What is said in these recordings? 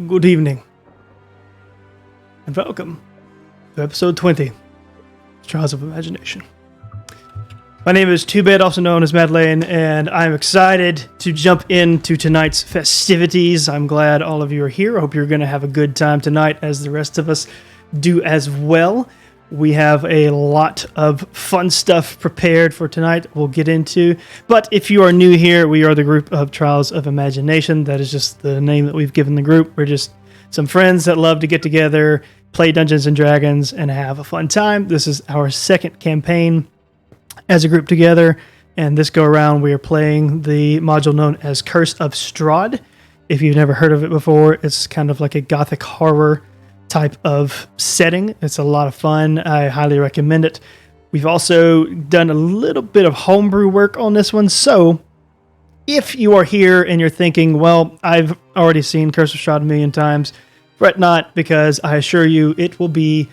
Good evening, and welcome to episode 20, Trials of Imagination. My name is Two Bed, also known as Madeleine, and I'm excited to jump into tonight's festivities. I'm glad all of you are here. I hope you're going to have a good time tonight, as the rest of us do as well. We have a lot of fun stuff prepared for tonight we'll get into. But if you are new here, we are the group of Trials of Imagination. That is just the name that we've given the group. We're just some friends that love to get together, play Dungeons & Dragons, and have a fun time. This is our second campaign as a group together. And this go around, we are playing the module known as Curse of Strahd. If you've never heard of it before, it's kind of like a gothic horror type of setting. It's a lot of fun. I highly recommend it. We've also done a little bit of homebrew work on this one. So if you are here and you're thinking, well, I've already seen Curse of Strahd a million times, fret not, because I assure you it will be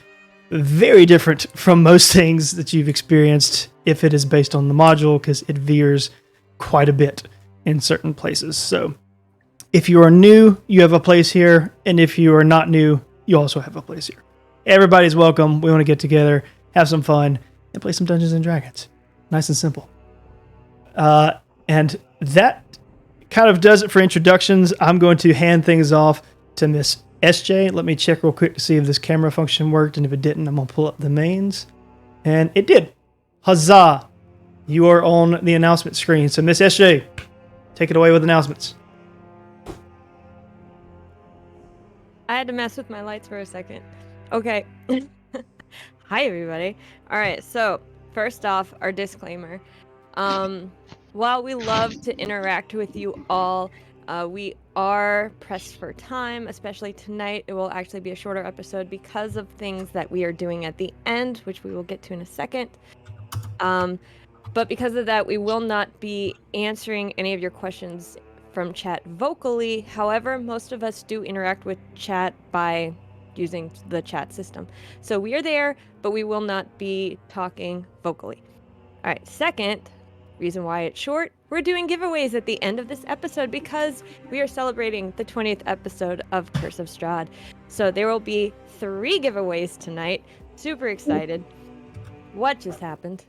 very different from most things that you've experienced if it is based on the module, because it veers quite a bit in certain places. So if you are new, you have a place here. And if you are not new, you also have a place here. Everybody's welcome. We want to get together, have some fun, and play some Dungeons & Dragons. Nice and simple. And that kind of does it for introductions. I'm going to hand things off to Miss SJ. Let me check real quick to see if this camera function worked, and if it didn't, I'm going to pull up the mains. And it did. Huzzah! You are on the announcement screen. So Miss SJ, take it away with announcements. I had to mess with my lights for a second. Okay. Hi, everybody. All right, so first off, our disclaimer. While we love to interact with you all, we are pressed for time, especially tonight. It will actually be a shorter episode because of things that we are doing at the end, which we will get to in a second. But because of that, we will not be answering any of your questions from chat vocally. However, most of us do interact with chat by using the chat system. So we are there, but we will not be talking vocally. All right, second reason why it's short, we're doing giveaways at the end of this episode because we are celebrating the 20th episode of Curse of Strahd. So there will be 3 giveaways tonight. Super excited. What just happened?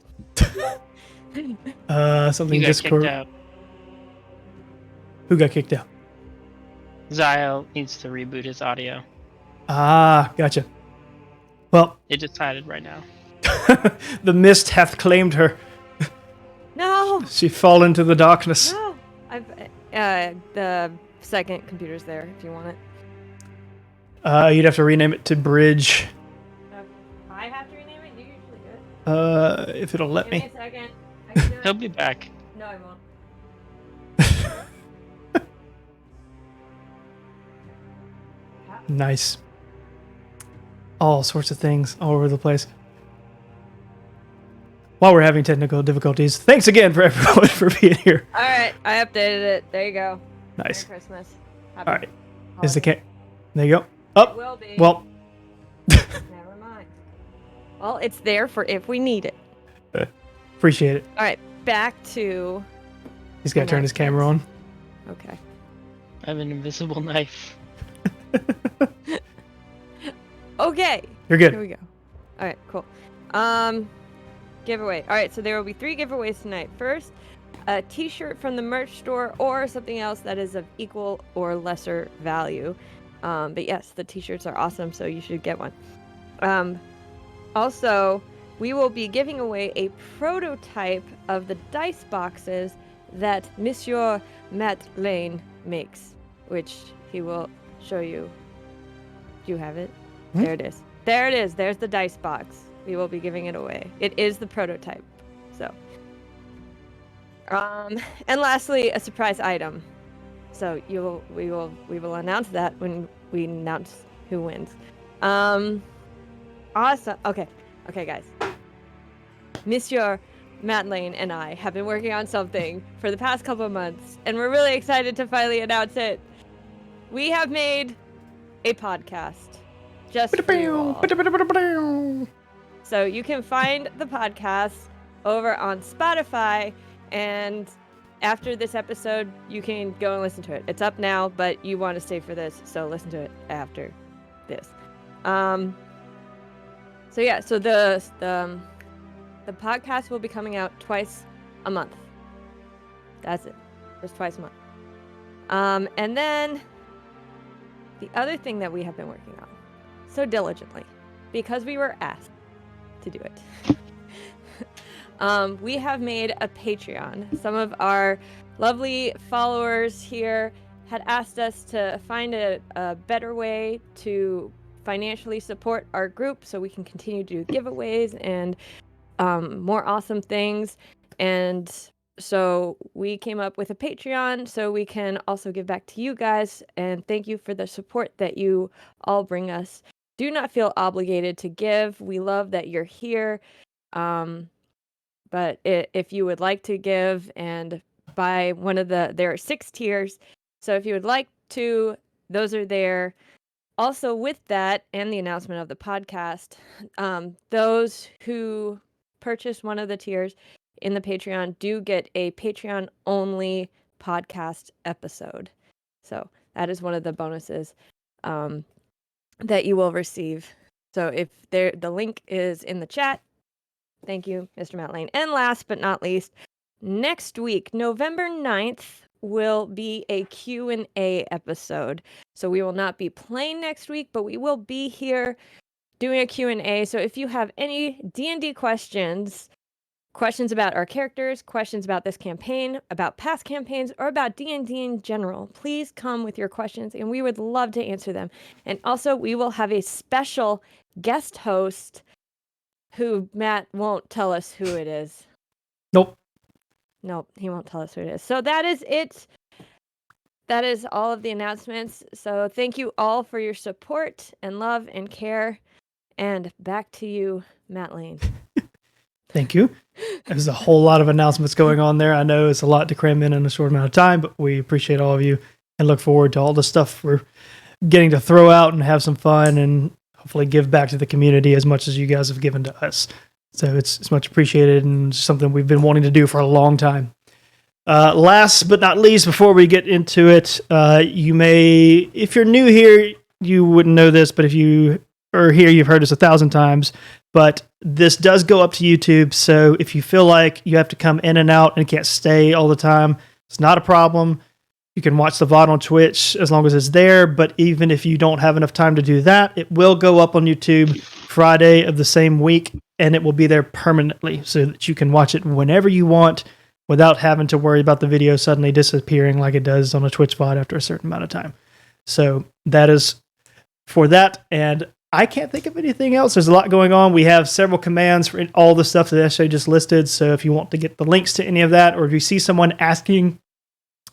Something You got Discord. kicked out. Who got kicked out? Zio needs to reboot his audio. Ah, gotcha. Well, It decided right now. the mist hath claimed her. No! She fall into the darkness. No! The second computer's there if you want it. You'd have to rename it to Bridge. I have to rename it? You usually do it. If it'll let Give me me. a second. I can do He'll it. be back. No, I won't. Nice. All sorts of things all over the place. While we're having technical difficulties, thanks again for everyone for being here. All right, I updated it. There you go. Nice. Merry Christmas. Happy All right. Is the holidays. There you go. It Oh, will be. well, Never mind. Well, it's there for if we need it. appreciate it. All right, back to... He's got to turn his camera on. Okay. I have an invisible knife. Okay. You're Here good. we go. All right, cool. Giveaway. All right, so there will be 3 giveaways tonight. First, a t-shirt from the merch store or something else that is of equal or lesser value. But yes, the t-shirts are awesome, so you should get one. Also, we will be giving away a prototype of the dice boxes that Monsieur Matt Lane makes, which he will show you. Do you have it? There it is. There it is. There's the dice box. We will be giving it away. It is the prototype. So, and lastly, a surprise item. So we will announce that when we announce who wins. Awesome. Okay, guys. Monsieur Matt Lane and I have been working on something for the past couple of months, and we're really excited to finally announce it. We have made a podcast just for you all. So you can find the podcast over on Spotify and after this episode, you can go and listen to it. It's up now, but you want to stay for this, so listen to it after this. So the podcast will be coming out twice a month. That's it. Just twice a month. And then the other thing that we have been working on so diligently, because we were asked to do it. We have made a Patreon. Some of our lovely followers here had asked us to find a better way to financially support our group so we can continue to do giveaways and more awesome things. And so we came up with a Patreon so we can also give back to you guys. And thank you for the support that you all bring us. Do not feel obligated to give. We love that you're here. But if you would like to give and buy there are 6 tiers. So if you would like to, those are there. Also with that and the announcement of the podcast, those who purchase one of the tiers in the Patreon do get a Patreon only podcast episode. So that is one of the bonuses that you will receive. So if the link is in the chat. Thank you, Mr. Matt Lane. And last but not least, next week, November 9th, will be a Q&A episode. So we will not be playing next week, but we will be here doing a Q&A. So if you have any D&D questions about our characters, questions about this campaign, about past campaigns, or about D&D in general, please come with your questions, and we would love to answer them. And also, we will have a special guest host who Matt won't tell us who it is. Nope, he won't tell us who it is. So that is it. That is all of the announcements. So thank you all for your support and love and care. And back to you, Matt Lane. Thank you. There's a whole lot of announcements going on there. I know it's a lot to cram in a short amount of time, but we appreciate all of you and look forward to all the stuff we're getting to throw out and have some fun and hopefully give back to the community as much as you guys have given to us. So it's much appreciated and something we've been wanting to do for a long time. Last but not least, before we get into it, you may, if you're new here, you wouldn't know this, but if you are here, you've heard us 1,000 times, but this does go up to YouTube. So if you feel like you have to come in and out and can't stay all the time, it's not a problem. You can watch the VOD on Twitch as long as it's there, but even if you don't have enough time to do that, it will go up on YouTube Friday of the same week, and it will be there permanently so that you can watch it whenever you want without having to worry about the video suddenly disappearing like it does on a Twitch VOD after a certain amount of time. So that is for that, and I can't think of anything else. There's a lot going on. We have several commands for all the stuff that SJ just listed, so if you want to get the links to any of that, or if you see someone asking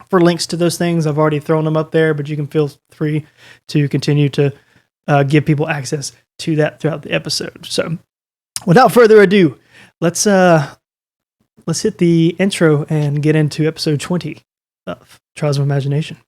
for links to those things, I've already thrown them up there, but you can feel free to continue to give people access to that throughout the episode. So without further ado, let's hit the intro and get into episode 20 of Trials of Imagination.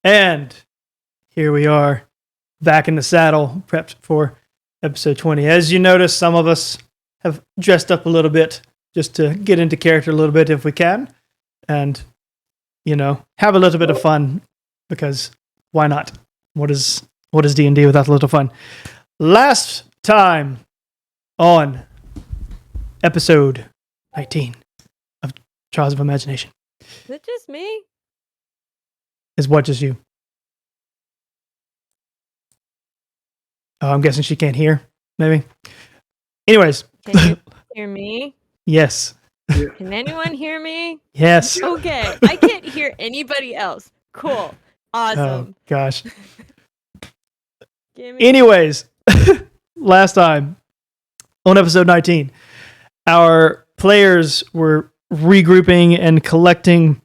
And here we are, back in the saddle, prepped for episode 20. As you notice, some of us have dressed up a little bit just to get into character a little bit if we can. And, you know, have a little bit of fun, because why not? What is D&D without a little fun? Last time on episode 19 of Trials of Imagination. Is it just me? Is what just you? Oh, I'm guessing she can't hear, maybe. Anyways. Can you hear me? Yes. Can anyone hear me? Yes. Okay, I can't hear anybody else. Cool. Awesome. Oh, gosh. Give me- Anyways, last time on episode 19, our players were regrouping and collecting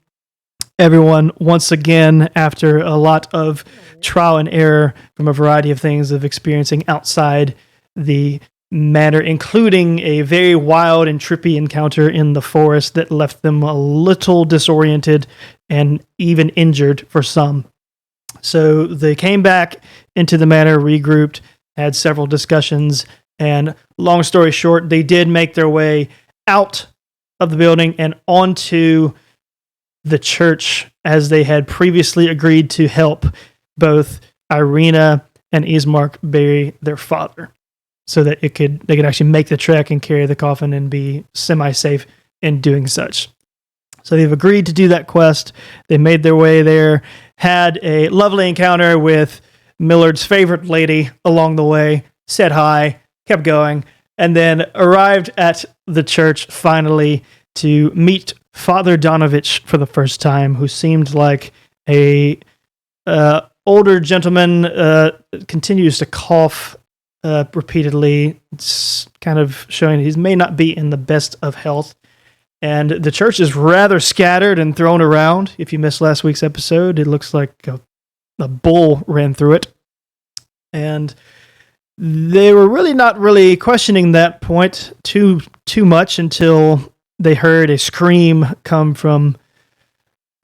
everyone once again after a lot of trial and error from a variety of things of experiencing outside the manor, including a very wild and trippy encounter in the forest that left them a little disoriented and even injured for some. So they came back into the manor, regrouped, had several discussions, and long story short, they did make their way out of the building and onto the church as they had previously agreed to help both Irina and Ismark bury their father, so that they could actually make the trek and carry the coffin and be semi-safe in doing such. So they've agreed to do that quest. They made their way there, had a lovely encounter with Millard's favorite lady along the way, said hi, kept going, and then arrived at the church finally to meet Father Donovich for the first time, who seemed like a older gentleman, continues to cough repeatedly. It's kind of showing he may not be in the best of health. And the church is rather scattered and thrown around. If you missed last week's episode, it looks like a bull ran through it. And they were really not really questioning that point too much until they heard a scream come from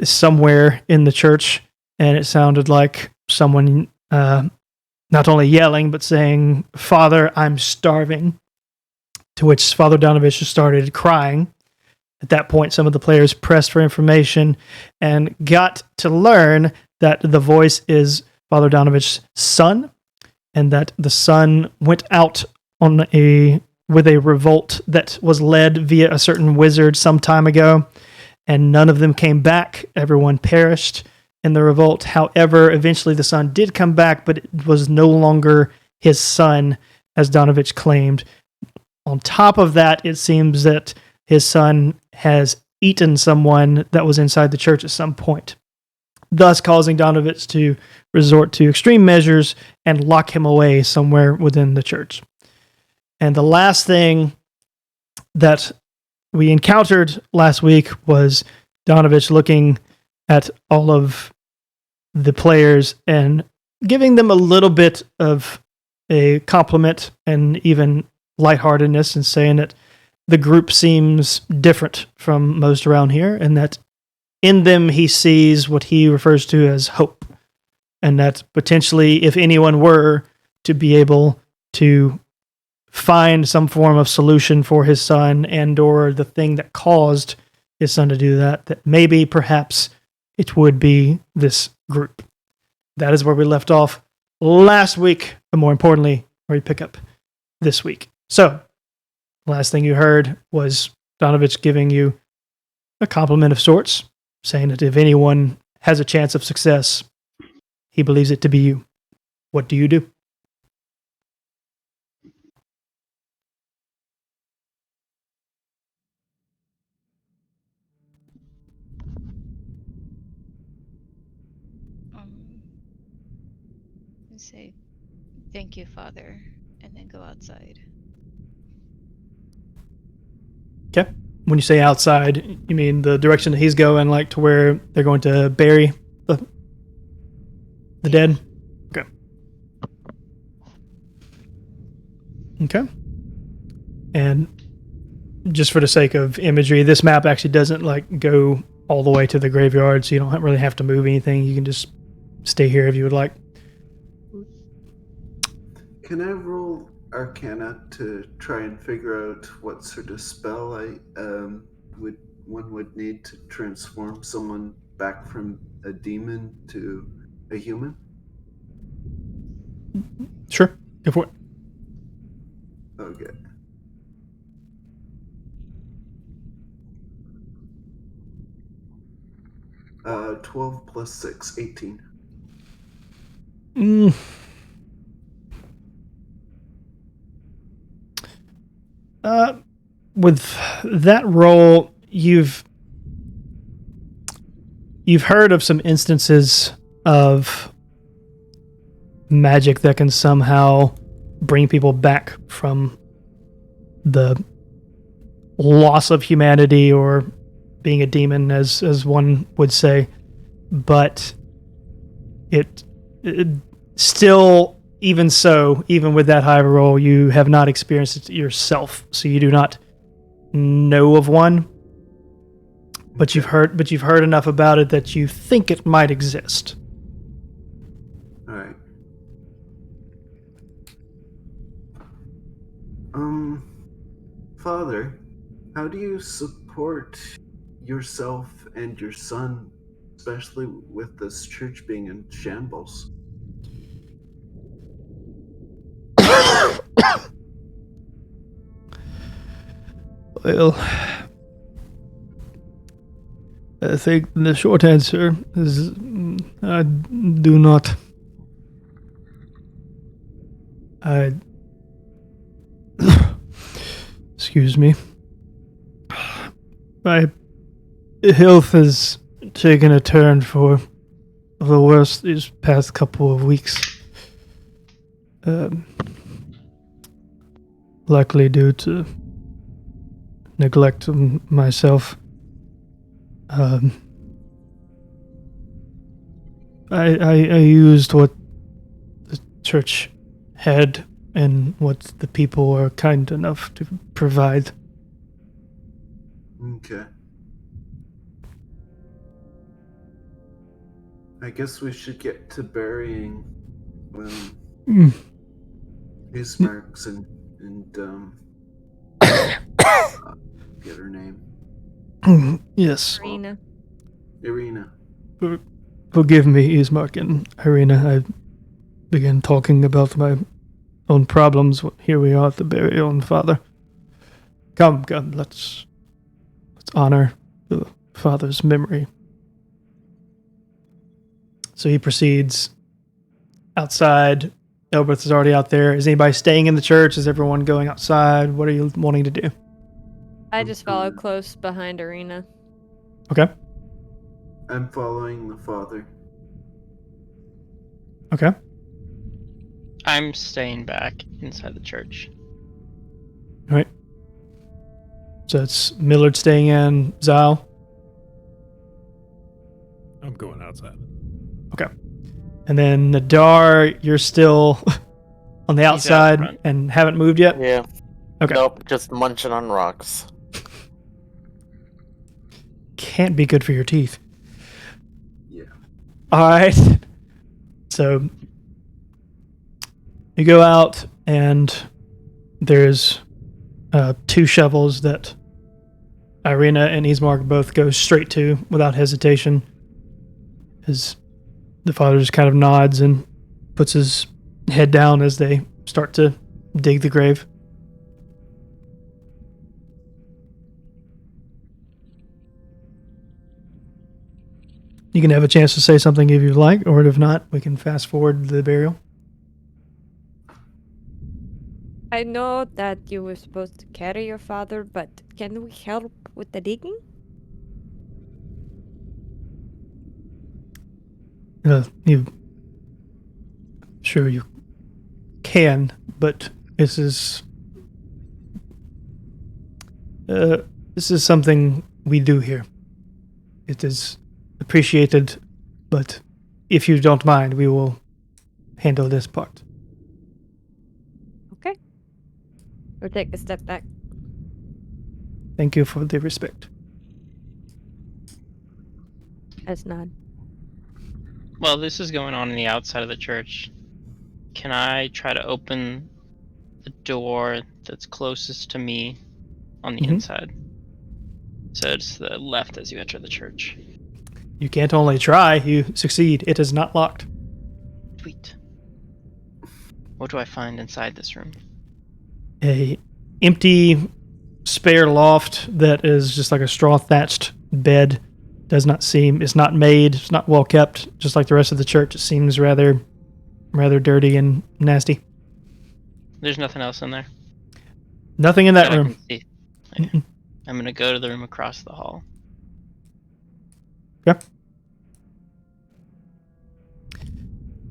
somewhere in the church. And it sounded like someone not only yelling, but saying, "Father, I'm starving." To which Father Donovich started crying. At that point, some of the players pressed for information and got to learn that the voice is Father Donovich's son, and that the son went out with a revolt that was led via a certain wizard some time ago, and none of them came back. Everyone perished in the revolt. However, eventually the son did come back, but it was no longer his son, as Donovich claimed. On top of that, it seems that his son has eaten someone that was inside the church at some point, thus causing Donovich to resort to extreme measures and lock him away somewhere within the church. And the last thing that we encountered last week was Donovich looking at all of the players and giving them a little bit of a compliment and even lightheartedness, and saying that the group seems different from most around here, and that in them he sees what he refers to as hope, and that potentially if anyone were to be able to find some form of solution for his son and or the thing that caused his son to do that, that maybe perhaps it would be this group. That is where we left off last week, but more importantly, where we pick up this week. So, last thing you heard was Donovich giving you a compliment of sorts, saying that if anyone has a chance of success, he believes it to be you. What do you do? Say, "Thank you, Father," and then go outside. Okay. When you say outside, you mean the direction that he's going, like to where they're going to bury the dead? Okay. Okay. And just for the sake of imagery, this map actually doesn't like go all the way to the graveyard, so you don't really have to move anything. You can just stay here if you would like. Can I roll Arcana to try and figure out what sort of spell one would need to transform someone back from a demon to a human? Sure. Go for it. Okay. 12 plus 6, 18. Mm. With that roll, you've heard of some instances of magic that can somehow bring people back from the loss of humanity or being a demon, as one would say, but it still, even so, even with that high of a roll, you have not experienced it yourself, so you do not know of one. But you've heard enough about it that you think it might exist. All right. Father, how do you support yourself and your son, especially with this church being in shambles? Well, I think the short answer is I do not. Excuse me. My health has taken a turn for the worse these past couple of weeks. Likely due to neglect of myself. I used what the church had and what the people were kind enough to provide. Okay. I guess we should get to burying his marks and get her name. Yes. Irina. Forgive me, Ismark and Irina. I began talking about my own problems. Here we are at the burial, and Father. Come, let's honor the Father's memory. So he proceeds outside. Elberth is already out there. Is anybody staying in the church? Is everyone going outside? What are you wanting to do? I just follow close behind Arena. Okay. I'm following the Father. Okay. I'm staying back inside the church. All right. So it's Millard staying in, Zyle. I'm going outside. Okay. And then Nadar, you're still on the He's out outside front. and haven't moved yet? Yeah. Okay. Nope, just munching on rocks. Can't be good for your teeth. Yeah. All right. So you go out, and there's 2 shovels that Irina and Ismark both go straight to without hesitation. As the Father just kind of nods and puts his head down as they start to dig the grave. You can have a chance to say something if you'd like, or if not, we can fast forward the burial. I know that you were supposed to carry your father, but can we help with the digging? Sure you can, but this is something we do here. It is appreciated, but if you don't mind, we will handle this part. Okay. We'll take a step back. Thank you for the respect. As nod. Well, this is going on the outside of the church. Can I try to open the door that's closest to me on the inside? So it's the left as you enter the church. You can't only try, you succeed. It is not locked. Sweet. What do I find inside this room? A empty spare loft that is just like a straw thatched bed Does not seem, it's not made, it's not well kept, just like the rest of the church. It seems rather dirty and nasty. There's nothing else in there Nothing in that I room. can see. Okay. I'm gonna go to the room across the hall. Yep.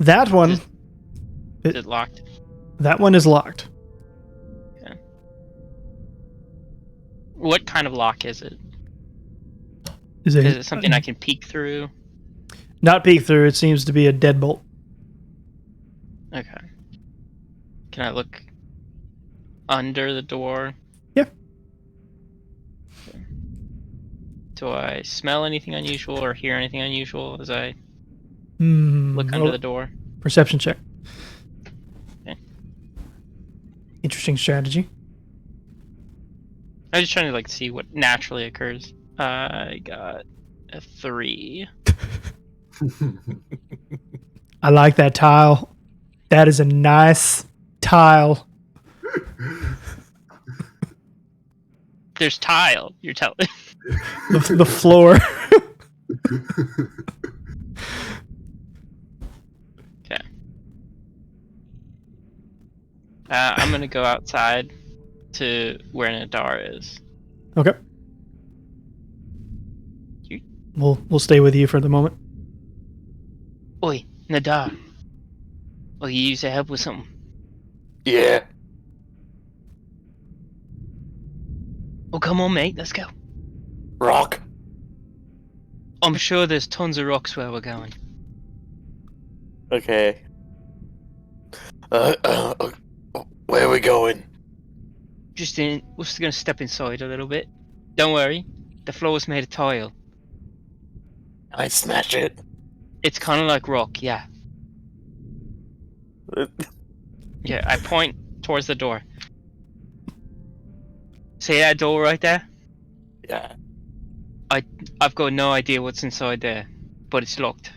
That one, Is it locked? that one is locked. What kind of lock is it? Is Is it something I can peek through? Not peek through. It seems to be a deadbolt. Okay. Can I look under the door? Yeah. Okay. Do I smell anything unusual or hear anything unusual as I look under the door? Perception check. Okay. Interesting strategy. I'm just trying to like see what naturally occurs. I got a 3. I like that tile. That is a nice tile. There's tile. You're telling. The floor. Okay. I'm gonna go outside to where Nadar is. Okay. We'll stay with you for the moment. Oi, Nadar. Oh, you use to help with something. Yeah. Oh, come on, mate. Let's go. Rock. I'm sure there's tons of rocks where we're going. Okay. Where are we going? We're just gonna step inside a little bit. Don't worry. The floor's made of tile. Can I smash it? It's kind of like rock, yeah. Yeah, I point towards the door. See that door right there? Yeah. I've got no idea what's inside there, but it's locked.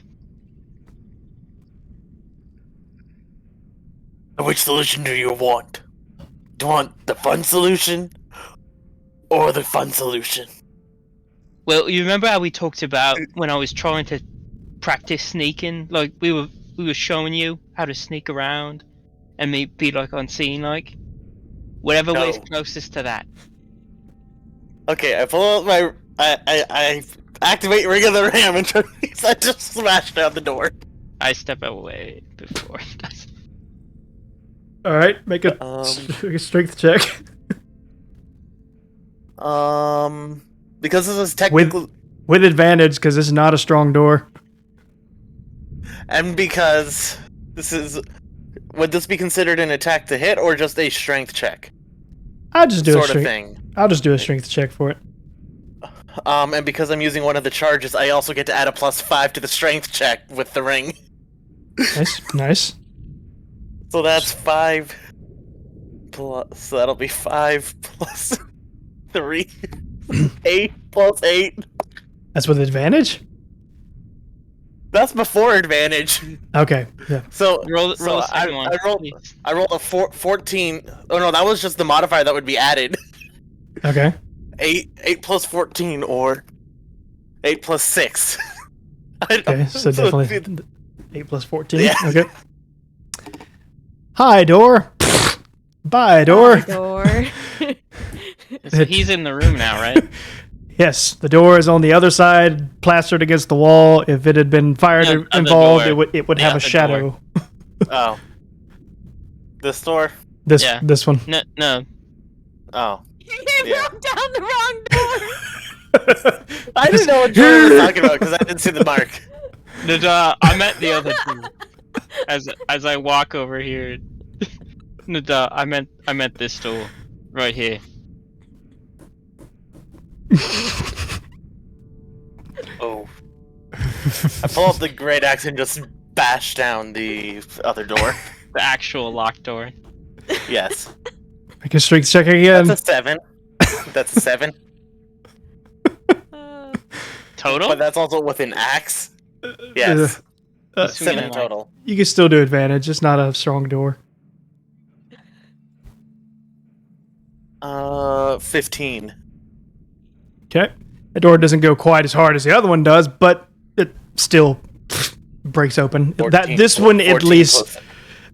Which solution do you want? Do you want the fun solution? Or the fun solution? Well, you remember how we talked about when I was trying to practice sneaking? Like we were showing you how to sneak around and be like unseen, like whatever No. way's closest to that. Okay, I pull out my... I activate Ring of the Ram and I just smash down the door. I step away before. All right, make a strength check. Because this is technically... With advantage, because this is not a strong door. And because this is... Would this be considered an attack to hit or just a strength check? I'll just do sort a strength. of thing. I'll just do a strength check for it. And because I'm using one of the charges, I also get to add a +5 to the strength check with the ring. Nice. So that's 5 plus... So that'll be 5 plus 3. 8 plus 8. That's with advantage? That's before advantage. Okay, yeah. So roll the second I one. I rolled a 14. Oh no, that was just the modifier that would be added. Okay. 8 plus 14 or 8 plus 6. Okay, so definitely 8 plus 14. Yeah. Okay. Hi, door. Bye, door. Door. So he's in the room now, right? Yes, the door is on the other side, plastered against the wall. If it had been fire No, other involved, door. it would The have a other shadow. Oh. This door? This one. No. Oh. You Yeah. broke down the wrong door. I didn't know what Jordan was talking about because I didn't see the mark. Nadar, I'm at the other two. As I walk over here, Nadar, I meant this door right here. Oh. I pull up the great axe and just bash down the other door. The actual locked door. Yes. Make a strength check again. That's a 7. That's a 7. Total? But that's also with an axe. Yes. Uh, Between 7 like- total. You can still do advantage. It's not a strong door. 15. Okay. The door doesn't go quite as hard as the other one does, but it still breaks open. 14 This one at 14 least plus.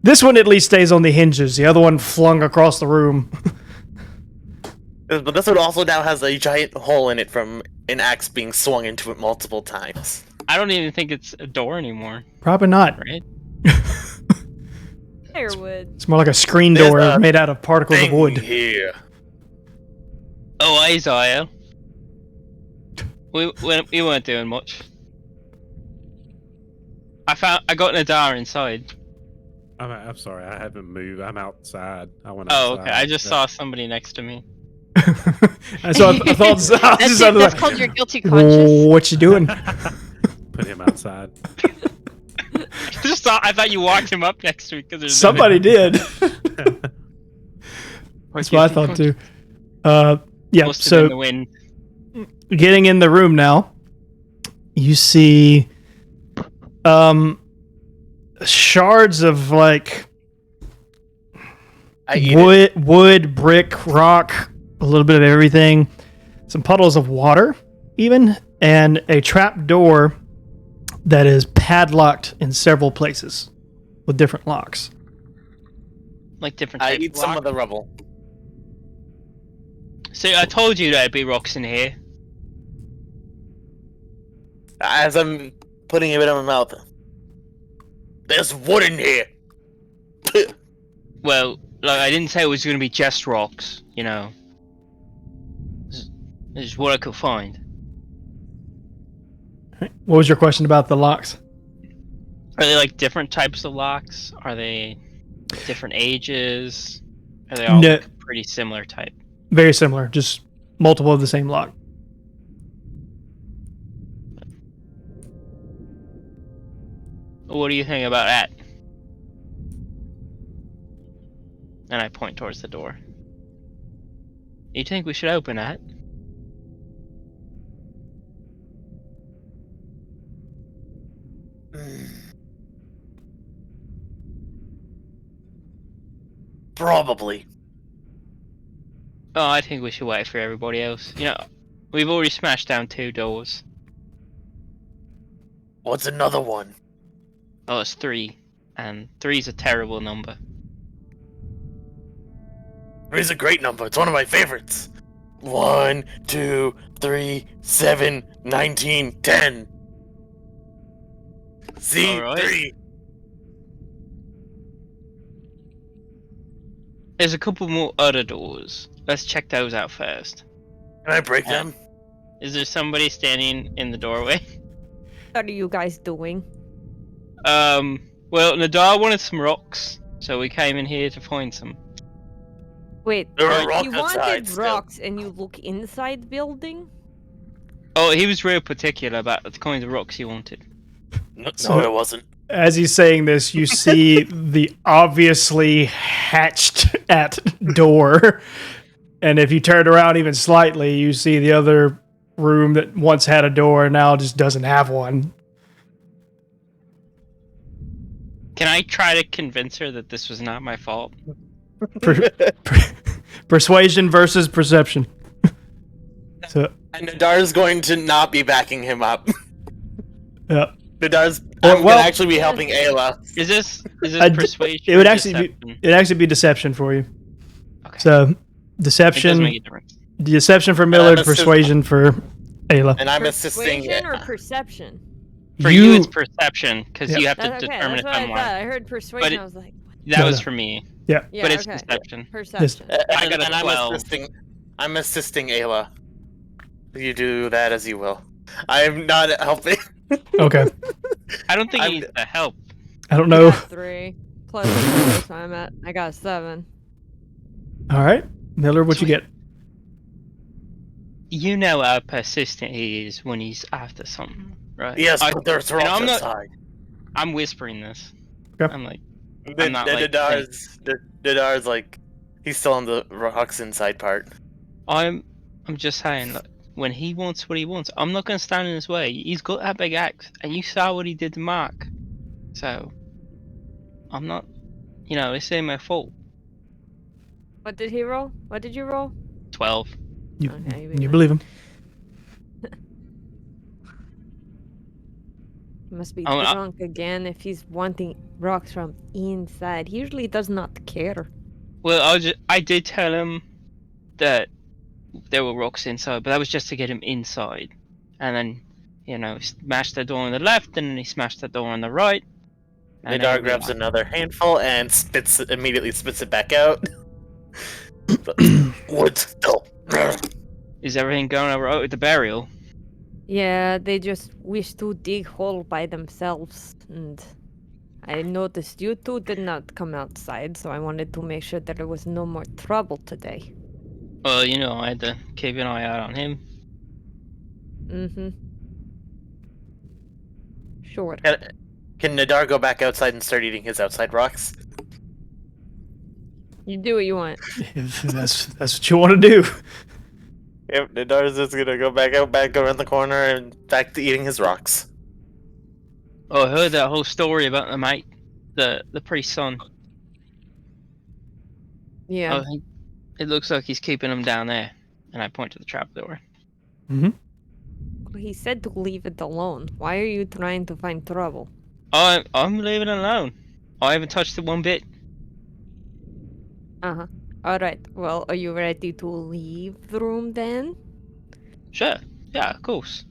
this one at least stays on the hinges. The other one flung across the room. But this one also now has a giant hole in it from an axe being swung into it multiple times. I don't even think it's a door anymore, Probably not. right? Firewood. It's more like a screen There's door a made out of particles of Thing wood. here. Oh, Isaiah. We weren't doing much. I got Nadar inside. I'm sorry, I haven't moved. I'm outside. I went Oh, outside. okay. I just Yeah. saw somebody next to me. I thought That's called your guilty conscience. what you doing? Put him outside. I thought you walked him up next to me because there's Somebody did. That's what I thought too. Yeah, Must have so been the wind. getting in the room now, you see shards of like I eat it. wood, brick, rock, a little bit of everything, some puddles of water even, and a trap door that is padlocked in several places with different locks. Like different I types eat of some rock. of the rubble. So I told you there'd be rocks in here. As I'm putting it in my mouth. There's wood in here. Well, like I didn't say it was going to be just rocks, you know. This is what I could find. What was your question about the locks? Are they like different types of locks? Are they different ages? Are they all No. like, pretty similar type? Very similar, just multiple of the same lock. What do you think about that? And I point towards the door. You think we should open that? Probably. Oh, I think we should wait for everybody else. You know, we've already smashed down 2 doors. What's another one? Oh, it's 3. And 3's a terrible number. Three's a great number. It's one of my favorites. 1, 2, 3, 7, 19, 10. See, Alright. 3. There's a couple more other doors. Let's check those out first. Can I break them? Is there somebody standing in the doorway? What are you guys doing? Well, Nadar wanted some rocks, so we came in here to find some. Wait, There are you rocks wanted outside still. rocks and you look inside the building? Oh, he was real particular about the kinds of rocks he wanted. No, So- it wasn't. As he's saying this, you see the obviously hatched at door. And if you turn around even slightly, you see the other room that once had a door now just doesn't have one. Can I try to convince her that this was not my fault? Persuasion versus perception. So, And Nadar's going to not be backing him up. yeah. Nadar's Well- I'm gonna actually be helping Ayla. Is this I'd- persuasion? it would or actually be- deception? It'd actually be deception for you. Okay. So, It does deception, make a difference. deception for Millard, assist- persuasion for Ayla. And I'm assisting Persuasion or perception? For you, it's perception because Yep. you have to That's okay, determine that's if what I I'm thought. lying. I heard persuasion. it- I was like, what? That No, was no. for me, Yeah. Yeah, but it's okay. deception. Perception. I got a and 12. I'm assisting Ayla. You do that as you will. I'm not helping. Okay. I don't think I'm- he needs the help. I don't I know. got 3 plus 4, so I got 7. All right. Millard, what you get? You know how persistent he is when he's after something, right? Yes, I, but there's rocks I'm not- outside. I'm whispering this. Okay. I'm like, I'm not like Nadar's like, he's still on the rocks inside part. I'm just saying, like, when he wants what he wants, I'm not gonna stand in his way. He's got that big axe, and you saw what he did to Mark. So, I'm not, you know, this ain't my fault. What did he roll? What did you roll? 12. You, Okay, you believe him. Must be Oh, drunk again if he's wanting rocks from inside. He usually does not care. well, I did tell him that there were rocks inside, but that was just to get him inside. And then, smashed the door on the left, and then he smashed the door on the right. And Nadar here we grabs are. another handful and immediately spits it back out. Wood still. Is everything going alright with the burial? Yeah, they just wish to dig hole by themselves, and I noticed you two did not come outside, so I wanted to make sure that there was no more trouble today. Well, I had to keep an eye out on him. Mm-hmm. Sure. Can Nadar go back outside and start eating his outside rocks? You do what you want. If that's what you want to do. Yep, Nadar's just gonna go back around the corner, and back to eating his rocks. Oh, I heard that whole story about the priest's son. Yeah. Oh, it looks like he's keeping him down there. And I point to the trapdoor. He said to leave it alone. Why are you trying to find trouble? I'm leaving it alone. I haven't touched it one bit. Uh-huh. Alright, well, are you ready to leave the room then? Sure. Yeah, of course.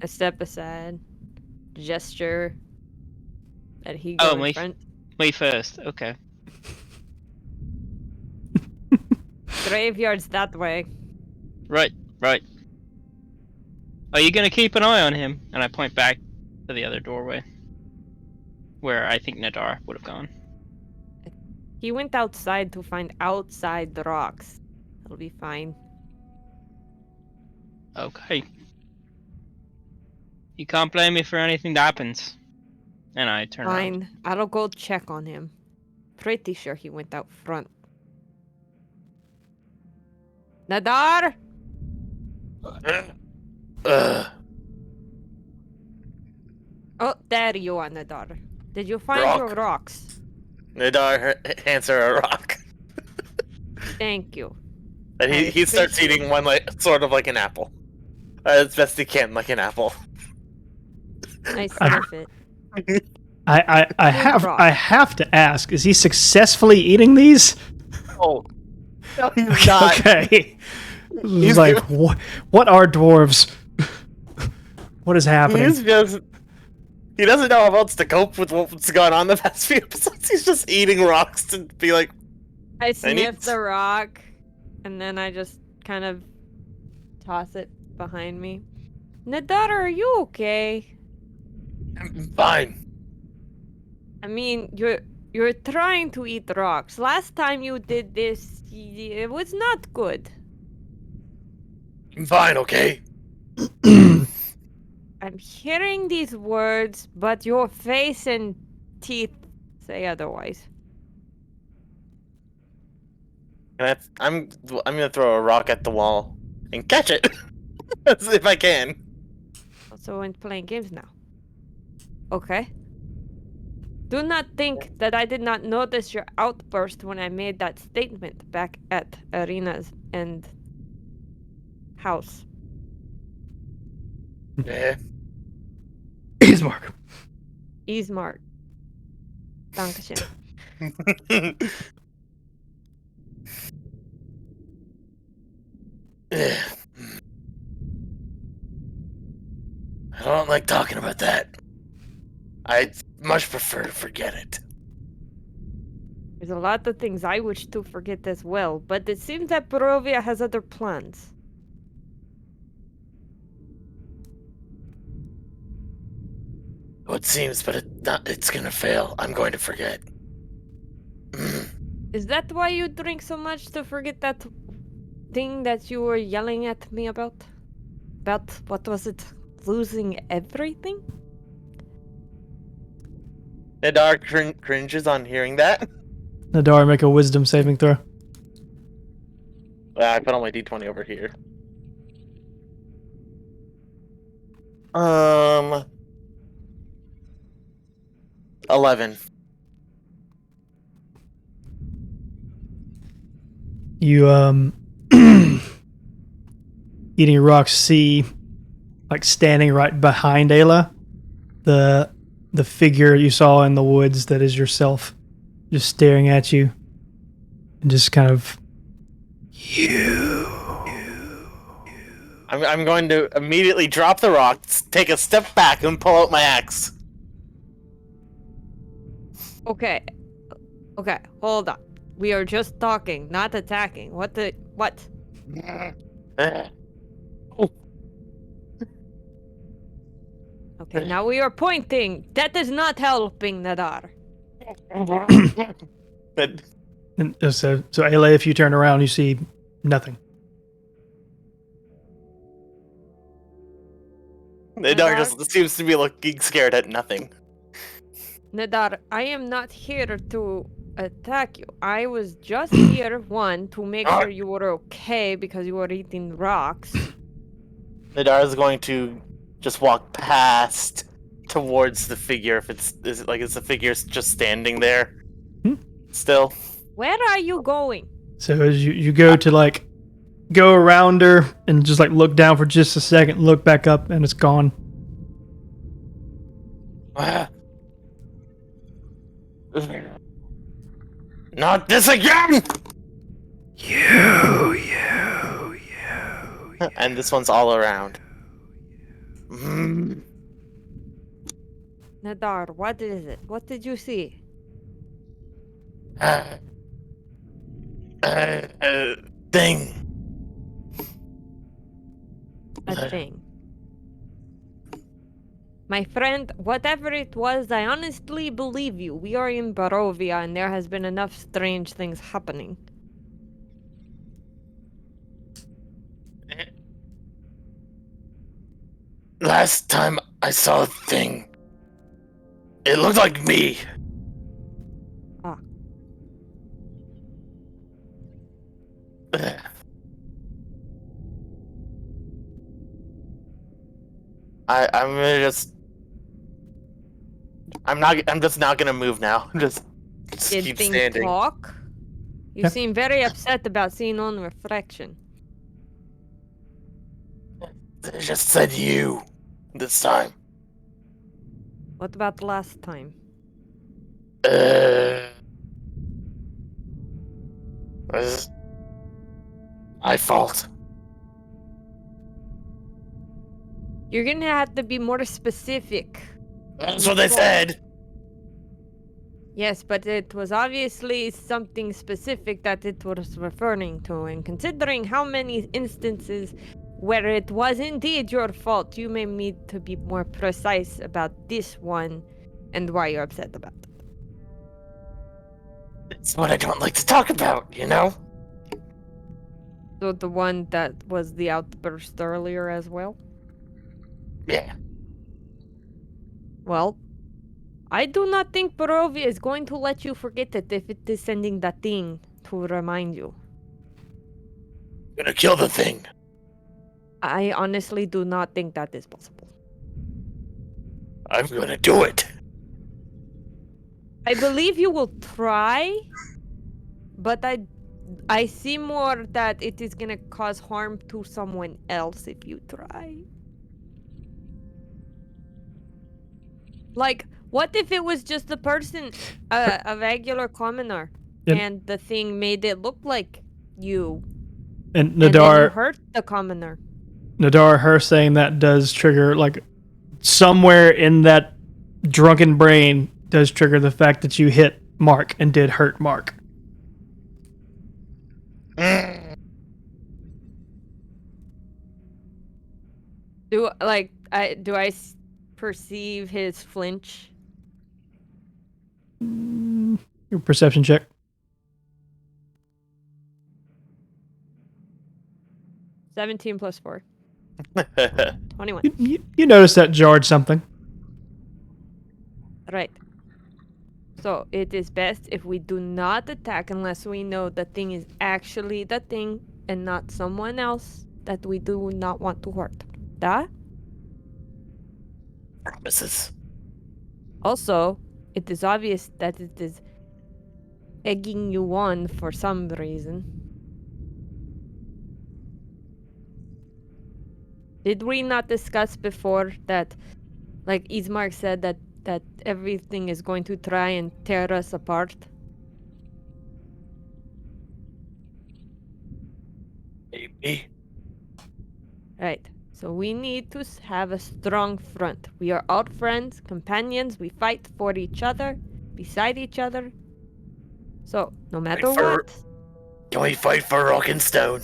A step aside. Gesture. That he go in front. Me first. Okay. Graveyard's that way. Right. Are you gonna keep an eye on him? And I point back to the other doorway, where I think Nadar would have gone. He went outside to find outside the rocks. It'll be fine. Okay. You can't blame me for anything that happens. And I turn around. Fine. I'll go check on him. Pretty sure he went out front. Nadar! Oh, there you are, Nadar. Did you find Rock. your rocks? Nadar hands her a rock. Thank you. And he starts eating one sort of like an apple. As best he can, like an apple. I sniff it. I have to ask: is he successfully eating these? Oh, no, he's not. Okay. He's like, what are dwarves? What is happening? He doesn't know how else to cope with what's gone on the past few episodes. He's just eating rocks to be like. I sniff the rock, and then I just kind of toss it behind me. Nadar, are you okay? I'm fine. I mean, you're trying to eat rocks. Last time you did this, it was not good. I'm fine, okay? I'm hearing these words, but your face and teeth say otherwise. I'm gonna throw a rock at the wall and catch it if I can. So we're playing games now. Okay. Do not think that I did not notice your outburst when I made that statement back at Arena's and house. Yeah. Ismark. Ismark. Dankeschön. I don't like talking about that. I much prefer to forget it. There's a lot of things I wish to forget as well, but it seems that Barovia has other plans. Well, it seems, but it's gonna fail. I'm going to forget. Is that why you drink so much, to forget that thing that you were yelling at me about? About, what was it? Losing everything? Nadar cringes on hearing that. Nadar, make a wisdom saving throw. I put all my d20 over here. 11. You eating rocks, see like standing right behind Ayla the figure you saw in the woods that is yourself just staring at you and just kind of I'm going to immediately drop the rocks, take a step back, and pull out my axe. Okay. Okay, hold on. We are just talking, not attacking. What? Okay, now we are pointing. That is not helping, Nadar. But and so Ayla, if you turn around, you see nothing. Nadar just seems to be looking scared at nothing. Nadar, I am not here to attack you. I was just here, one, to make sure you were okay because you were eating rocks. Nadar is going to just walk past towards the figure. If is the figure just standing there still? Where are you going? So as you go to like go around her and just like look down for just a second, look back up, and it's gone. Not this again! You. And this one's all around. Nadar, what is it? What did you see? Thing. A thing. My friend, whatever it was, I honestly believe you. We are in Barovia and there has been enough strange things happening. Last time I saw a thing, it looked like me. Ah. I'm just not gonna move now. Just Did keep things standing. talk? You Yeah. seem very upset about seeing on reflection. They just said you this time. What about last time? Was my fault. You're gonna have to be more specific. That's what they said. Yes, but it was obviously something specific that it was referring to, and considering how many instances where it was indeed your fault, you may need to be more precise about this one and why you're upset about it. It's what I don't like to talk about, you know? So the one that was the outburst earlier as well? Yeah. Well, I do not think Barovia is going to let you forget it if it is sending that thing to remind you. Gonna kill the thing. I honestly do not think that is possible. I'm gonna do it. I believe you will try, but I see more that it is gonna cause harm to someone else if you try. Like, what if it was just a person, a regular commoner, Yeah. and the thing made it look like you, And and then you Nadar, hurt the commoner? her saying that does trigger, like, somewhere in that drunken brain does trigger the fact that you hit Mark and did hurt Mark. Do I perceive his flinch? Your perception check. 17 plus 4. 21. You notice that jarred something. Right. So it is best if we do not attack unless we know the thing is actually the thing and not someone else that we do not want to hurt. Da? Promises. Also, it is obvious that it is egging you on for some reason. Did we not discuss before that Like Ismark said that everything is going to try and tear us apart. Maybe. Right. So we need to have a strong front. We are all friends, companions. We fight for each other, beside each other. So no matter what, Can we fight for rock and stone?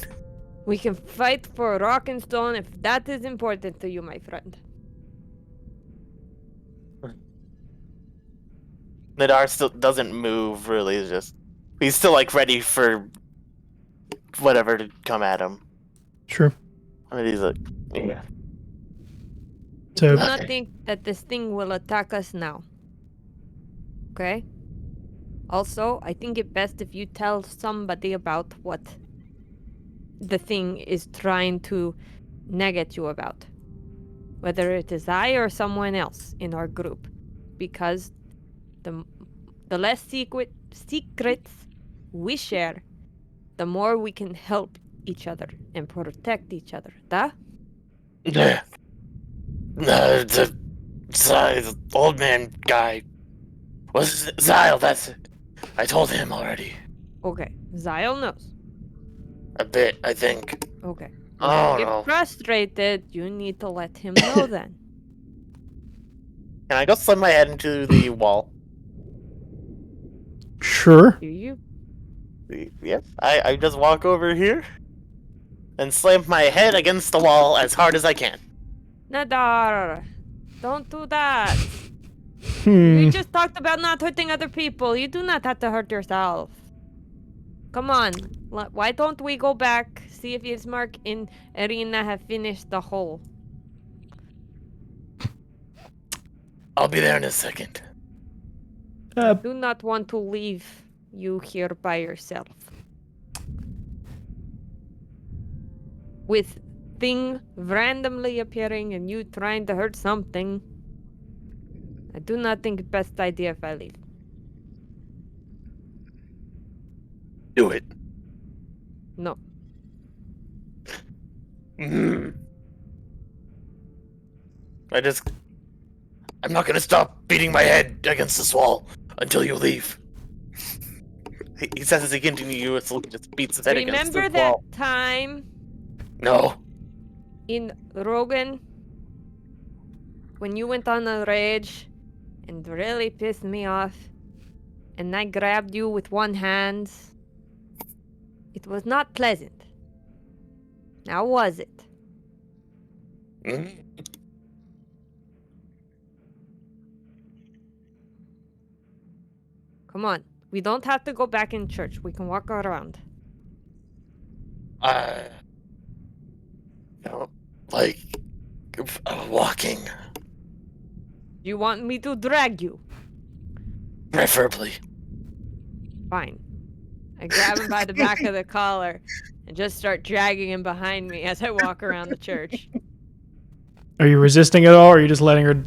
we can fight for rock and stone if that is important to you, my friend. Nadar still doesn't move, really. He's still, like, ready for whatever to come at him. Sure. I mean, he's like, yeah. So, Do not think that this thing will attack us now. Okay? Also, I think it best if you tell somebody about what the thing is trying to nag at you about. Whether it is I or someone else in our group. Because the less secrets we share, the more we can help each other and protect each other. Da? No, the old man guy was Zyle. That's it. I told him already. Okay. Zyle knows. A bit, I think. Okay. Oh, If you no. get frustrated, you need to let him know then. Can I go slam my head into the wall? sure. Do you? Yep. I just walk over here and slam my head against the wall as hard as I can. Nadar, don't do that. Hmm. We just talked about not hurting other people. You do not have to hurt yourself. Come on. Why don't we go back, see if Ismark and Irina have finished the hole? I'll be there in a second. Do not want to leave you here by yourself. With thing randomly appearing and you trying to hurt something. I do not think best idea if I leave. Do it. No. I'm not gonna stop beating my head against this wall until you leave. He says as he continuously just beats his head against the Remember wall. that time No. in Rogan when you went on a rage and really pissed me off and I grabbed you with one hand? It was not pleasant. Now was it? Mm. Come on. We don't have to go back in church. We can walk around. No, like walking, You want me to drag you? preferably. Fine. I grab him by the back of the collar and just start dragging him behind me as I walk around the church. Are you resisting at all, or are you just letting her?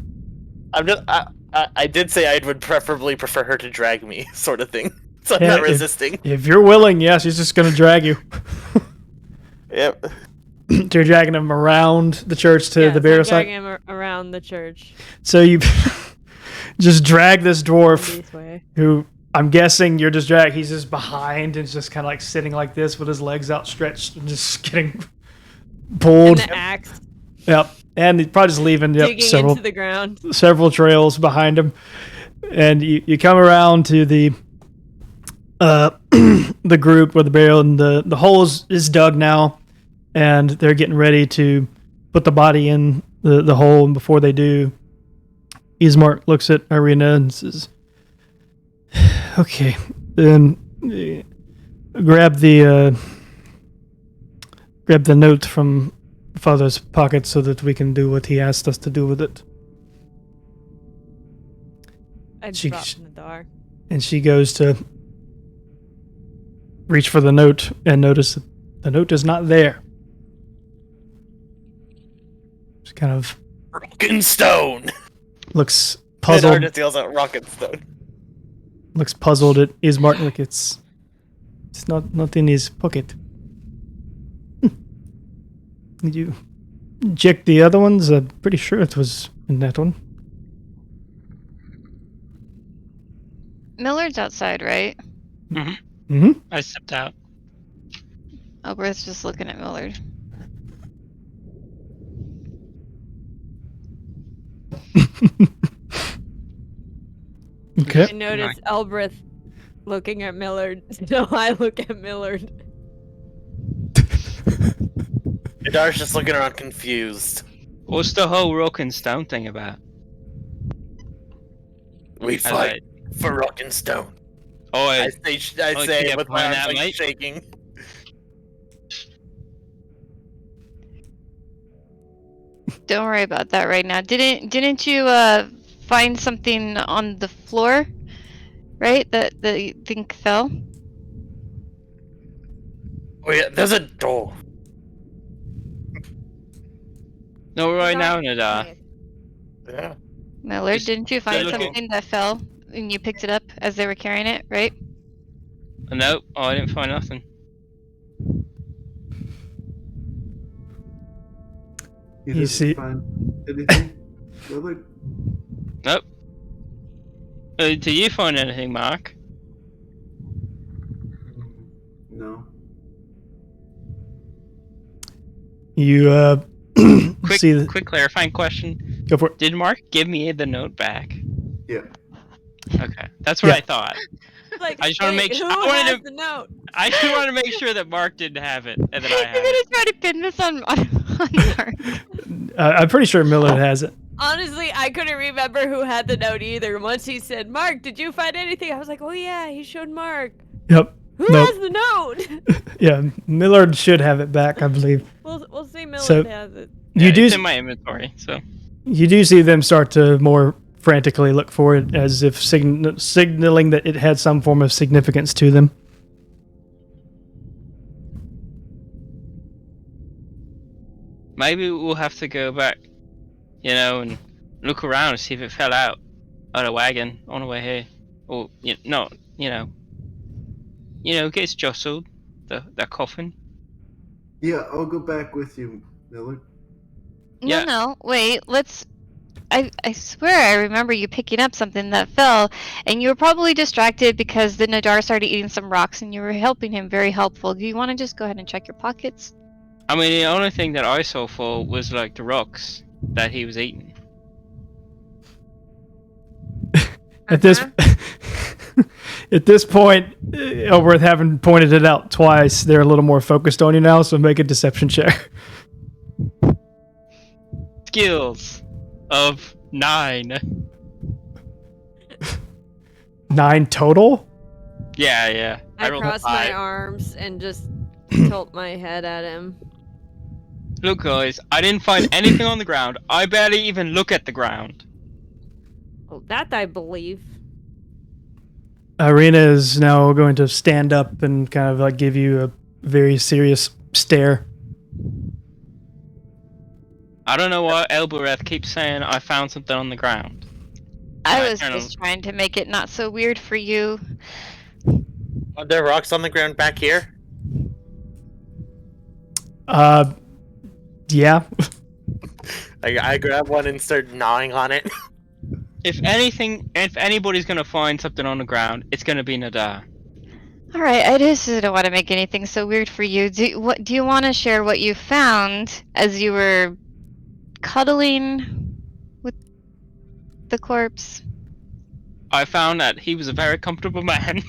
I did say I would preferably prefer her to drag me, sort of thing. So I'm Yeah, not resisting. If you're willing, yeah, she's just gonna drag you. Yep. So you're dragging him around the church to Yes, the burial I'm site. dragging him around the church. So you just drag this dwarf, This way. who I'm guessing you're just drag. He's just behind and just kind of like sitting like this with his legs outstretched and just getting pulled. And the axe Yep, and he's probably just leaving digging into the ground. several trails behind him, and you come around to the the group where the burial, and the hole is dug now, and they're getting ready to put the body in the hole. And before they do, Ismark looks at Irina and says, "Okay, then grab the note from Father's pocket so that we can do what he asked us to do with it." I She- dropped in the dark. And she goes to reach for the note and notice that the note is not there. She kind of Rock and stone. looks Puzzled. puzzled. Just yells out rock and stone. Looks puzzled at Ismark, like it's not in his pocket. Did you check the other ones? I'm pretty sure it was in that one. Millard's outside, right? Mm-hmm. I stepped out. Elbereth's just looking at Millard. Okay. I notice Elbreth looking at Millard, so I look at Millard. Nadar's just looking around confused. What's the whole rock and stone thing about? We As fight for rock and stone. I say keep it with my applying arms that, like mate. shaking. Don't worry about that right now. Didn't you find something on the floor, right? That you think fell? Oh yeah, there's a door. No, right now, Quiet. Nadar. Yeah. Millard, Just didn't you find looking. something that fell and you picked it up as they were carrying it, right? Nope, I didn't find nothing. You You didn't see- find anything? Willard? Nope. Do you find anything, Mark? No. You Quick, see the, quick clarifying question. go for it. Did Mark give me the note back? Yeah. Okay, that's what Yeah. I thought. Like, I just wanna wait, make sure- who I wanted has to- the note? I just wanted to make sure that Mark didn't have it and that I You're had gonna it. try to pin this on Mark. I'm pretty sure Millard has it. Honestly, I couldn't remember who had the note either. Once he said, "Mark, did you find anything?" I was like, "Oh yeah, he showed Mark." Yep. Who Nope. has the note? Yeah, Millard should have it back, I believe. We'll see. Millard So- has it. You Yeah, do it's in my inventory, so you do see them start to more frantically look for it, as if signaling that it had some form of significance to them. maybe we'll have to go back, and look around and see if it fell out of the wagon on the way here, or gets jostled the coffin. Yeah, I'll go back with you, Millard. Yeah. No, wait, let's... I swear I remember you picking up something that fell, and you were probably distracted because the Nadar started eating some rocks and you were helping him. Very helpful. Do you want to just go ahead and check your pockets? I mean, the only thing that I saw fall was like the rocks that he was eating. At this at this point, Elworth having pointed it out twice, they're a little more focused on you now, so make a deception check. Skills of 9. 9 total? Yeah. I rolled a cross my 5. arms and just tilt my head at him. Look, guys, I didn't find anything on the ground. I barely even look at the ground. Well, that I believe. Irina is now going to stand up and kind of like give you a very serious stare. I don't know why Elbereth keeps saying I found something on the ground. I was turn just trying to make it not so weird for you. Are there rocks on the ground back here? Yeah. I grab one and start gnawing on it. If anybody's gonna find something on the ground, it's gonna be Nadar. All right, I just don't want to make anything so weird for you. Do you want to share what you found as you were cuddling with the corpse? I found that he was a very comfortable man.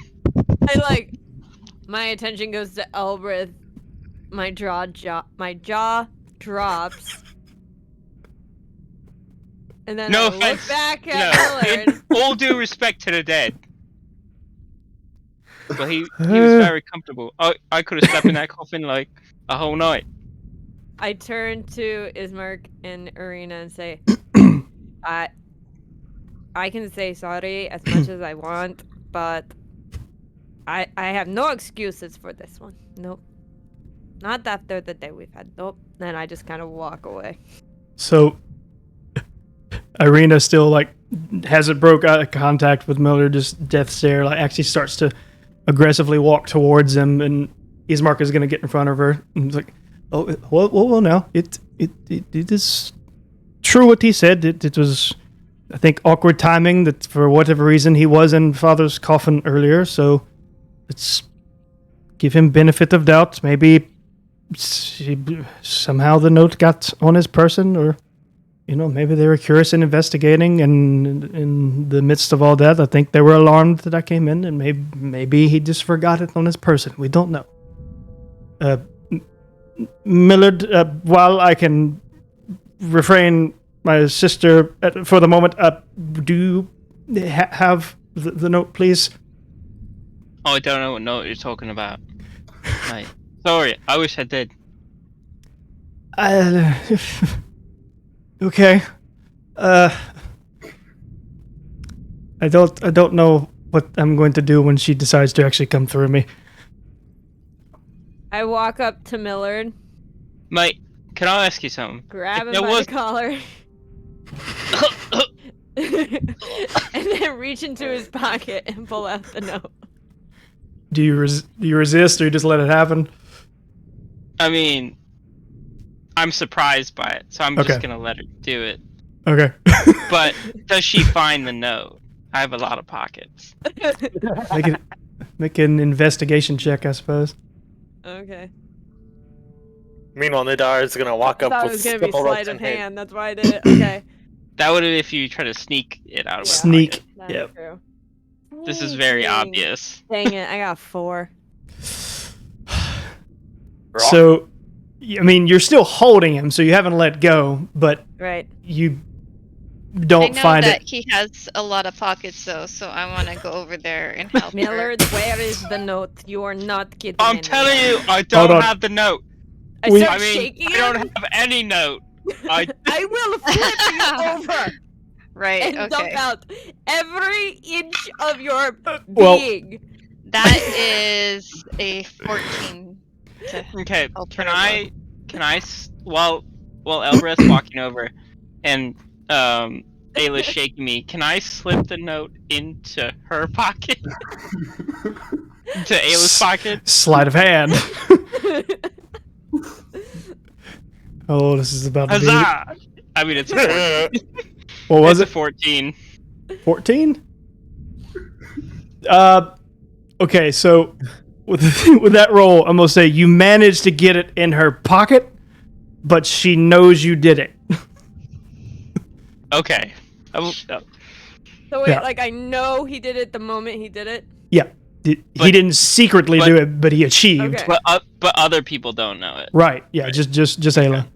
My attention goes to Elbreth. My jaw drops. And then No I look offense. back at Millard. In all due respect to the dead. But he was very comfortable. I could have slept in that coffin like a whole night. I turn to Ismark and Irina and say, I can say sorry as much as I want, but I have no excuses for this one. Nope. Not after the day we've had. Nope. Then I just kind of walk away. So Irina still like hasn't broke out of contact with Miller, just death stare, like actually starts to aggressively walk towards him, and Ismark is gonna get in front of her and he's like, "Oh, well now it is true what he said. It was I think, awkward timing that for whatever reason he was in Father's coffin earlier, so let's give him benefit of doubt. Maybe somehow the note got on his person, or, maybe they were curious and investigating, and in the midst of all that, I think they were alarmed that I came in, and maybe he just forgot it on his person. We don't know. Millard, while I can refrain my sister for the moment, do you have the note, please? Oh, I don't know what note you're talking about. Mate. Sorry, I wish I did. Okay. I don't know what I'm going to do when she decides to actually come through me. I walk up to Millard, Mate, can I ask you something? grab If him there by was- the collar, and then reach into his pocket and pull out the note. Do you resist, or you just let it happen? I mean, I'm surprised by it, so I'm Okay. just gonna let her do it. Okay. But does she find the note? I have a lot of pockets. Make an investigation check, I suppose. Okay. Meanwhile, Nidar is gonna walk I up thought it with was gonna be Sniffle sleight Roast of in hand. hand. That's why I did it. Okay. That would have if you try to sneak it out of my Sneak. pocket. That's Yep. true. This is very Dang. obvious. Dang it! I got 4. So, I mean, you're still holding him, so you haven't let go, but Right. you I don't know find that it. he has a lot of pockets though, so I want to go over there and help her. Millard, where is the note? You are not kidding. I'm anyone. telling you, I Hold don't on. have the note. I We- start I mean, shaking I don't him. have any note. I I will flip you over Right, and dump okay. out every inch of your well- being. That is a 14 to okay. help Can her I? While Elbreth's walking over, and Ayla's shaking me, can I slip the note into her pocket? To Ayla's pocket? Sleight of hand. Oh, this is about to be. Huzzah! I mean, it's a 14. What was It's it? a 14. 14? Okay, so with that roll, I'm gonna say you managed to get it in her pocket, but she knows you did it. Okay. So wait, Yeah. like I know he did it the moment he did it. Yeah, he But- didn't secretly do it, but he achieved. Okay. But other people don't know it. Right? Yeah, just Ayla.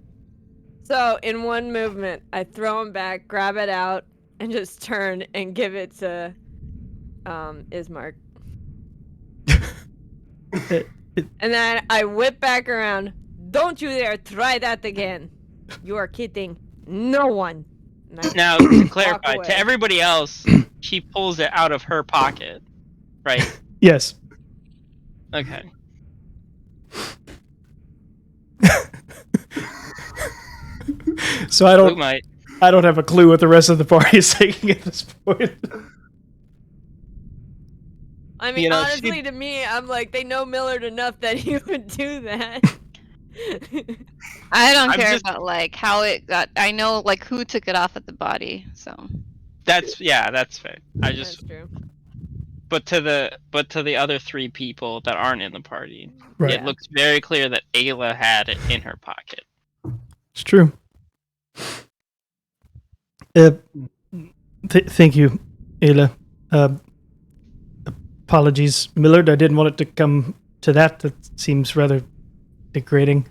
So in one movement, I throw him back, grab it out, and just turn and give it to Ismark. And then I whip back around. Don't you dare try that again. You are kidding no one. And I Now, to clarify, away. to everybody else, she pulls it out of her pocket, right? Yes. Okay. So I Luke don't might. have a clue what the rest of the party is thinking at this point. I mean, You know, honestly, to me, I'm like, they know Millard enough that he would do that. I don't I'm care just- about like how it got. I know like who took it off at the body. So That's fair. I That's just, true. but to the other 3 people that aren't in the party, Right. it looks very clear that Ayla had it in her pocket. It's true. Thank you, Ayla. Apologies, Millard. I didn't want it to come to that. That seems rather degrading.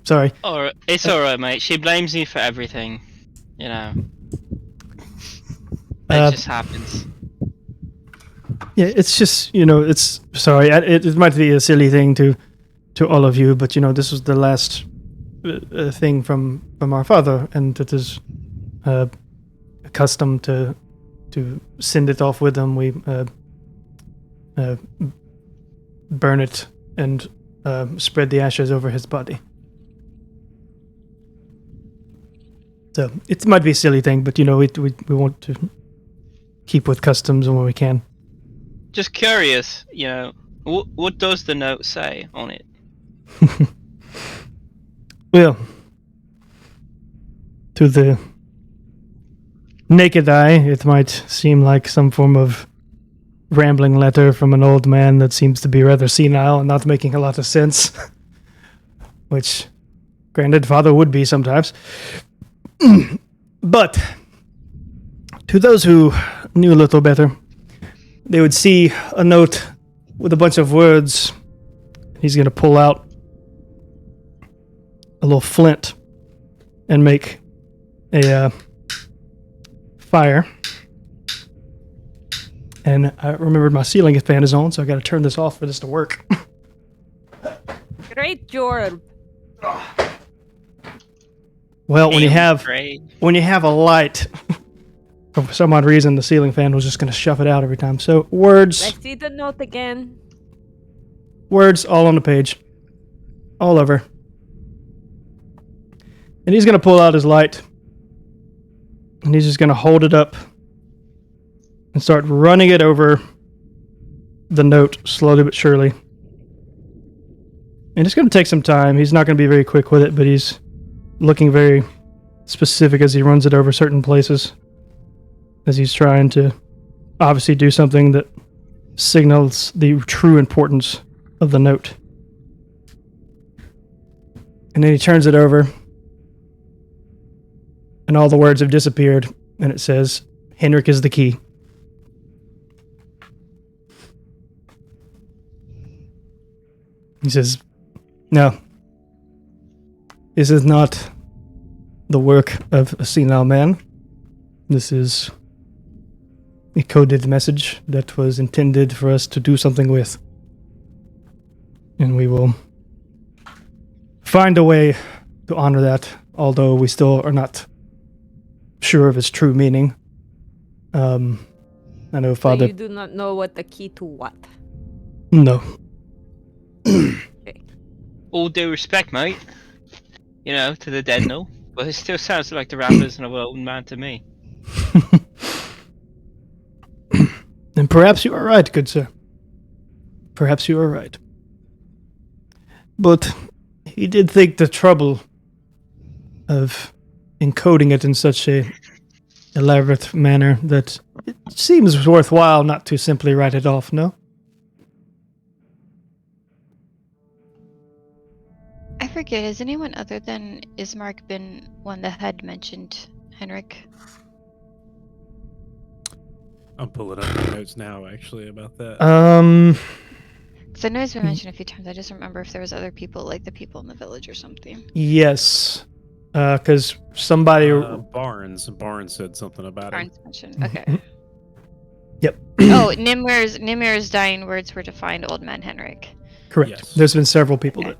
Sorry. Or it's alright, mate. She blames me for everything. You know. It just happens. Yeah, it's just, it's sorry. It might be a silly thing to all of you, but this was the last thing from our father, and it is accustomed to send it off with him. We burn it and spread the ashes over his body. So it might be a silly thing, but we want to keep with customs when we can. Just curious, what does the note say on it? Well, to the naked eye, it might seem like some form of rambling letter from an old man that seems to be rather senile and not making a lot of sense. Which, granted, Father would be sometimes. But, to those who knew a little better, they would see a note with a bunch of words. He's going to pull out a little flint and make a fire. And I remembered my ceiling fan is on, so I got to turn this off for this to work. Great job. Well, when you have Great. a light, for some odd reason, the ceiling fan was just going to shove it out every time. So words, I see the note again. words, all on the page, all over. And he's going to pull out his light, and he's just going to hold it up and start running it over the note slowly but surely. And it's going to take some time. He's not going to be very quick with it, but he's looking very specific as he runs it over certain places, as he's trying to obviously do something that signals the true importance of the note. And then he turns it over, and all the words have disappeared, and it says, Henrik is the key. He says, no, this is not the work of a senile man. This is a coded message that was intended for us to do something with. And we will find a way to honor that, although we still are not sure of its true meaning. I know Father... So you do not know what the key to what? No. All due respect, mate. You know, to the dead, no. But it still sounds like the Ramblers and a old man to me. And perhaps you are right, good sir. Perhaps you are right. But he did think the trouble of encoding it in such a elaborate manner that it seems worthwhile not to simply write it off, no? I forget, has anyone other than Ismark been one that had mentioned Henrik? I'm pulling up my notes now, actually, about that. Because I know it's been mentioned a few times. I just remember if there was other people, like the people in the village or something. Yes. Because somebody... Barnes said something about him. Barnes mentioned. Okay. Yep. Oh, Nimir's dying words were to find old man Henrik. Correct. Yes. There's been several people Okay. that...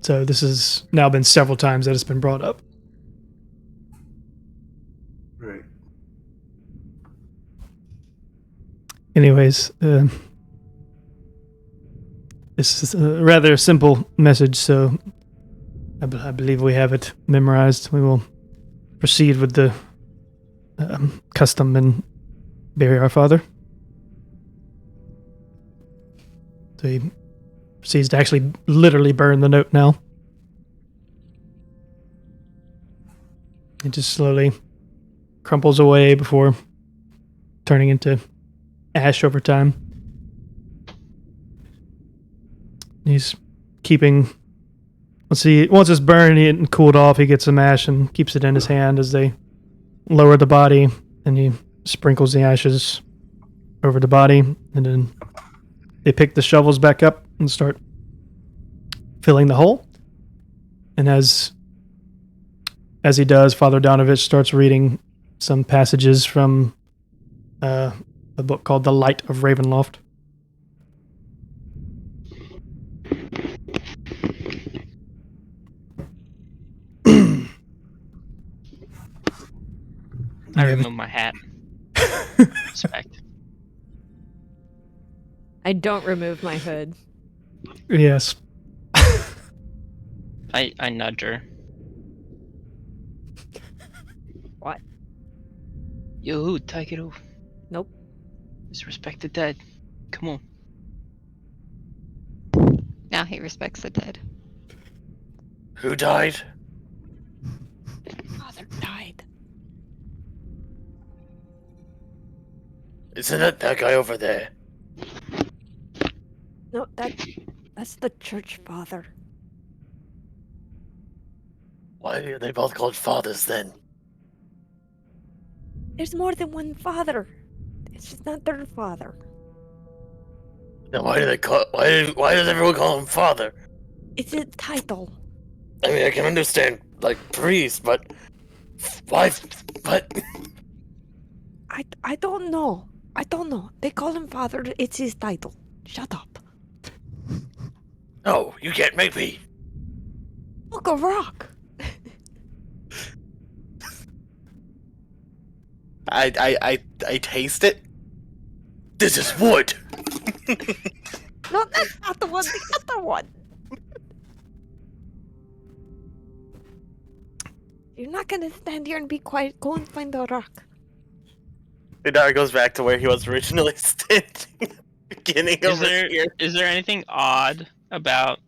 So this has now been several times that it's been brought up. Right. Anyways, this is a rather simple message, so I believe we have it memorized. We will proceed with the custom and bury our father. So he proceeds to actually literally burn the note now. It just slowly crumples away before turning into ash over time. He's keeping... once it's burned and cooled off, he gets some ash and keeps it in his hand as they lower the body, and he sprinkles the ashes over the body, and then they pick the shovels back up and start filling the hole. And as he does, Father Donovich starts reading some passages from a book called The Light of Ravenloft. I remove my hat. Respect. I don't remove my hood. Yes. I nudge her. What? Yo, take it off. Nope. Just respect the dead. Come on. Now he respects the dead. Who died? Isn't it that guy over there? No, that's the church father. Why are they both called fathers then? There's more than one father. It's just not their father. Then why do they call? Why does everyone call him father? It's a title. I mean, I can understand like priest, but why? What? I don't know. I don't know. They call him father. It's his title. Shut up. No, you can't make me. Look, a rock. I taste it. This is wood. No, that's not the one. The other one. You're not gonna stand here and be quiet. Go and find the rock. Vidar goes back to where he was originally standing. Beginning over here. Is there anything odd about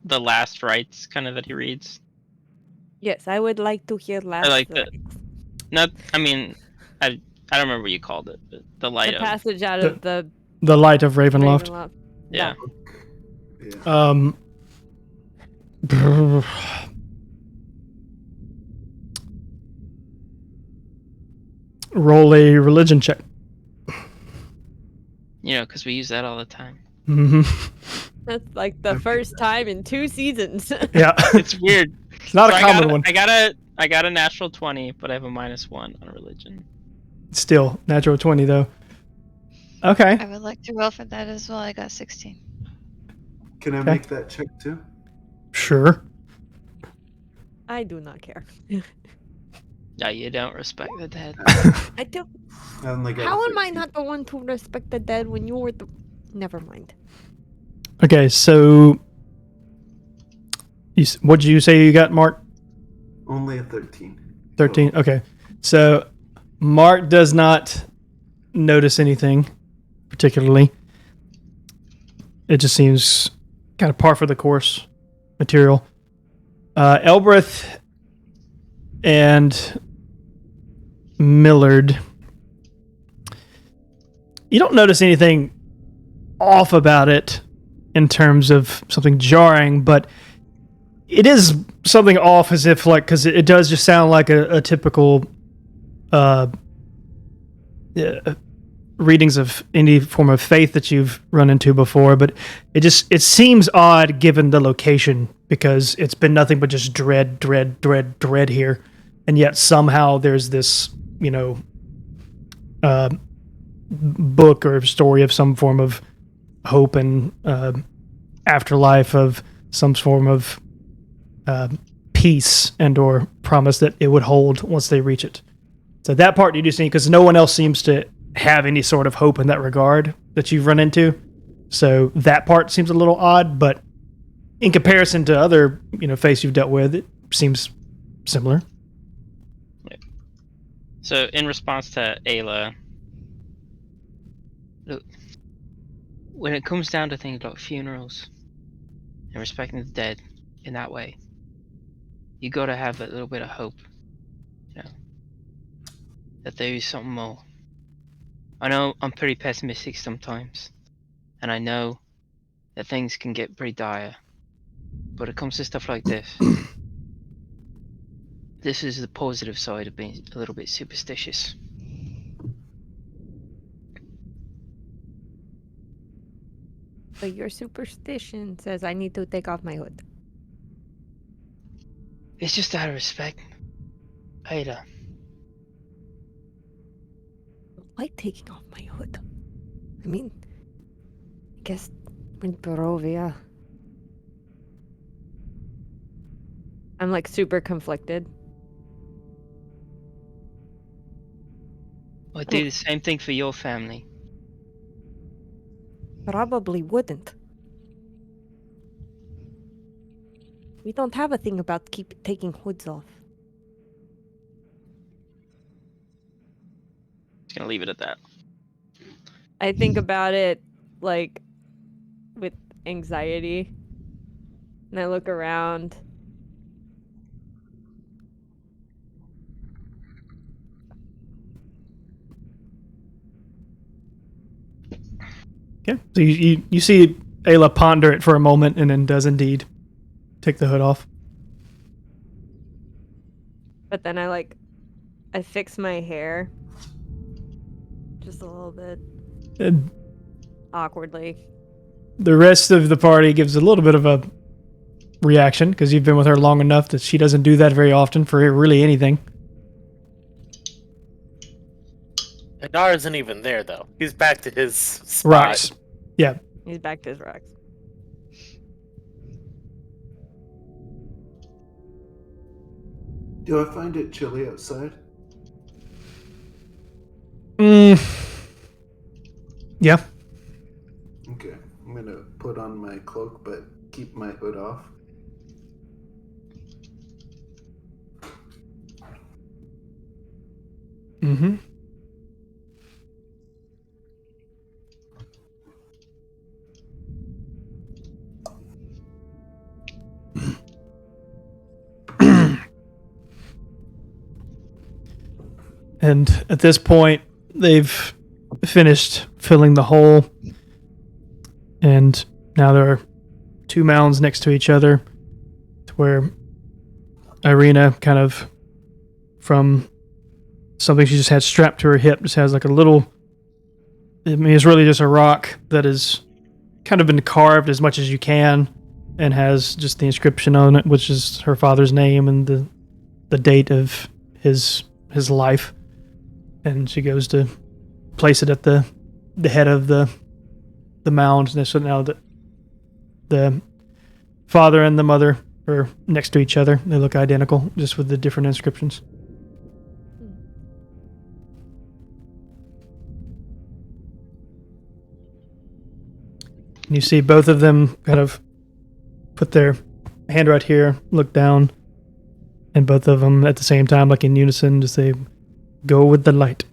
the last rites kind of that he reads? Yes, I would like to hear last. like the- Not, I mean, I don't remember what you called it, but the light the of. passage out of the The Light of Ravenloft. Ravenloft. Yeah. Yeah. Roll a religion check. You know, because we use that all the time. Mm-hmm. That's like the first time in 2 seasons. Yeah. It's weird. It's not So a common one. I got a natural 20, but I have a -1 on religion. Still, natural 20, though. Okay. I would like to roll for that as well. I got 16. Can I Okay. make that check too? Sure. I do not care. Yeah, you don't respect the dead. I do. I only got How am I 13. not the one to respect the dead when you were the? Never mind. Okay, so what did you say you got, Mark? Only a 13. 13. Okay. So Mark does not notice anything particularly. It just seems kind of par for the course material. Elbreth and Millard, you don't notice anything off about it in terms of something jarring, but it is something off as if like, because it does just sound like a typical readings of any form of faith that you've run into before, but it seems odd given the location, because it's been nothing but just dread here, and yet somehow there's this, book or story of some form of hope and afterlife, of some form of peace and or promise that it would hold once they reach it. So that part you do see, because no one else seems to have any sort of hope in that regard that you've run into. So that part seems a little odd, but in comparison to other, faiths you've dealt with, it seems similar. So in response to Ayla, look, when it comes down to things like funerals and respecting the dead in that way, you gotta have a little bit of hope, that there is something more. I know I'm pretty pessimistic sometimes, and I know that things can get pretty dire, but it comes to stuff like this. This is the positive side of being a little bit superstitious. But your superstition says I need to take off my hood. It's just out of respect. Ada. I like taking off my hood. I mean, I guess in Barovia. I'm like super conflicted. I'd do the same thing for your family. Probably wouldn't. We don't have a thing about taking hoods off. Just gonna leave it at that. I think about it like with anxiety. And I look around. Okay. So you see Ayla ponder it for a moment and then does indeed take the hood off. But then I fix my hair just a little bit And awkwardly. the rest of the party gives a little bit of a reaction because you've been with her long enough that she doesn't do that very often for really anything. Nadar isn't even there though. He's back to his spot. Rocks. Yeah. He's back to his rocks. Do I find it chilly outside? Yeah. Okay, I'm gonna put on my cloak, but keep my hood off. Mm-hmm. And at this point, they've finished filling the hole. And now there are two mounds next to each other to where Irina kind of, from something she just had strapped to her hip, just has like a little, I mean, it's really just a rock that has kind of been carved as much as you can and has just the inscription on it, which is her father's name and the date of his life. And she goes to place it at the head of the mound. And so now the father and the mother are next to each other. They look identical, just with the different inscriptions. And you see both of them kind of put their hand right here, look down, and both of them at the same time, like in unison, to say, "Go with the light."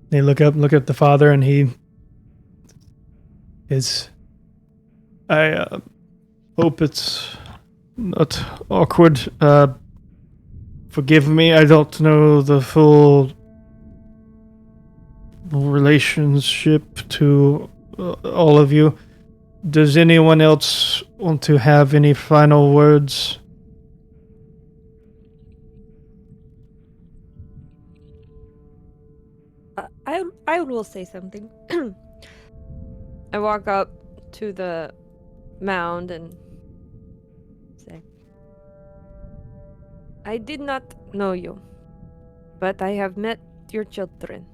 They look at the father, and he is, I hope it's not awkward. Forgive me, I don't know the full relationship to all of you. Does anyone else want to have any final words? I will say something. I walk up to the mound and say, I did not know you, but I have met your children.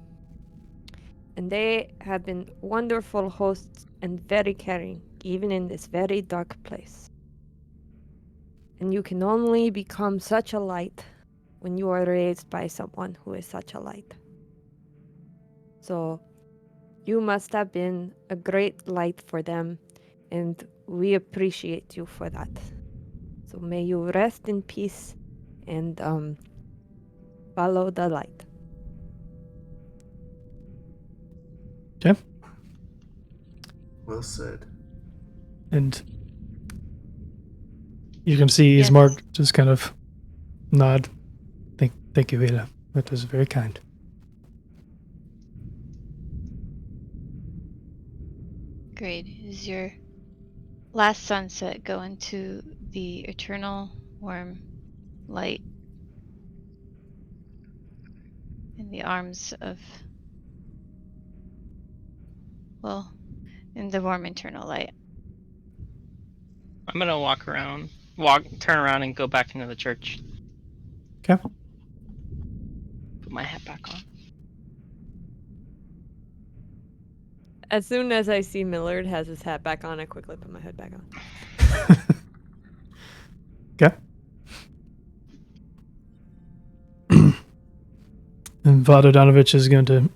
And they have been wonderful hosts and very caring, even in this very dark place. And you can only become such a light when you are raised by someone who is such a light. So you must have been a great light for them, and we appreciate you for that. So may you rest in peace and follow the light. Okay. Well said. And you can see Yes. Ismark just kind of nod. Thank you, Ada. That was very kind. Great. Is your last sunset go into the eternal warm light in the arms of, well, in the warm eternal light? I'm gonna turn around and go back into the church. Okay. Put my hat back on. As soon as I see Millard has his hat back on, I quickly put my hood back on. Okay. And Father Donovich is going to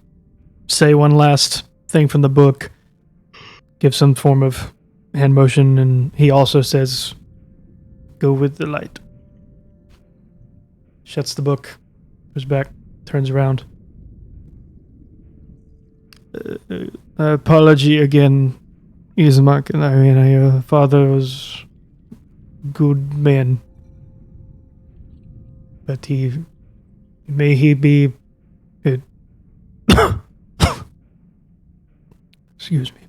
say one last thing from the book, give some form of hand motion, and he also says, "Go with the light." Shuts the book, goes back, turns around. Apology again, Ismark and Irina. Your father was good man, but he May he be at excuse me.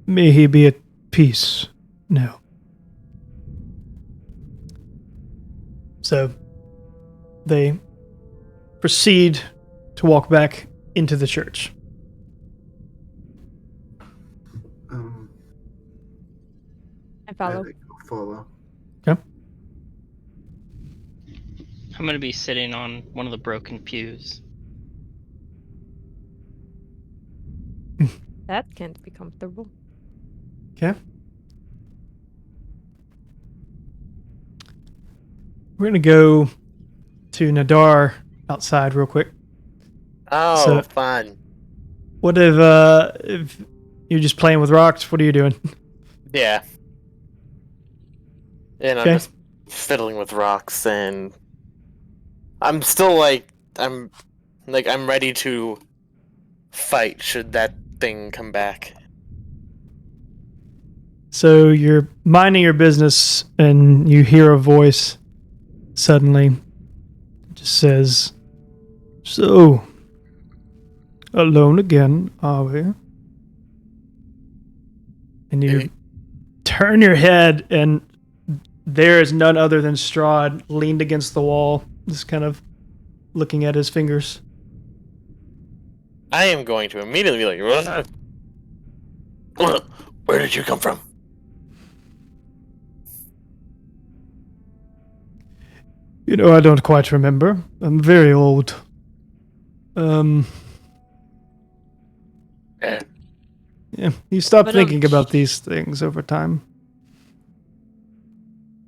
May he be at peace now. So they proceed to walk back into the church. I follow. I follow. Okay. I'm gonna be sitting on one of the broken pews. That can't be comfortable. Okay. We're gonna go to Nadar outside real quick. Oh, So- fun. What if you're just playing with rocks? What are you doing? Yeah. And I'm Okay. just fiddling with rocks, and I'm still I'm ready to fight should that thing come back. So you're minding your business and you hear a voice suddenly. It just says, "So, alone again, are we?" And you turn your head, and there is none other than Strahd leaned against the wall, just kind of looking at his fingers. I am going to immediately be like, where did you come from? You know, I don't quite remember. I'm very old. Eh, Yeah, you stop But, thinking about these things over time.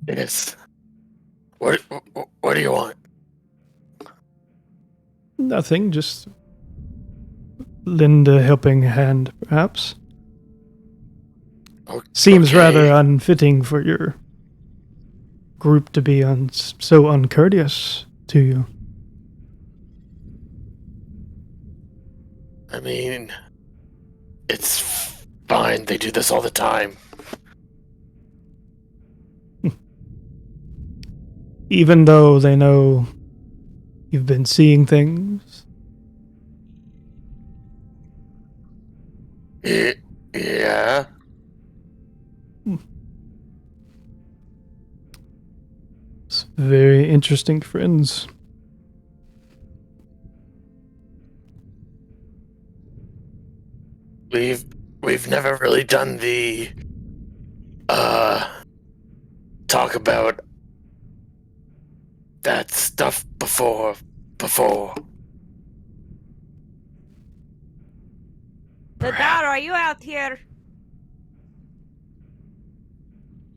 yes. What do you want? Nothing, just lend a helping hand, perhaps. Seems Okay. rather unfitting for your group to be so uncourteous to you. I mean, it's fine. They do this all the time. Even though they know you've been seeing things. Yeah. It's very interesting friends. We've never really done the talk about that stuff before. Nadar, are you out here?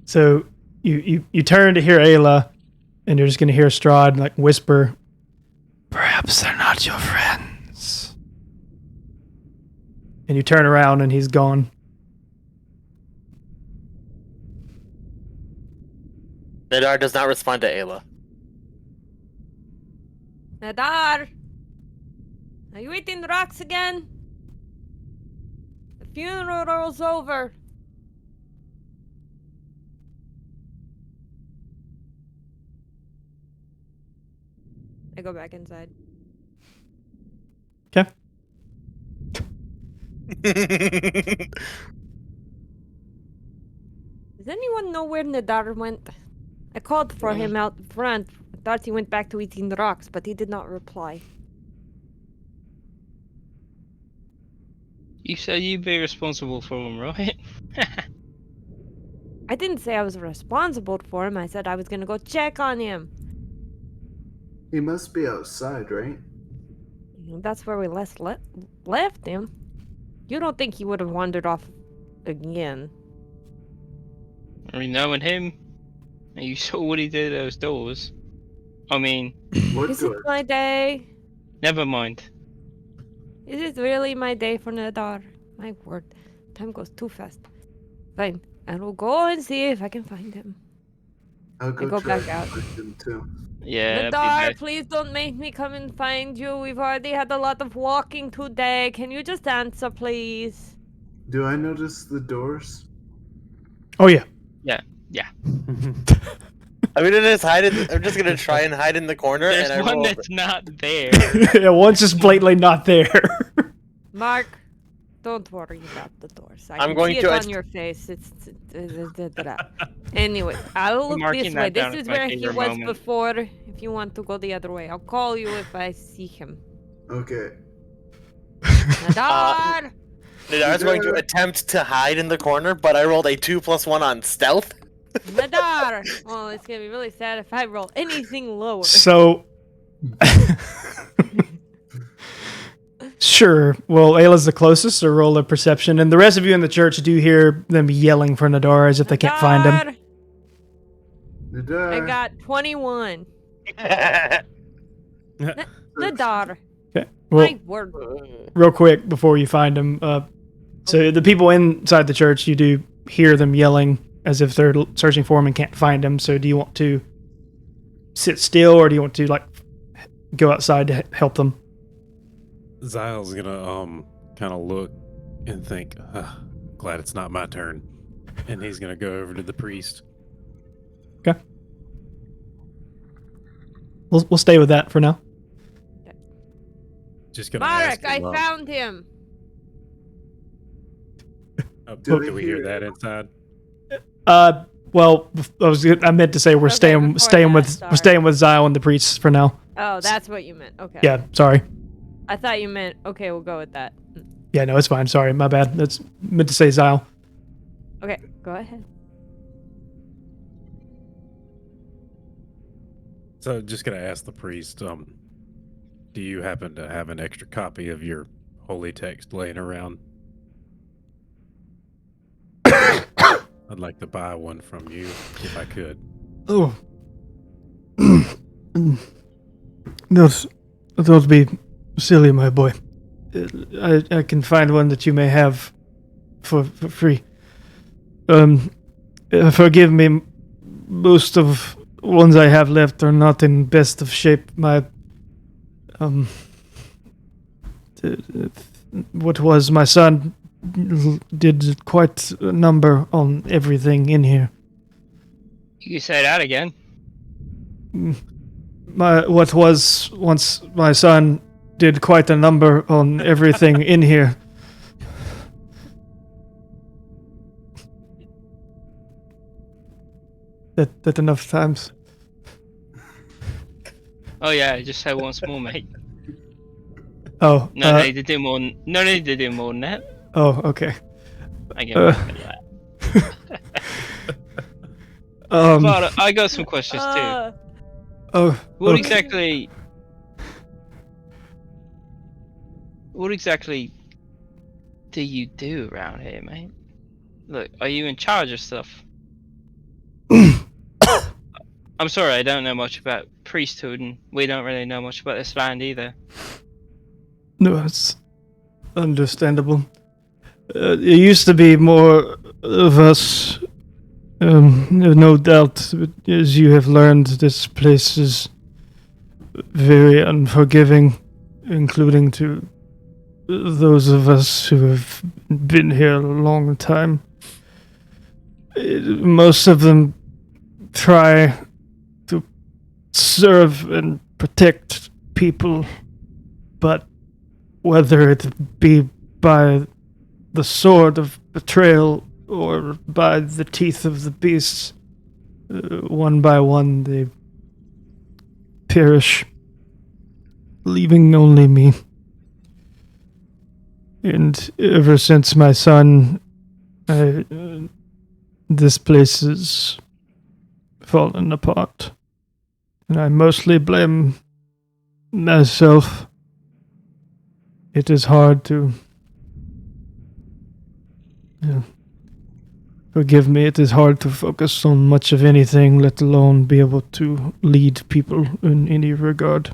So you turn to hear Ayla, and you're just going to hear Strahd like whisper, "Perhaps they're not your friends." And you turn around, and he's gone. Nadar does not respond to Ayla. Nadar! Are you eating rocks again? The funeral's over. I go back inside. Okay. Does anyone know where Nadar went? I called for him out front. I thought he went back to eating the rocks, but he did not reply. You said you'd be responsible for him, right? I didn't say I was responsible for him. I said I was gonna go check on him. He must be outside, right? That's where we left him. You don't think he would have wandered off again? I mean, knowing him, and you saw what he did at those doors. I mean, What Is it door? my day? never mind. Is it really my day for Nadar? My word, time goes too fast. Fine, I will go and see if I can find him. I'll go try back out. to find him too. Yeah, that'd be Nadar, bad. please don't make me come and find you. We've already had a lot of walking today. Can you just answer, please? Do I notice the doors? Oh yeah. Yeah. I'm gonna just hide in. I'm just gonna try and hide in the corner, There's and I one roll. that's not there. Yeah, one's just blatantly not there. Mark, don't worry about the doors. I I'm can going see to it on your face. Anyway, I'll look marking this that way. down This as is my where he favorite was moment. before. If you want to go the other way, I'll call you if I see him. Okay. Nadar! Nadar's going to attempt to hide in the corner, but I rolled a 2+1 on stealth. Nadar! Well, it's gonna be really sad if I roll anything lower. So, sure. Well, Ayla's the closest, so roll a perception. And the rest of you in the church do hear them yelling for Nadar as if they can't find him. Nadar! I got 21. Nadar. Okay. Well, My word. real quick before you find him, so the people inside the church, you do hear them yelling as if they're searching for him and can't find him. So do you want to sit still, or do you want to like go outside to help them? Zyle's gonna kind of look and think, glad it's not my turn. And he's gonna go over to the priest. Okay. We'll stay with that for now. Just gonna Marek, ask I him, found him. Can we hear that inside? Well, I meant to say we're Okay, before that, we're staying with Zyle and the priests for now. Oh, that's what you meant. Okay. Yeah, sorry. I thought you meant, okay, we'll go with that. Yeah, no, it's fine. Sorry, my bad. That's meant to say Zyle. Okay, go ahead. So just gonna ask the priest, do you happen to have an extra copy of your holy text laying around? I'd like to buy one from you if I could. Oh. Don't be silly, my boy. I can find one that you may have for free. Forgive me, most of ones I have left are not in best of shape. My what was my son did quite a number on everything in here. You say that again? What was once my son did quite a number on everything in here. That enough times. Oh yeah, I just said once more, mate. Oh, No need to do more. No need to do more than that. oh, okay. I get that. But I got some questions too. Oh, What okay. exactly do you do around here, mate? Look, are you in charge of stuff? I'm sorry, I don't know much about priesthood, and we don't really know much about this land either. No, it's understandable. There used to be more of us. No doubt, as you have learned, this place is very unforgiving, including to those of us who have been here a long time. Most of them try to serve and protect people, but whether it be by the sword of betrayal or by the teeth of the beasts, one by one they perish, leaving only me. And ever since my son, this place has fallen apart. And I mostly blame myself. It is hard to... Forgive me, it is hard to focus on much of anything, let alone be able to lead people in any regard.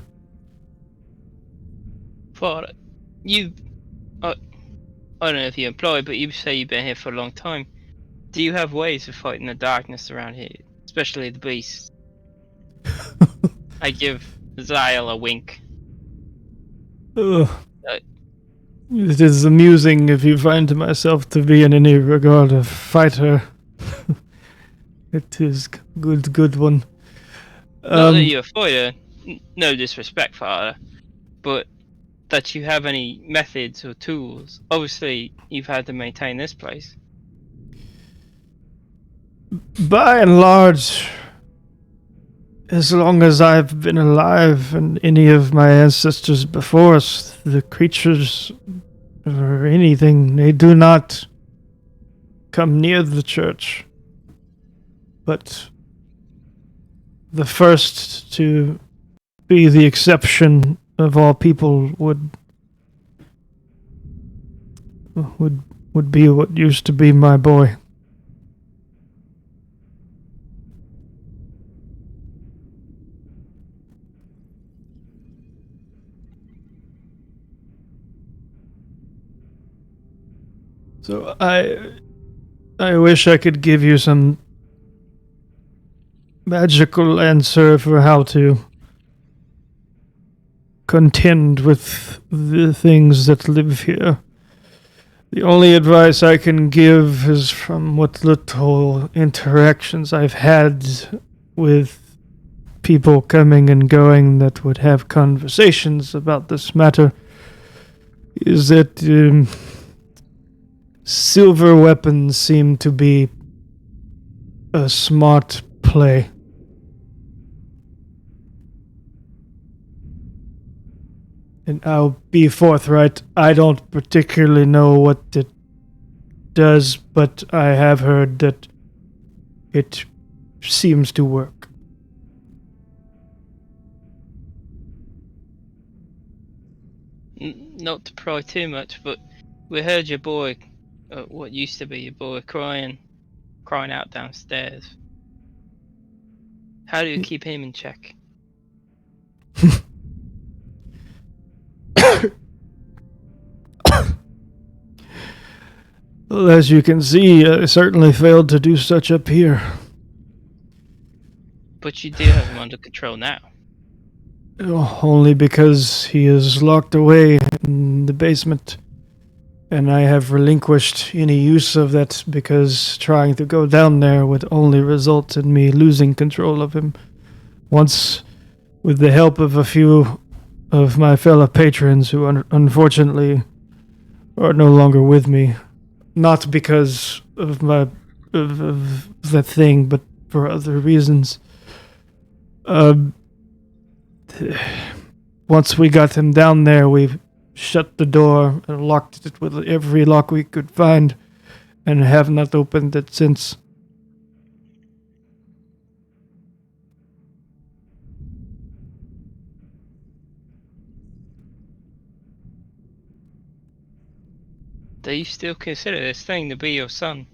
But you, I don't know if you're employed, but you say you've been here for a long time. Do you have ways of fighting the darkness around here, especially the beasts? I give Zyle a wink. It is amusing if you find myself to be in any regard a fighter. It is good one. Not that you avoid her, no disrespect, Father, but that you have any methods or tools. Obviously, you've had to maintain this place. By and large, as long as I've been alive and any of my ancestors before us, the creatures or anything, they do not come near the church. But the first to be the exception of all people would be what used to be my boy. So I wish I could give you some magical answer for how to contend with the things that live here. The only advice I can give is from what little interactions I've had with people coming and going that would have conversations about this matter, is that silver weapons seem to be a smart play. And I'll be forthright, I don't particularly know what it does, but I have heard that it seems to work. Not to pry too much, but we heard your boy, what used to be your boy, crying out downstairs. How do you keep him in check? Well, as you can see, I certainly failed to do such up here. But you do have him under control now. Only because he is locked away in the basement, and I have relinquished any use of that because trying to go down there would only result in me losing control of him. Once, with the help of a few of my fellow patrons who unfortunately are no longer with me, not because of that thing, but for other reasons. Once we got him down there, we shut the door and locked it with every lock we could find, and have not opened it since. Do you still consider this thing to be your son?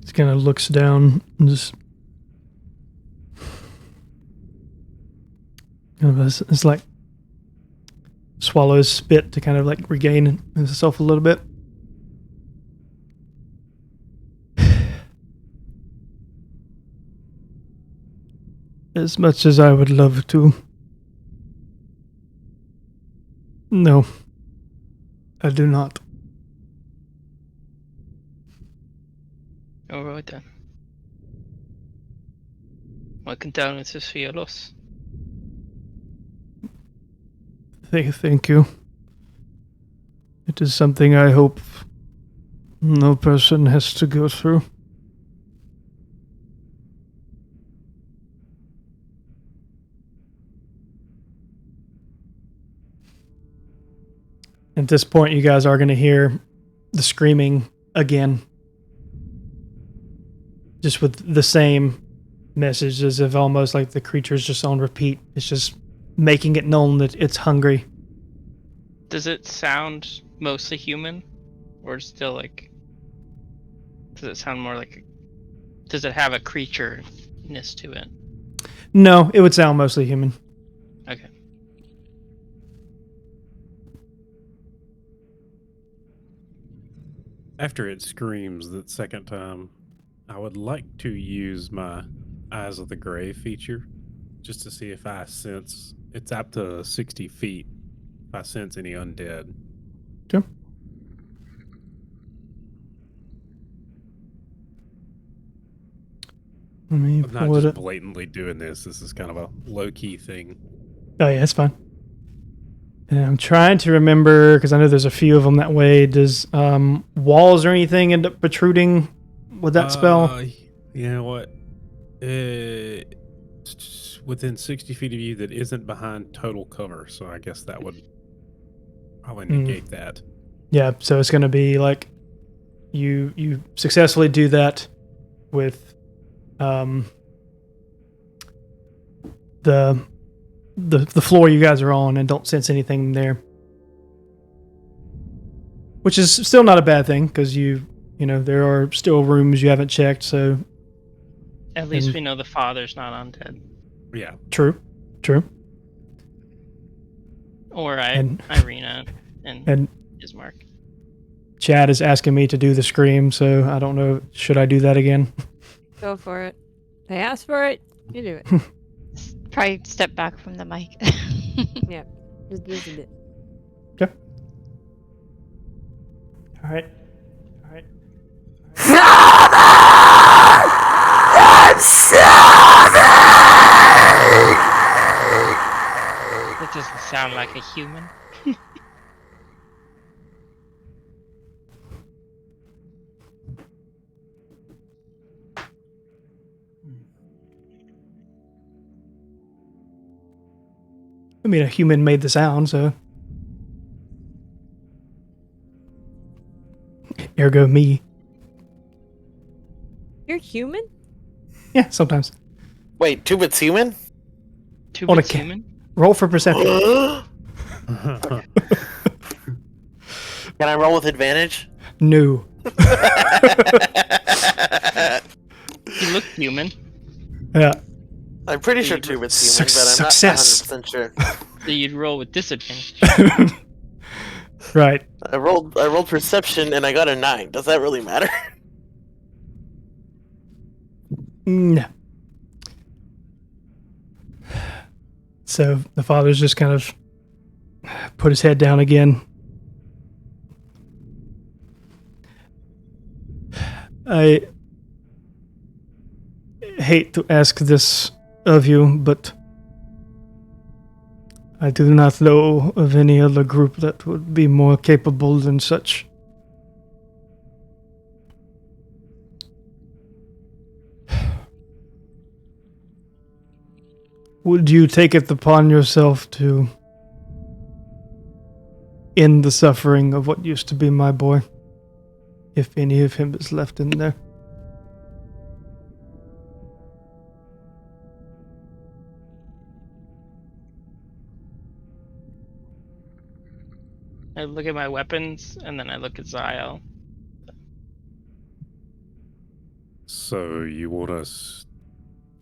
He kind of looks down and just... It's like swallows spit to kind of like regain himself a little bit. As much as I would love to. No, I do not. Alright then. My condolences for your loss. Thank you. It is something I hope no person has to go through. At this point, you guys are going to hear the screaming again. Just with the same message, as if almost like the creature's just on repeat. It's just making it known that it's hungry. Does it sound mostly human? Or still like... Does it sound more like... Does it have a creature-ness to it? No, it would sound mostly human. Okay. After it screams the second time, I would like to use my Eyes of the Grave feature just to see if I sense, it's up to 60 feet, if I sense any undead. Sure. Let me I'm not pull just it up. blatantly doing this. This is kind of a low-key thing. Oh yeah, it's fine. And I'm trying to remember because I know there's a few of them that way. Does walls or anything end up protruding with that spell? You know what? Within 60 feet of you that isn't behind total cover, so I guess that would probably negate that. Yeah, so it's going to be like you successfully do that with the floor you guys are on and don't sense anything there, which is still not a bad thing because you know there are still rooms you haven't checked. So At least we know the father's not undead. Yeah. True. Or And- Irina and Ismark. Chad is asking me to do the scream, so I don't know. Should I do that again? Go for it. They asked for it. You do it. Probably step back from the mic. Just a bit. All right. That doesn't sound like a human. I mean, a human made the sound, so ergo me. You're human? Yeah, sometimes. Wait, Tubit's human? Two On a bits ca- human? Roll for perception. Can I roll with advantage? No. He looked human. Yeah. I'm pretty sure Tubit's human, but I'm Success. not 100% sure. So you'd roll with disadvantage. Right. I rolled perception and I got a 9. Does that really matter? No. So the father's just kind of put his head down again. I hate to ask this of you, but I do not know of any other group that would be more capable than such. Would you take it upon yourself to end the suffering of what used to be my boy, if any of him is left in there? I look at my weapons, and then I look at Zyle. So you want us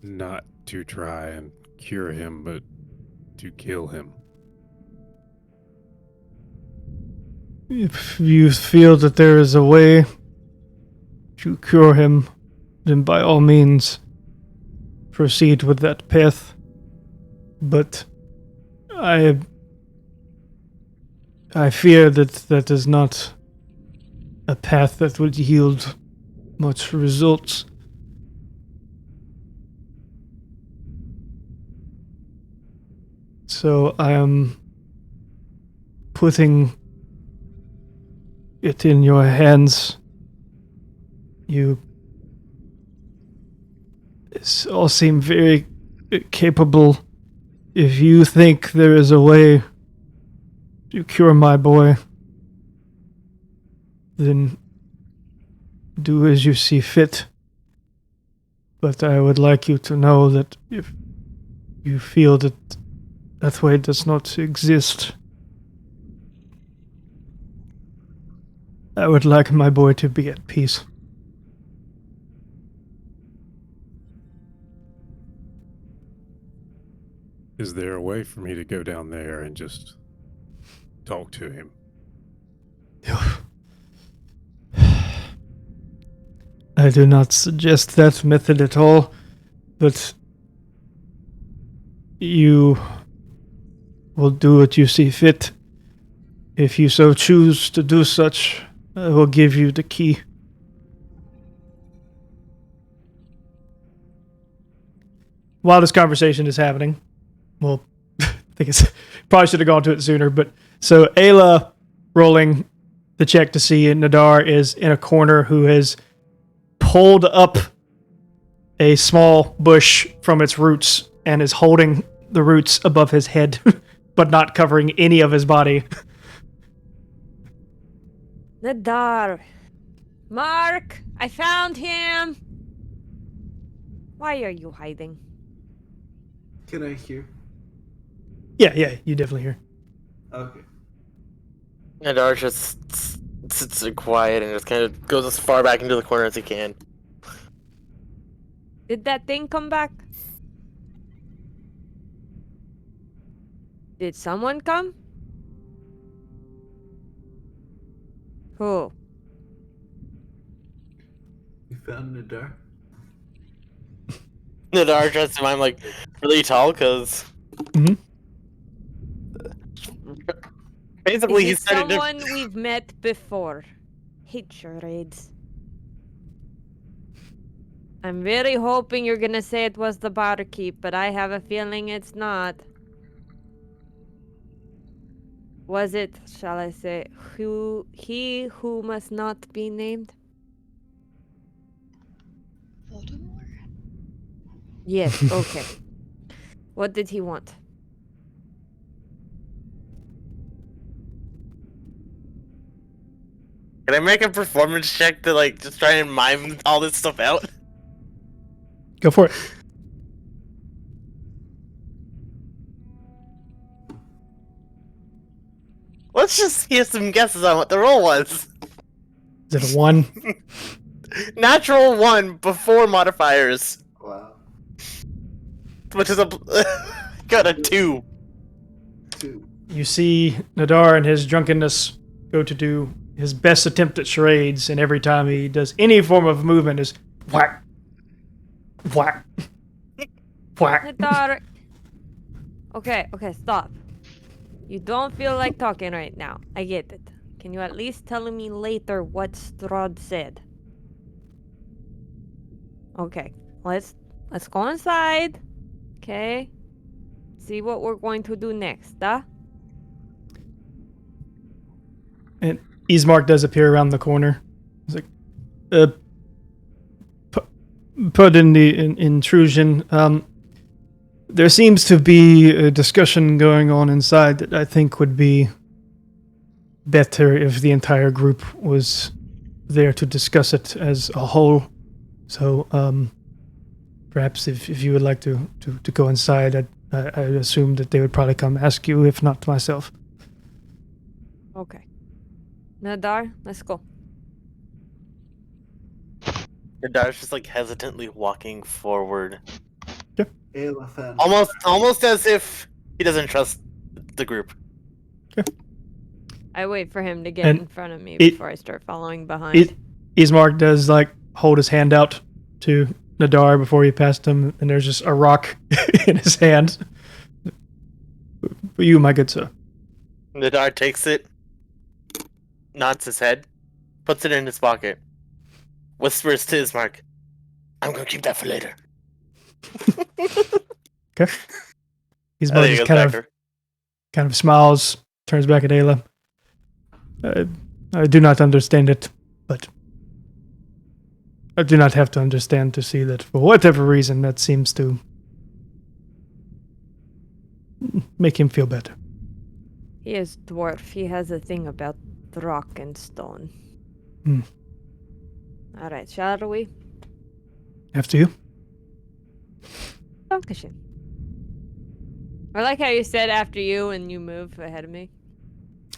not to try and cure him, but to kill him? If you feel that there is a way to cure him, then by all means proceed with that path. But I fear that that is not a path that would yield much results. So I am putting it in your hands. You all seem very capable. If you think there is a way to cure my boy, then do as you see fit. But I would like you to know that if you feel that that way does not exist, I would like my boy to be at peace. Is there a way for me to go down there and just talk to him? I do not suggest that method at all, but you will do what you see fit. If you so choose to do such, I will give you the key. while this conversation is happening, well, I think it's probably should have gone to it sooner, but so Ayla rolling the check to see Nadar is in a corner who has pulled up a small bush from its roots and is holding the roots above his head, but not covering any of his body. Nadar. Mark, I found him. Why are you hiding? Can I hear? Yeah, you definitely hear. Okay. Nadar just sits there quiet and just kind of goes as far back into the corner as he can. Did that thing come back? Did someone come? Who? You found Nadar? Nadar tries to mind like really tall because Mhm. basically Is he it started to. someone we've met before? Hate charades. I'm really hoping you're gonna say it was the barkeep, but I have a feeling it's not. Was it, shall I say, he who must not be named? Voldemort? Yes, okay. What did he want? Can I make a performance check to like just try and mime all this stuff out? Go for it. Let's just hear some guesses on what the roll was. Is it a 1? Natural 1 before modifiers, Wow. which is a got a 2. 2. You see Nadar in his drunkenness go to do his best attempt at charades, and every time he does any form of movement is whack, whack, whack. Nadar. Okay, stop. You don't feel like talking right now. I get it. Can you at least tell me later what Strahd said? Okay, let's go inside. Okay. See what we're going to do next, huh? And Ismark does appear around the corner. He's like, pardon the intrusion. There seems to be a discussion going on inside that I think would be better if the entire group was there to discuss it as a whole. So, perhaps if you would like to go inside, I assume that they would probably come ask you, if not myself. Okay. Nadar, let's go. Nadar's just like hesitantly walking forward, Ayla found almost as if he doesn't trust the group. I wait for him to get And in front of me it- before I start following behind. Ismark does like hold his hand out to Nadar before he passed him, and there's just a rock in his hand. For you, my good sir. Nadar takes it, nods his head, puts it in his pocket, whispers to Ismark, "I'm gonna keep that for later." Okay. And Ismark then he just goes back kind of smiles, turns back at Ayla. I do not understand it, but I do not have to understand to see that for whatever reason that seems to make him feel better. He is dwarf. He has a thing about rock and stone. Hmm. All right, shall we? After you. Dankeschön. I like how you said after you and you move ahead of me.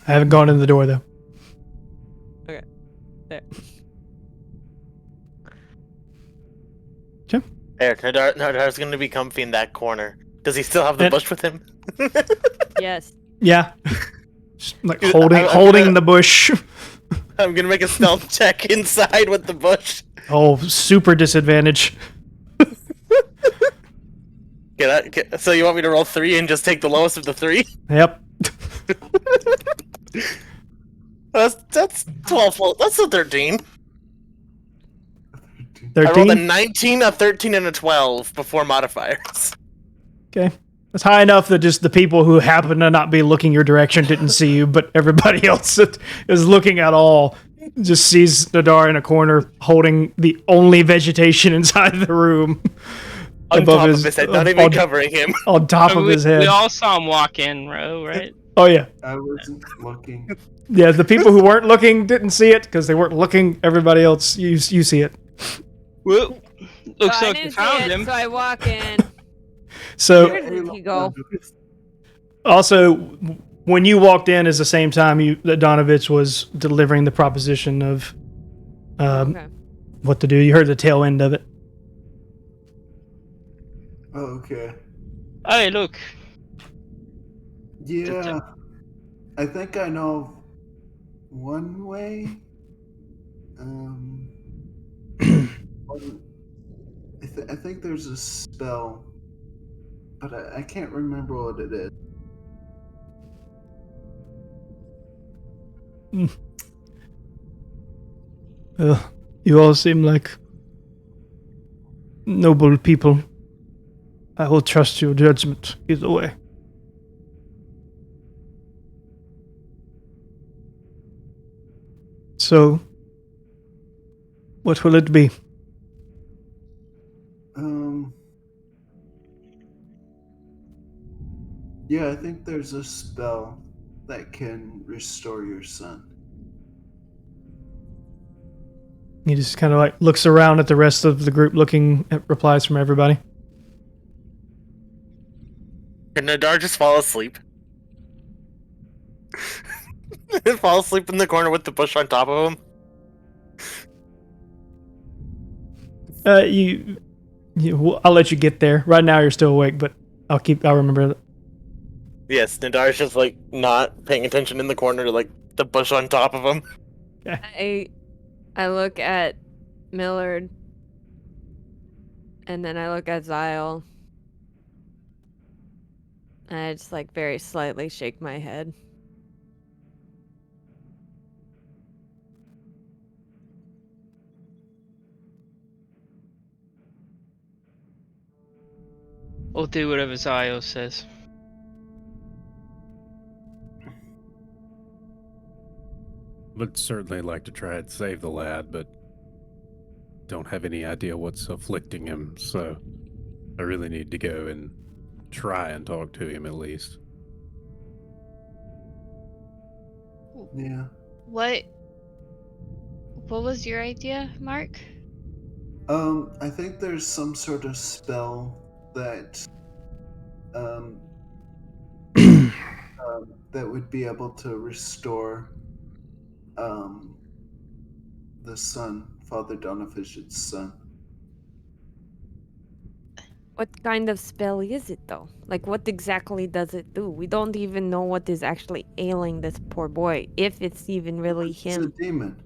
I haven't gone in the door though. There. There, Nadar's gonna be comfy in that corner. Does he still have the And- bush with him? Yes. Yeah. Just, like Dude, holding I'm the bush. I'm gonna make a stealth check inside with the bush. Oh, super disadvantage. So you want me to roll 3 and just take the lowest of the 3? Yep. That's 12. That's a 13. I rolled a 13? 19, a 13, and a 12 before modifiers. Okay. That's high enough that just the people who happen to not be looking your direction didn't see you, but everybody else that is looking at all just sees Nadar in a corner holding the only vegetation inside the room. On above top of his head, not even covering him. On top of his head. We all saw him walk in, right? Oh, yeah. I wasn't looking. Yeah, the people who weren't looking didn't see it because they weren't looking. Everybody else, you see it. Well, looks So I like didn't you see found it, him. so I walk in. So, Where did he go? also, when you walked in is the same time that Donovich was delivering the proposition of Okay. what to do. You heard the tail end of it. Oh, okay. Hey, look. Yeah. I think I know one way. I think there's a spell, but I can't remember what it is. You all seem like noble people. I will trust your judgment either way. So, what will it be? Yeah, I think there's a spell that can restore your son. He just kind of like looks around at the rest of the group, looking at replies from everybody. Can Nadar just fall asleep? Fall asleep in the corner with the bush on top of him? I'll let you get there. Right now, you're still awake, but I'll remember that. Yes, Nadar's just like not paying attention in the corner to like the bush on top of him. I look at Millard, and then I look at Zyle, and I just like very slightly shake my head. We'll do whatever Zio says. Would certainly like to try and save the lad, but don't have any idea what's afflicting him, so I really need to go and try and talk to him at least. Yeah. What was your idea, Mark? I think there's some sort of spell that that would be able to restore the son, Father Donovich's son. What kind of spell is it, though? Like, what exactly does it do? We don't even know what is actually ailing this poor boy, if it's even really him. It's a demon.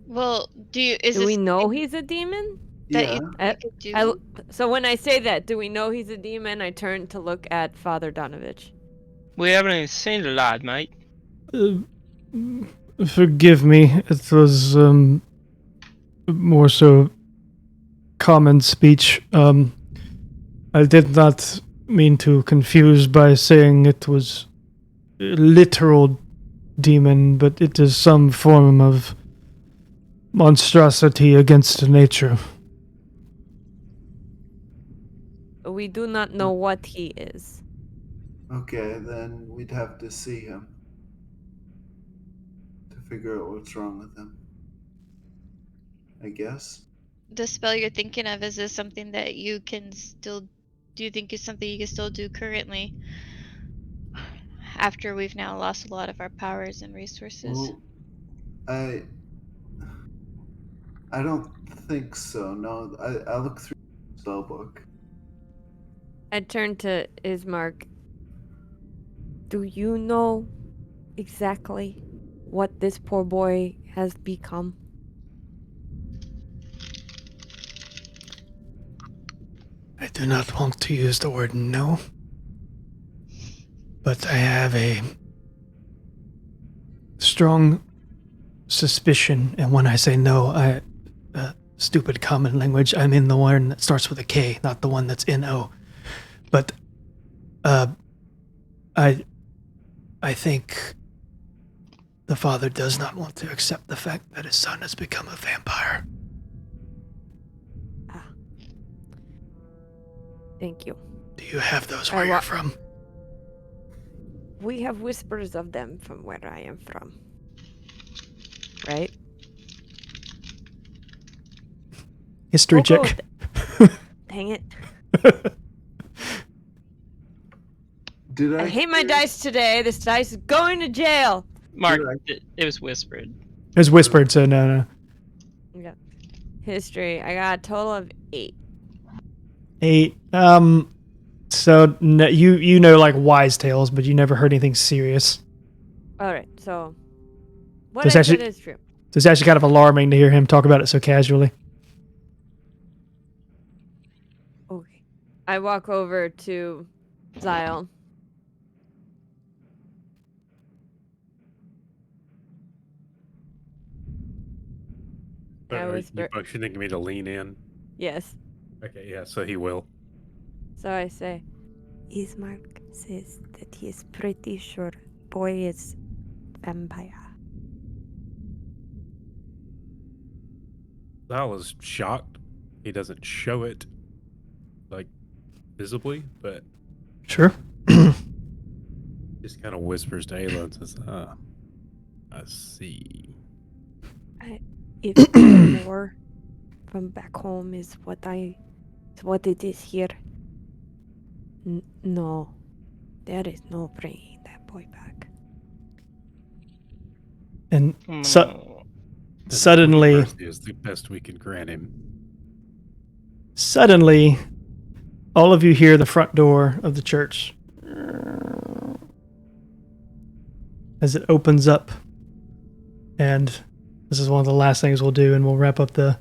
Well, do we know he's a demon? That Yeah. you could do? So when I say that, do we know he's a demon? I turn to look at Father Donovich. We haven't even seen the lad, mate. Forgive me. It was more so common speech. I did not mean to confuse by saying it was a literal demon, but it is some form of monstrosity against nature. We do not know what he is. Okay, then we'd have to see him to figure out what's wrong with him, I guess. The spell you're thinking of, is this something that you can still do? You think is something you can still do currently after we've now lost a lot of our powers and resources? Well, I don't think so. No, I look through the spell book. I turn to Ismark. Do you know exactly what this poor boy has become? I do not want to use the word no, but I have a strong suspicion, and when I say no, stupid common language. I mean the one that starts with a K, not the one that's N-O. But, I think the father does not want to accept the fact that his son has become a vampire. Thank you. Do you have those where you're from? We have whispers of them from where I am from. Right? History Go. check. Dang it. Did I hate my dice today. This dice is going to jail. Mark, it was whispered. It was whispered, so no. Yeah. History. I got a total of 8. 8. So no, you know like wise tales, but you never heard anything serious. All right. So what So it's I said actually- is true. So it's actually kind of alarming to hear him talk about it so casually. Okay. I walk over to Zyle. I Are you whisper. motioning me to lean in? Yes. Okay, yeah, so he will. So I say, Ismark says that he is pretty sure boy is vampire. I was shocked. He doesn't show it, like, visibly, but Sure. just kind of whispers to Ayla and says, I see. If more from back home is what it is here. No, there is no bringing that boy back. And No. suddenly, Mercy is the best we can grant him. all of you hear the front door of the church as it opens up. And this is one of the last things we'll do, and we'll wrap up the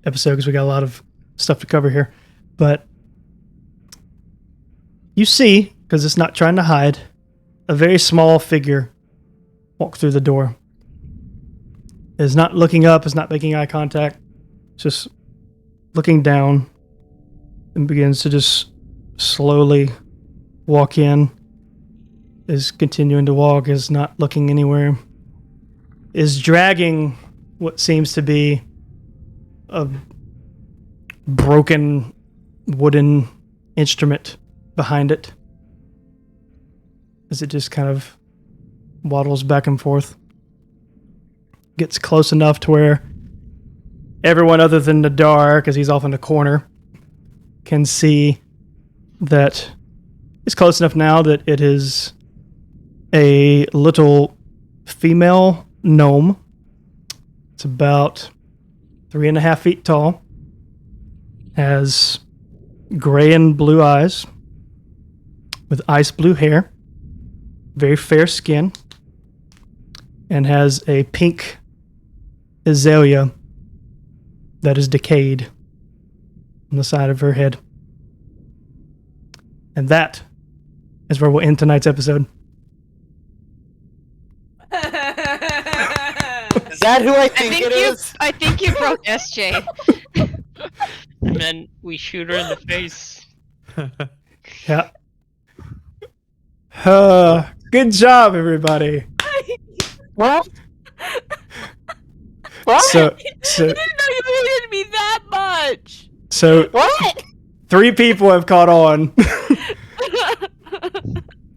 episode because we got a lot of stuff to cover here. But you see, because it's not trying to hide, a very small figure walk through the door. It's not looking up, it's not making eye contact, it's just looking down and begins to just slowly walk in, is continuing to walk, is not looking anywhere, is dragging what seems to be a broken wooden instrument behind it as it just kind of waddles back and forth. Gets close enough to where everyone other than Nadar, because he's off in the corner, can see that it's close enough now that it is a little female gnome. It's about 3.5 feet tall, has gray and blue eyes with ice blue hair, very fair skin, and has a pink azalea that is decayed on the side of her head. And that is where we'll end tonight's episode. Is that who I think it is? I think you broke SJ. And then we shoot her in the face. Yeah. Good job, everybody. What? What? So I didn't know you hated me that much. What? 3 people have caught on.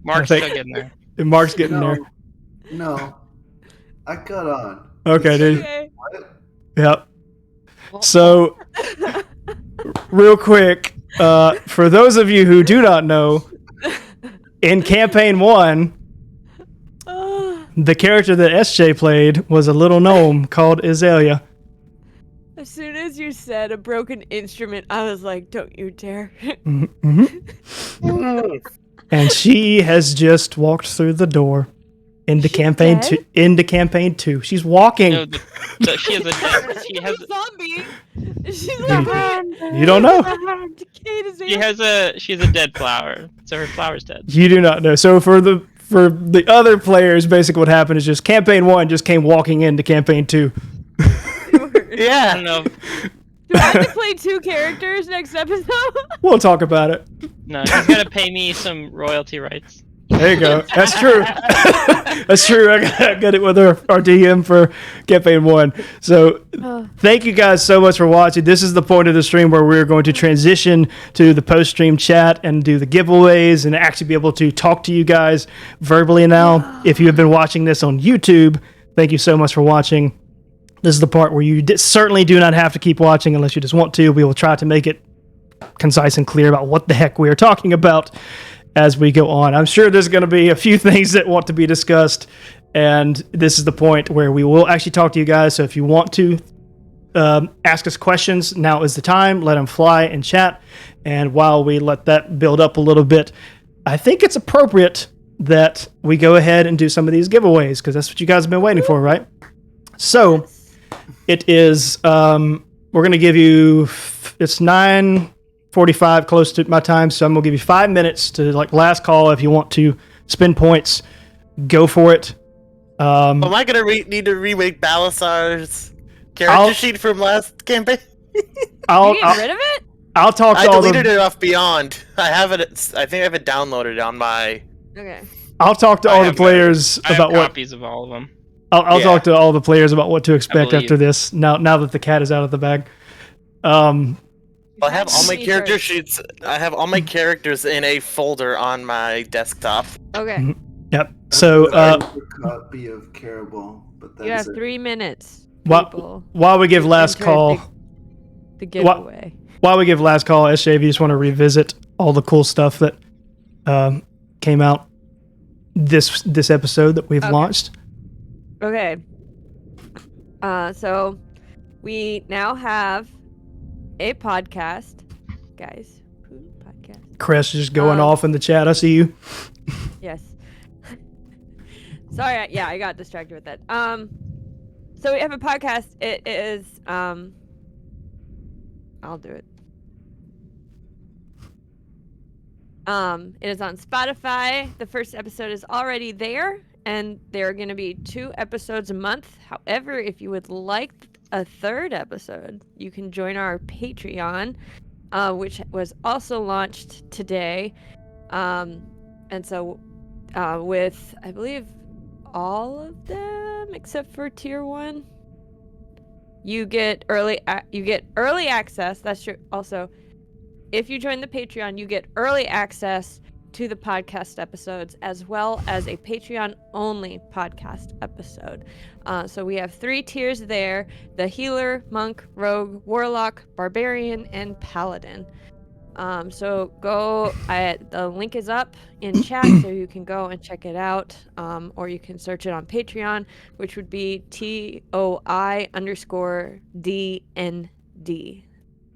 Mark's I think- still getting there. And Mark's getting there. No. I got on. Okay, dude. Okay. What? Yep. So, real quick, for those of you who do not know, in campaign 1, the character that SJ played was a little gnome called Azalea. As soon as you said a broken instrument, I was like, don't you dare. Mm-hmm. And she has just walked through the door into She's campaign dead? 2. Into campaign 2. She's walking. No, she has a dead. She has. zombie. She's You don't know. She has a dead flower. So her flower's dead. You do not know. So for the other players, basically what happened is just campaign 1 just came walking into campaign 2. I Yeah. don't know. Do I have to play 2 characters next episode? We'll talk about it. No, he's got to pay me some royalty rights. There you go. That's true. That's true. I got it with our DM for campaign 1. So thank you guys so much for watching. This is the point of the stream where we're going to transition to the post-stream chat and do the giveaways and actually be able to talk to you guys verbally now. If you have been watching this on YouTube, thank you so much for watching. This is the part where you certainly do not have to keep watching unless you just want to. We will try to make it concise and clear about what the heck we are talking about as we go on. I'm sure there's going to be a few things that want to be discussed, and this is the point where we will actually talk to you guys. So if you want to ask us questions, now is the time. Let them fly in chat. And while we let that build up a little bit, I think it's appropriate that we go ahead and do some of these giveaways, because that's what you guys have been waiting for, right? So it is, we're going to give you, it's 9:45, close to my time, so I'm going to give you 5 minutes to, like, last call. If you want to spend points, go for it. Am I going to need to remake Balasar's character sheet from last campaign? You get rid of it? I'll talk to I all deleted it off Beyond. I have it. I think I have it downloaded on my. Okay. I'll talk to all the players I have about what. copies of all of them. I'll talk to all the players about what to expect believe. after this. Now that the cat is out of the bag. I have all my character sheets. I have all my characters in a folder on my desktop. Okay. Yep. So a copy of Carabal, but You have that's 3 minutes. while we give last call, The giveaway. while we give last call, SJ, if you just want to revisit all the cool stuff that came out this episode that we've launched. Okay. So we now have a podcast, guys. Podcast. Chris is just going off in the chat. I see you. Yes. Sorry. I got distracted with that. So we have a podcast. It is. I'll do it. It is on Spotify. The first episode is already there, and there are going to be 2 episodes a month. However, if you would like a 3rd episode, you can join our Patreon, which was also launched today. And so, with, I believe, all of them except for tier 1, you get early access. That's true. Also, if you join the Patreon, you get early access to the podcast episodes, as well as a Patreon-only podcast episode. So we have 3 tiers there: the healer, monk, rogue, warlock, barbarian, and paladin. So go, the link is up in chat, so you can go and check it out, or you can search it on Patreon, which would be TOI_DND.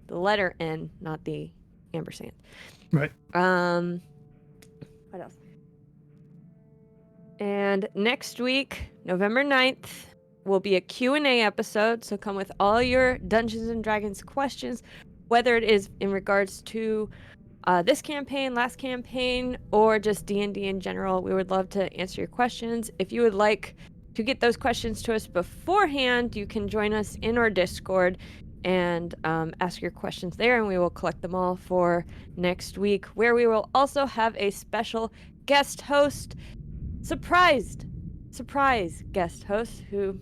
The letter N, not the ampersand. Right. What else? And next week, November 9th, will be a Q&A episode, so come with all your Dungeons & Dragons questions, whether it is in regards to this campaign, last campaign, or just D&D in general. We would love to answer your questions. If you would like to get those questions to us beforehand, you can join us in our Discord and ask your questions there, and we will collect them all for next week, where we will also have a special guest host, surprise guest host, who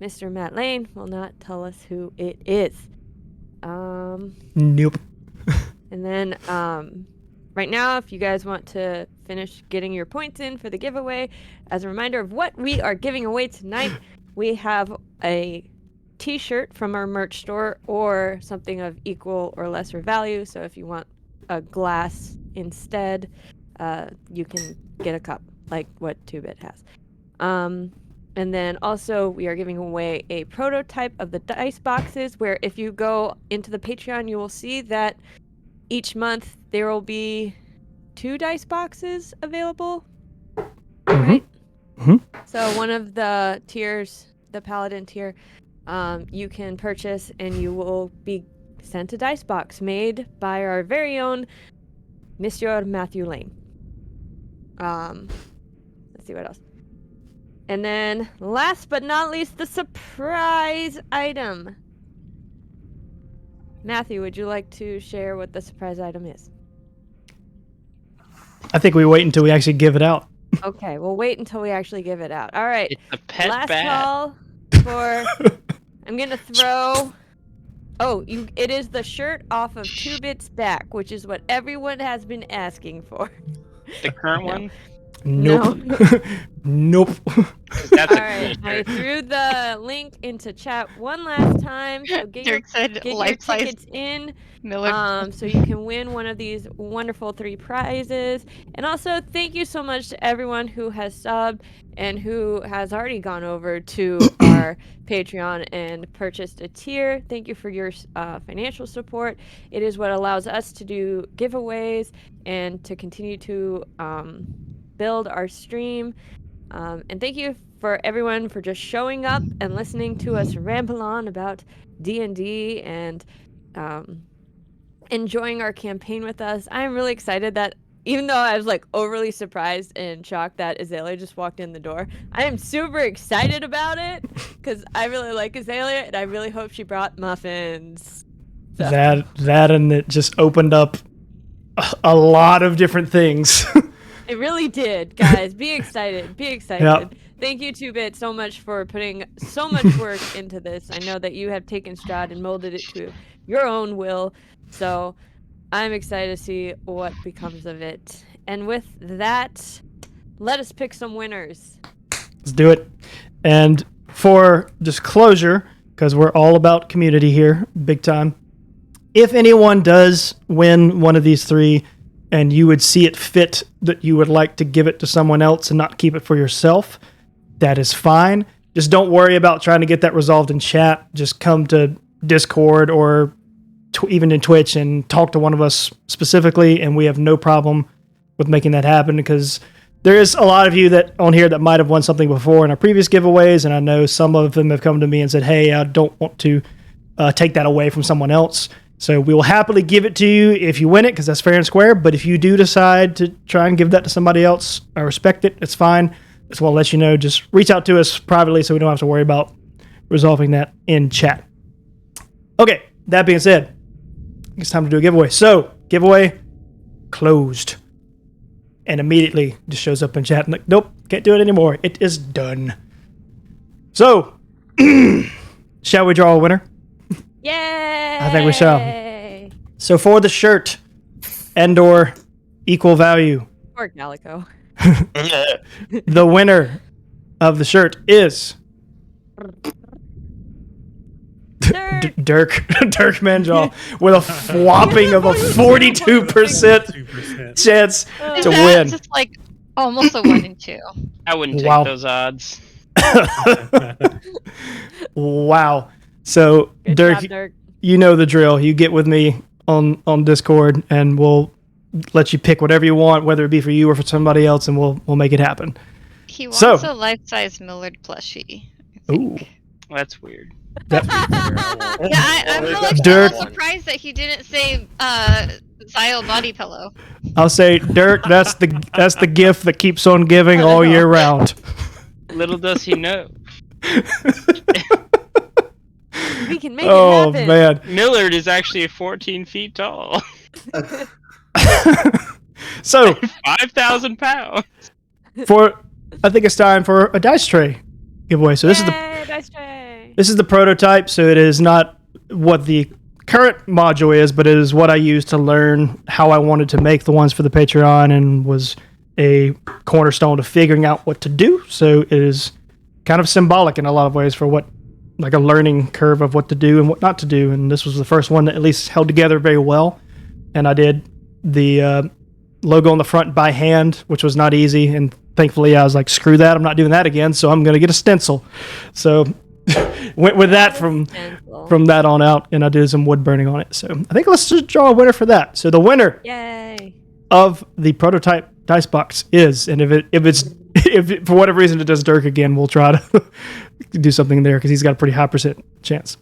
Mr. Matt Lane will not tell us who it is. Nope. And then right now, if you guys want to finish getting your points in for the giveaway, as a reminder of what we are giving away tonight, we have a t-shirt from our merch store, or something of equal or lesser value. So if you want a glass instead, you can get a cup like what 2-Bit has. And then also we are giving away a prototype of the dice boxes, where if you go into the Patreon, you will see that each month there will be 2 dice boxes available. Right? Mm-hmm. So one of the tiers, the Paladin tier, you can purchase, and you will be sent a dice box made by our very own Mr. Matthew Lane. Let's see what else. And then last but not least, the surprise item Matthew, would you like to share what the surprise item is? I think we wait until we actually give it out. Okay, we'll wait until we actually give it out. All right. It's a pet Last bat. call for. I'm gonna throw. Oh, it is the shirt off of 2Bit's back, which is what everyone has been asking for. The current No. one. Nope. Nope. That's All a right, cool I shirt. threw the link into chat one last time, so get your, Dirk said get your life-size tickets in, Miller. so you can win one of these wonderful 3 prizes. And also, thank you so much to everyone who has subbed and who has already gone over to our Patreon and purchased a tier. Thank you for your financial support. It is what allows us to do giveaways and to continue to build our stream. And thank you for everyone for just showing up and listening to us ramble on about D&D and enjoying our campaign with us. I'm really excited that even though I was like overly surprised and shocked that Azalea just walked in the door, I am super excited about it because I really like Azalea and I really hope she brought muffins. So. That and it just opened up a lot of different things. It really did, guys. Be excited. Be excited. Yep. Thank you, 2Bit, so much for putting so much work into this. I know that you have taken Strahd and molded it to your own will. So I'm excited to see what becomes of it. And with that, let us pick some winners. Let's do it. And for disclosure, because we're all about community here, big time, if anyone does win one of these 3 and you would see it fit that you would like to give it to someone else and not keep it for yourself, that is fine. Just don't worry about trying to get that resolved in chat. Just come to Discord or even in Twitch and talk to one of us specifically, and we have no problem with making that happen because there is a lot of you that on here that might have won something before in our previous giveaways, and I know some of them have come to me and said, hey, I don't want to take that away from someone else. So we will happily give it to you if you win it, because that's fair and square. But if you do decide to try and give that to somebody else, I respect it. It's fine. Just want to let you know, just reach out to us privately so we don't have to worry about resolving that in chat. Okay, that being said, it's time to do a giveaway. So, giveaway closed. And immediately just shows up in chat and like, nope, can't do it anymore. It is done. So, shall we draw a winner? Yay! I think we shall. So for the shirt and/or equal value, Or Calico. the winner of the shirt is Dirk Manjal with a whopping of a 42% chance to win. Just like almost a 1 in 2. I wouldn't take Wow. those odds. Wow. So Good Dirk, job, Dirk. you know the drill. You get with me on Discord, and we'll let you pick whatever you want, whether it be for you or for somebody else, and we'll make it happen. He wants So- a life-size Millard plushie. I Ooh, think. That's weird. Yeah, I'm really Dirk. surprised that he didn't say Xyle body pillow. I'll say, Dirk, that's the gift that keeps on giving all year round. Little does he know. We can make Oh it happen. man. Millard is actually 14 feet tall. So 5,000 pounds. I think it's time for a dice tray giveaway. So this is the Yay, dice tray. This is the prototype, so it is not what the current module is, but it is what I used to learn how I wanted to make the ones for the Patreon and was a cornerstone to figuring out what to do. So it is kind of symbolic in a lot of ways for what, like a learning curve of what to do and what not to do. And this was the first one that at least held together very well. And I did the logo on the front by hand, which was not easy. And thankfully I was like, screw that, I'm not doing that again. So I'm going to get a stencil. So went with that from that on out, and I did some wood burning on it. So I think let's just draw a winner for that. So the winner Yay. of the prototype dice box is, and if it, for whatever reason it does Dirk again, we'll try to do something there because he's got a pretty high percent chance.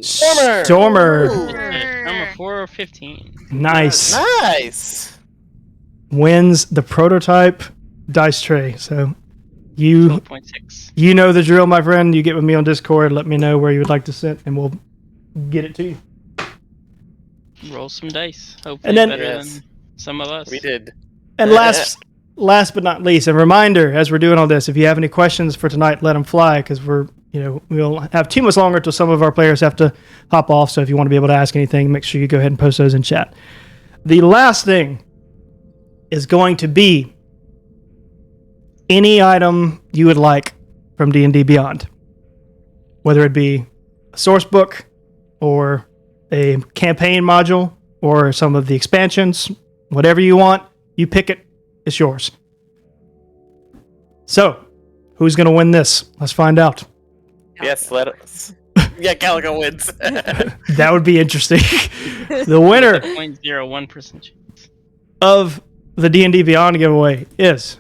Stormer. I'm a 4 or 15. Nice. Nice. Wins the prototype dice tray. So You 12.6. you know the drill, my friend. You get with me on Discord. Let me know where you would like to sit, and we'll get it to you. Roll some dice. Hopefully And then- better Yes. than some of us. We did. And last but not least, a reminder as we're doing all this, if you have any questions for tonight, let them fly because we'll have too much longer till some of our players have to hop off. So if you want to be able to ask anything, make sure you go ahead and post those in chat. The last thing is going to be any item you would like from D&D Beyond, whether it be a source book or a campaign module or some of the expansions, whatever you want, you pick it, it's yours. So, who's going to win this? Let's find out. Yes, let us. Yeah, Calico wins. That would be interesting. The winner 0.01% chance. of the D&D Beyond giveaway is...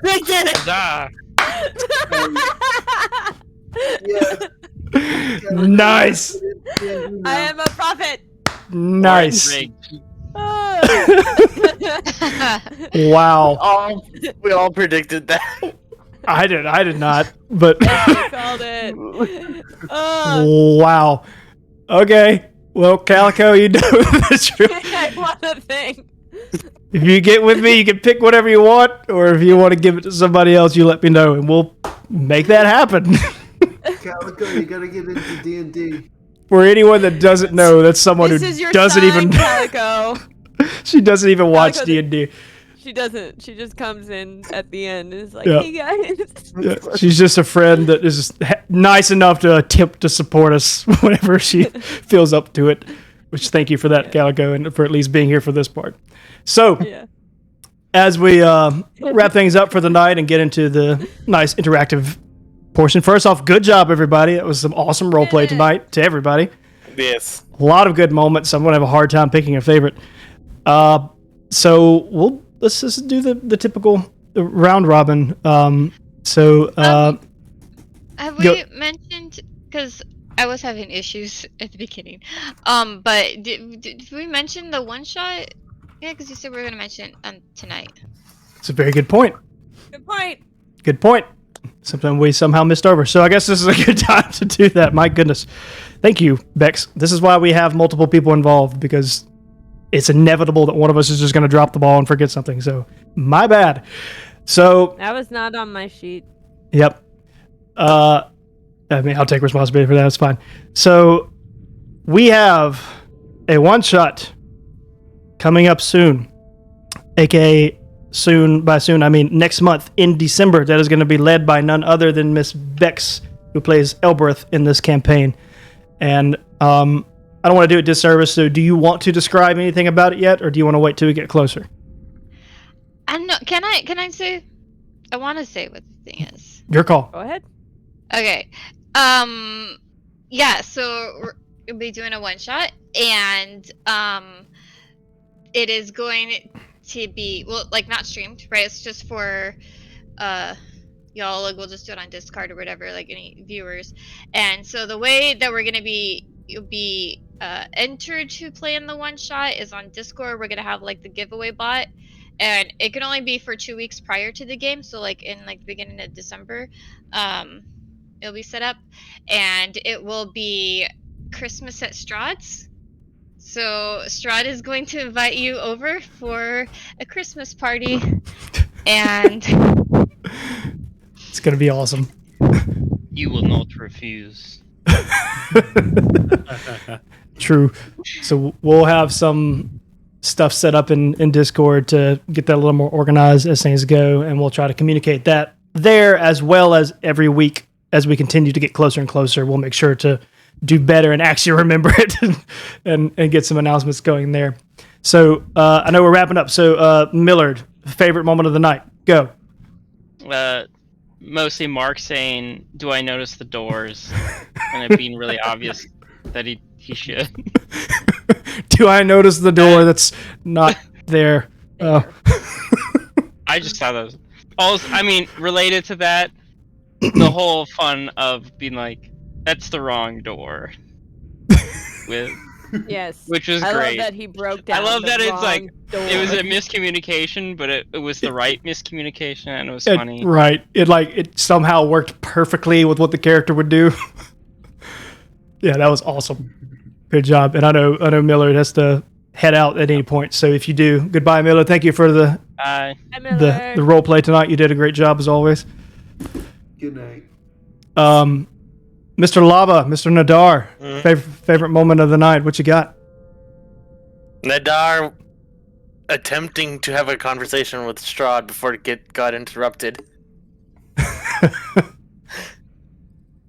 We did it! Huzzah! Nice. I am a prophet. Nice. Rigged. Wow. We all predicted that. I did not, but I called it. wow. Okay. Well, Calico, you know the truth. I want a thing. If you get with me, you can pick whatever you want, or if you want to give it to somebody else, you let me know, and we'll make that happen. Calico, you gotta get into D&D. For anyone that doesn't know, that's someone This who is your doesn't sign, even Calico. she doesn't even watch Calico, D&D. She doesn't. She just comes in at the end and is like, Yeah. "Hey guys." Yeah, she's just a friend that is nice enough to attempt to support us whenever she feels up to it. Which thank you for that, Calico, and for at least being here for this part. So, Yeah. as we wrap things up for the night and get into the nice interactive portion, first off, good job, everybody. That was some awesome roleplay Yeah. tonight to everybody. Yes. A lot of good moments. I'm going to have a hard time picking a favorite. So, let's just do the typical round robin. Have Go- we mentioned, because I was having issues at the beginning, but did we mention the one shot? Yeah, because you said we were going to mention it tonight. It's a very good point. Good point. Good point. Something we somehow missed over. So I guess this is a good time to do that. My goodness. Thank you, Bex. This is why we have multiple people involved, because it's inevitable that one of us is just going to drop the ball and forget something. So my bad. So, That was not on my sheet. yep. I mean, I'll take responsibility for that. It's fine. So we have a one-shot coming up soon, aka soon. By soon, I mean next month in December. That is going to be led by none other than Miss Bex, who plays Elberth in this campaign. And I don't want to do it disservice. So, do you want to describe anything about it yet, or do you want to wait till we get closer? I know. Can I say? I want to say what the thing is. Your call. Go ahead. Okay. Yeah. So we'll be doing a one shot, and it is going to be not streamed, right? It's just for y'all. Like, we'll just do it on Discord or whatever, like any viewers. And so the way that we're gonna be entered to play in the one shot is on Discord. We're gonna have like the giveaway bot, and it can only be for 2 weeks prior to the game. So like in like the beginning of December, it'll be set up, and it will be Christmas at Strahd's. So Strahd is going to invite you over for a Christmas party, and It's going to be awesome. You will not refuse. True. So we'll have some stuff set up in Discord to get that a little more organized as things go, and we'll try to communicate that there, as well as every week as we continue to get closer and closer. We'll make sure to do better and actually remember it and get some announcements going there. So I know we're wrapping up. So Millard, favorite moment of the night. Go. Mostly Mark saying, "Do I notice the doors?" and it being really obvious that he should. Do I notice the door that's not there? Oh. I just thought that was. Also, I mean, related to that, the whole fun of being like, "That's the wrong door," with Yes. Which was I great. love that he broke down. I love the that it's like wrong door. it was a miscommunication, but it was the right miscommunication, and it was It- funny. Right. It somehow worked perfectly with what the character would do. Yeah, that was awesome. Good job. And I know Miller has to head out at any point. So if you do, goodbye, Miller. Thank you for the Hi, Miller. the role play tonight. You did a great job as always. Good night. Mr. Lava, Mr. Nadar, Mhm. favorite moment of the night. What you got? Nadar attempting to have a conversation with Strahd before it got interrupted.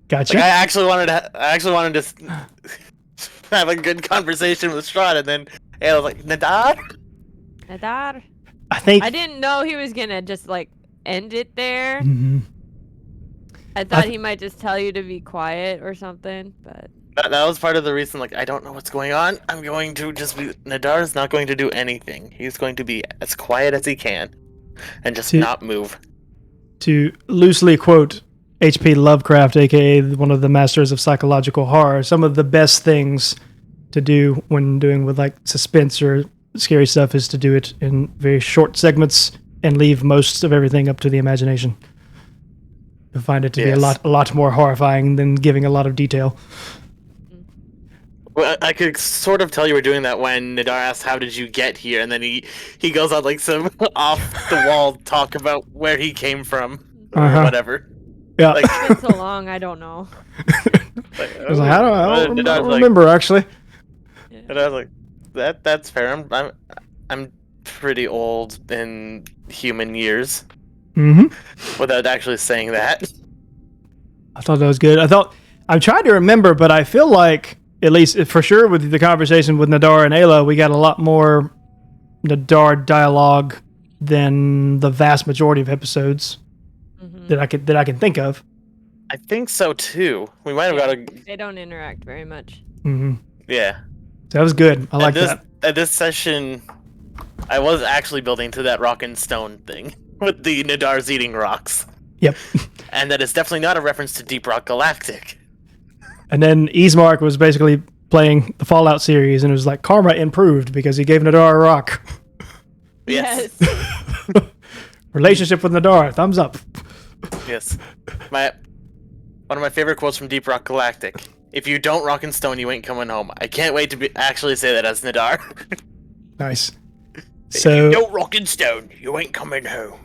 Gotcha. Like, I actually wanted to have a good conversation with Strahd, and then I was like, Nadar? Nadar. I think. I didn't know he was gonna just like end it there. Mhm. I thought he might just tell you to be quiet or something, but That was part of the reason, like, I don't know what's going on. I'm going to just be... Nadar's not going to do anything. He's going to be as quiet as he can. And just See- not move. To loosely quote H.P. Lovecraft, aka one of the masters of psychological horror, some of the best things to do when doing with like suspense or scary stuff is to do it in very short segments and leave most of everything up to the imagination. I find it to be Yes. a lot more horrifying than giving a lot of detail. Well, I could sort of tell you were doing that when Nadar asked, how did you get here? And then he goes on, like, some off-the-wall talk about where he came from. Or Uh-huh. whatever. Yeah. Like, it's been so long, I don't know. like, I was like, I don't Nadar's like- remember actually. And I was like, that's fair. I'm pretty old in human years. Mm-hmm. Without actually saying that. I thought that was good. I'm trying to remember, but I feel like, at least for sure with the conversation with Nadar and Ayla, we got a lot more Nadar dialogue than the vast majority of episodes Mhm. that I can think of. I think so too. We might have got a They don't interact very much. Mm-hmm. yeah. That was good. I like that. At this session, I was actually building to that rock and stone thing with the Nadar's eating rocks, Yep. and that is definitely not a reference to Deep Rock Galactic. And then Ismark was basically playing the Fallout series, and it was like karma improved because he gave Nadar a rock. Yes. Relationship with Nadar, thumbs up. Yes. One of my favorite quotes from Deep Rock Galactic. If you don't rock and stone, you ain't coming home. I can't wait to actually say that as Nadar. Nice. If So you don't rock and stone, you ain't coming home.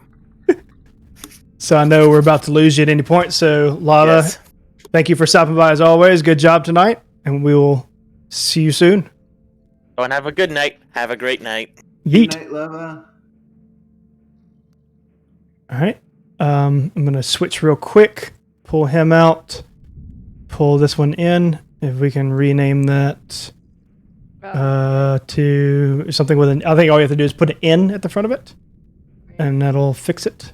So I know we're about to lose you at any point. So Lava, Yes. thank you for stopping by as always. Good job tonight, and we will see you soon. Oh, and have a good night. Have a great night. Yeet. Good night, Lava. All right. I'm gonna switch real quick. Pull him out. Pull this one in. If we can rename that to something with an. I think all you have to do is put an N at the front of it, and that'll fix it.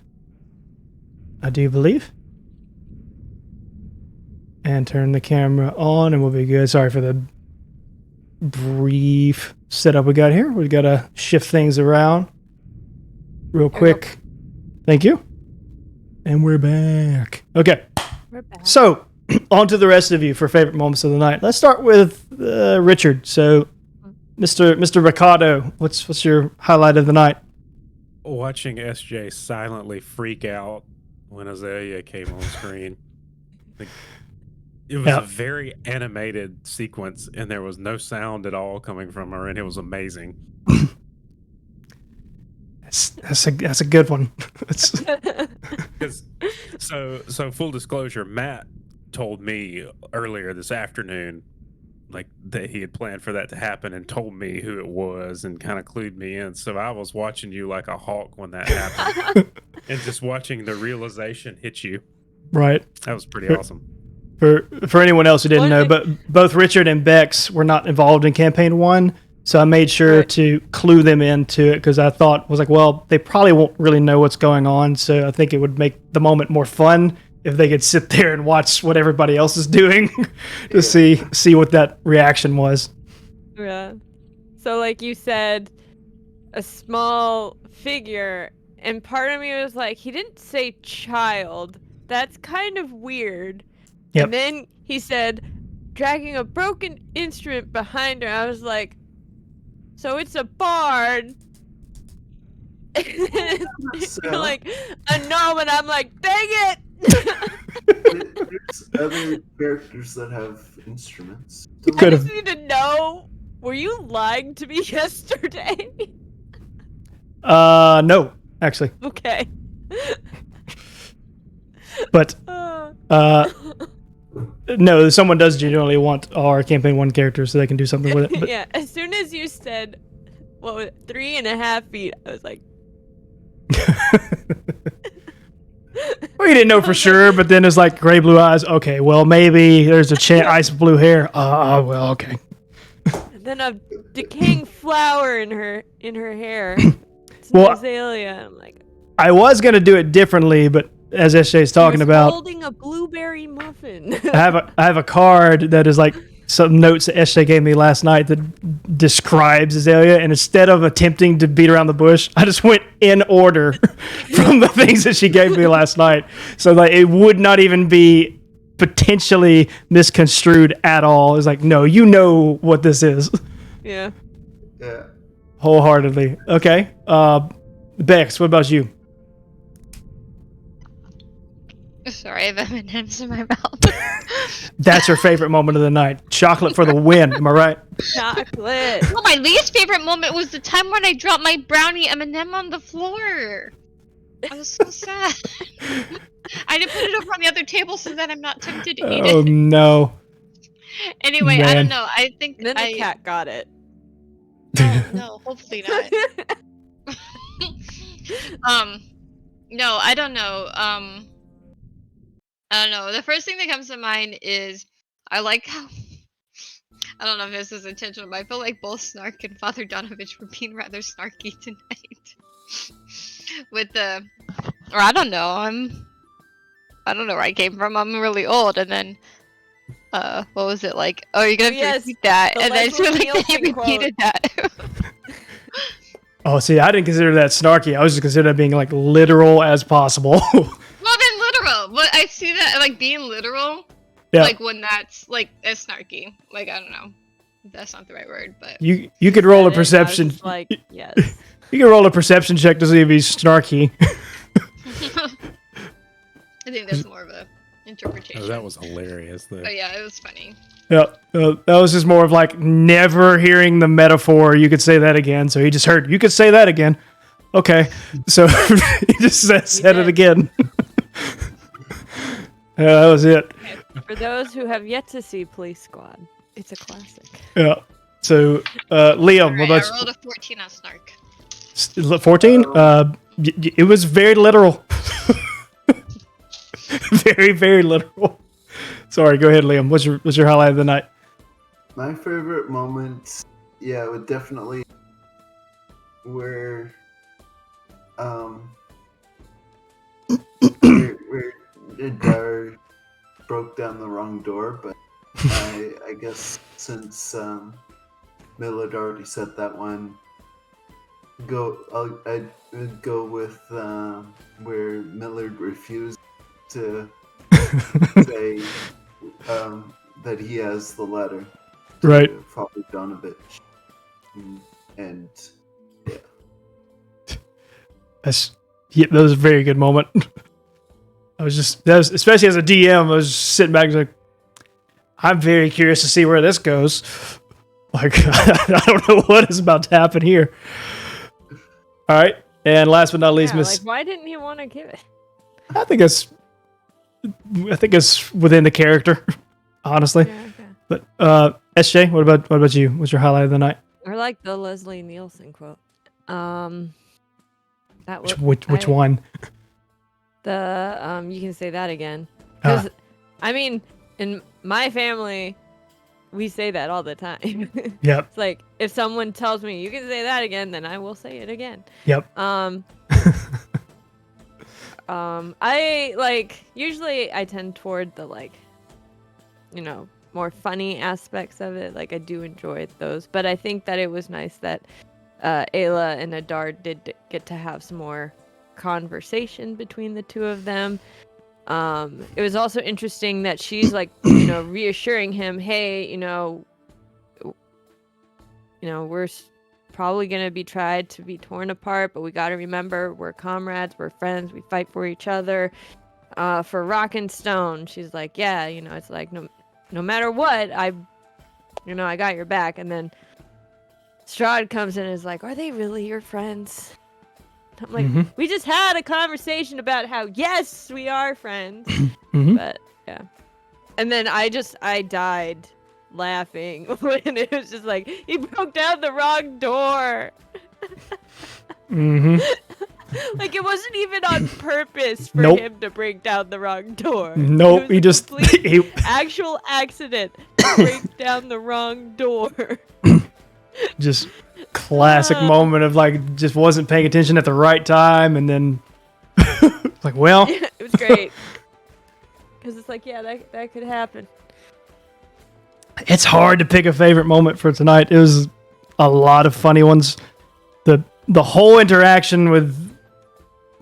I do believe. And turn the camera on, and we'll be good. Sorry for the brief setup we got here. We got to shift things around real quick. Thank you. And we're back. Okay. We're back. So, on to the rest of you for favorite moments of the night. Let's start with Richard. So, Mr. Ricardo, what's your highlight of the night? Watching SJ silently freak out when Azalea came on screen. Like, it was Yeah. a very animated sequence, and there was no sound at all coming from her, and it was amazing. That's a good one. It's, 'Cause- so full disclosure, Matt told me earlier this afternoon, like, that he had planned for that to happen and told me who it was and kind of clued me in. So I was watching you like a hawk when that happened, and just watching the realization hit you. right. That was pretty awesome. For anyone else who didn't know, but both Richard and Bex were not involved in campaign 1, so I made sure Right. to clue them into it because I was like, well, they probably won't really know what's going on, so I think it would make the moment more fun if they could sit there and watch what everybody else is doing to see what that reaction was. Yeah. So like you said, a small figure, and part of me was like, he didn't say child. That's kind of weird. Yep. And then he said dragging a broken instrument behind her. I was like, so it's a bard. So- You're like, a gnome, and I'm like, dang it! There's other characters that have instruments. You I could just have. need to know, were you lying to me yesterday? No, actually. Okay. But Uh, no, someone does genuinely want our campaign 1 character so they can do something with it. But yeah, as soon as you said, what was it, 3.5 feet, I was like, well, you didn't know for sure, but then it's like gray blue eyes. Okay, well maybe there's a chance. Ice blue hair. Well, okay. and then a decaying flower in her hair. It's Well, an azalea. I'm like, I was gonna do it differently, but as SJ is talking she was about, holding a blueberry muffin. I have a card that is like some notes that SJ gave me last night that describes Azalea, and instead of attempting to beat around the bush, I just went in order from the things that she gave me last night, so like it would not even be potentially misconstrued at all. It's like, no, you know what this is, Yeah. Yeah. wholeheartedly. Okay, Bex, what about you? Sorry, I have M&M's in my mouth. That's your favorite moment of the night. Chocolate for the win. Am I right? Chocolate. Well, my least favorite moment was the time when I dropped my brownie M&M on the floor. I was so sad. I didn't put it over on the other table so that I'm not tempted to eat Oh it. no. Anyway, I man. don't know. I think Then the cat got it. No, hopefully not. No, I don't know. I don't know. The first thing that comes to mind is I like how I don't know if this is intentional, but I feel like both Snark and Father Donovich were being rather snarky tonight. With the, or I don't know. I don't know where I came from. I'm really old, and then, what was it like? Oh, you're gonna have Yes, to repeat that, the and then so Leslie like they Nielsen quote. repeated that. Oh, see, I didn't consider that snarky. I was just considering that being like literal as possible. Well, then literal. But I see that like being literal. Yeah. Like when that's like as snarky. Like I don't know. That's not the right word, but You could roll a And I was perception. just like, yes. You can roll a perception check to see if he's snarky. I think that's more of a interpretation. Oh, that was hilarious. Though. Oh yeah, it was funny. Yeah, that was just more of like never hearing the metaphor. You could say that again. So he just heard, you could say that again. Okay. So he just said it did. again. Yeah, that was it. For those who have yet to see Police Squad, it's a classic. Yeah. So, Liam, what Alright, about I rolled a 14 on Snark. 14? It was very literal. Very, very literal. Sorry, go ahead, Liam. What's your highlight of the night? My favorite moment, yeah, would definitely where where Dar broke down the wrong door, but I guess since Millard already said that one, I'd go with where Millard refused to say that he has the letter. To Right. Father Donovich. And That was a very good moment. Especially as a DM, I was just sitting back and like, I'm very curious to see where this goes. Like, I don't know what is about to happen here. All right, and last but not least, Yeah, Miss. like, why didn't he want to give it? I think it's within the character, honestly. Yeah, okay. But SJ, what about you? What's your highlight of the night? Or like the Leslie Nielsen quote. That was Which one? The you can say that again. Ah. Because I mean, in my family, we say that all the time. Yep. It's like if someone tells me you can say that again, then I will say it again. Yep. I like usually I tend toward the like, more funny aspects of it. Like I do enjoy those, but I think that it was nice that Ayla and Adar did get to have some more conversation between the two of them. It was also interesting that she's like, you know, reassuring him, hey, we're probably going to be tried to be torn apart, but we got to remember we're comrades, we're friends, we fight for each other. For Rock and Stone, she's like, yeah, it's like no matter what, I got your back. And then Strahd comes in and is like, are they really your friends? I'm like, we just had a conversation about how, yes, we are friends. But, yeah. And then I died laughing when it was just like, he broke down the wrong door. Like, it wasn't even on purpose for him to break down the wrong door. Nope, he just... actual accident to break down the wrong door. Just classic moment of, like, just wasn't paying attention at the right time, and then... like, well... It was great. Because it's like, yeah, that could happen. It's hard to pick a favorite moment for tonight. It was a lot of funny ones. The whole interaction with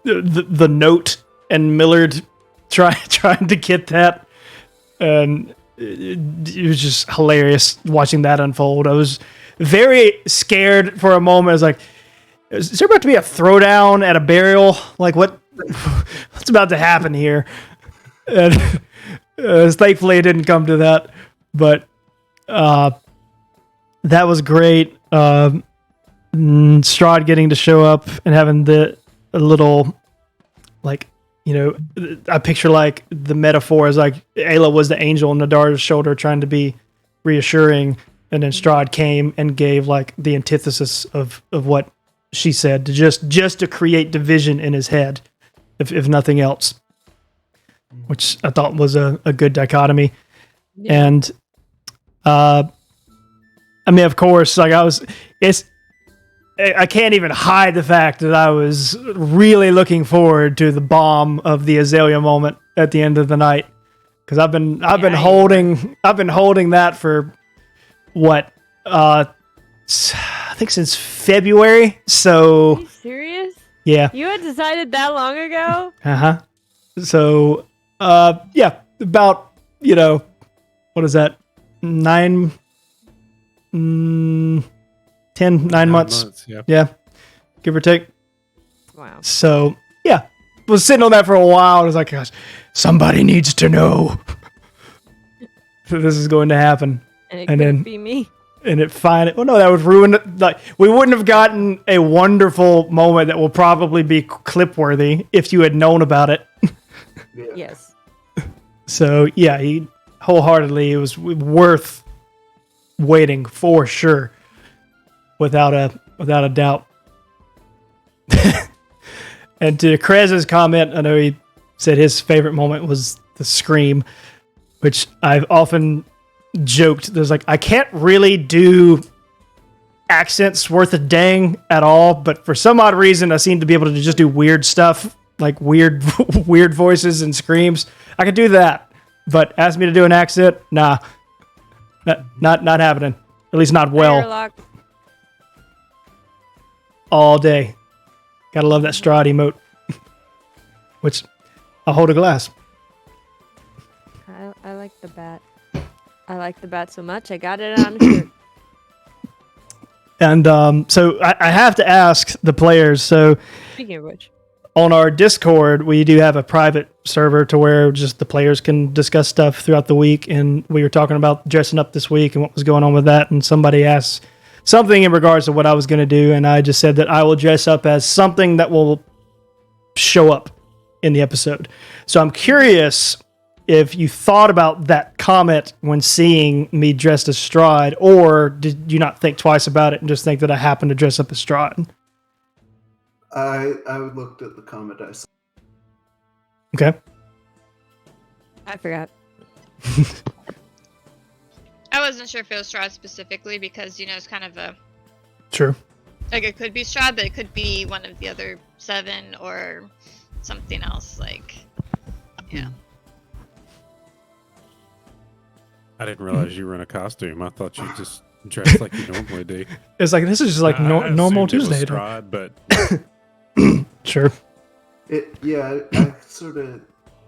the note and Millard trying to get that, and it was just hilarious watching that unfold. I was very scared for a moment. I was like, is there about to be a throwdown at a burial? Like, what's about to happen here? And thankfully it didn't come to that, but that was great. Strahd getting to show up and having a little, like, I picture like the metaphor is like Ayla was the angel on Nadar's shoulder trying to be reassuring, and then Strahd came and gave like the antithesis of what she said, to just to create division in his head, if nothing else, which I thought was a good dichotomy. Yeah. And I mean, of course, like I can't even hide the fact that I was really looking forward to the bomb of the Azalea moment at the end of the night, because I've been holding that for what I think since February. So are you serious? Yeah. You had decided that long ago? So yeah, about what is that? 9 months. Yeah, give or take. Wow. So yeah, was sitting on that for a while. I was like, gosh, somebody needs to know that this is going to happen. And it couldn't be me. And it finally, no, that would ruin it. Like, we wouldn't have gotten a wonderful moment that will probably be clip worthy if you had known about it. Yes. So yeah, it was worth waiting for sure. Without a doubt. And to Krez's comment, I know he said his favorite moment was the scream, which I've often joked. There's like, I can't really do accents worth a dang at all, but for some odd reason, I seem to be able to just do weird stuff, like weird voices and screams. I could do that, but ask me to do an accent, nah, not happening. At least not well. Airlock. All day. Gotta love that Strahd emote. Which, I'll hold a glass. I like the bat. I like the bat so much, I got it on a shirt. And so I have to ask the players, so... Speaking of which. On our Discord, we do have a private server to where just the players can discuss stuff throughout the week, and we were talking about dressing up this week and what was going on with that, and somebody asked something in regards to what I was going to do, and I just said that I will dress up as something that will show up in the episode. So I'm curious if you thought about that comment when seeing me dressed as Strahd, or did you not think twice about it and just think that I happened to dress up as Strahd? I looked at the comment I saw. Okay. I forgot. I wasn't sure if it was Strahd specifically because, it's kind of a... True. Like, it could be Strahd, but it could be one of the other 7 or something else, like... Yeah. I didn't realize you were in a costume. I thought you just dressed like you normally do. It's like, this is just like normal Tuesday. It was Strahd, but... Sure. I sort of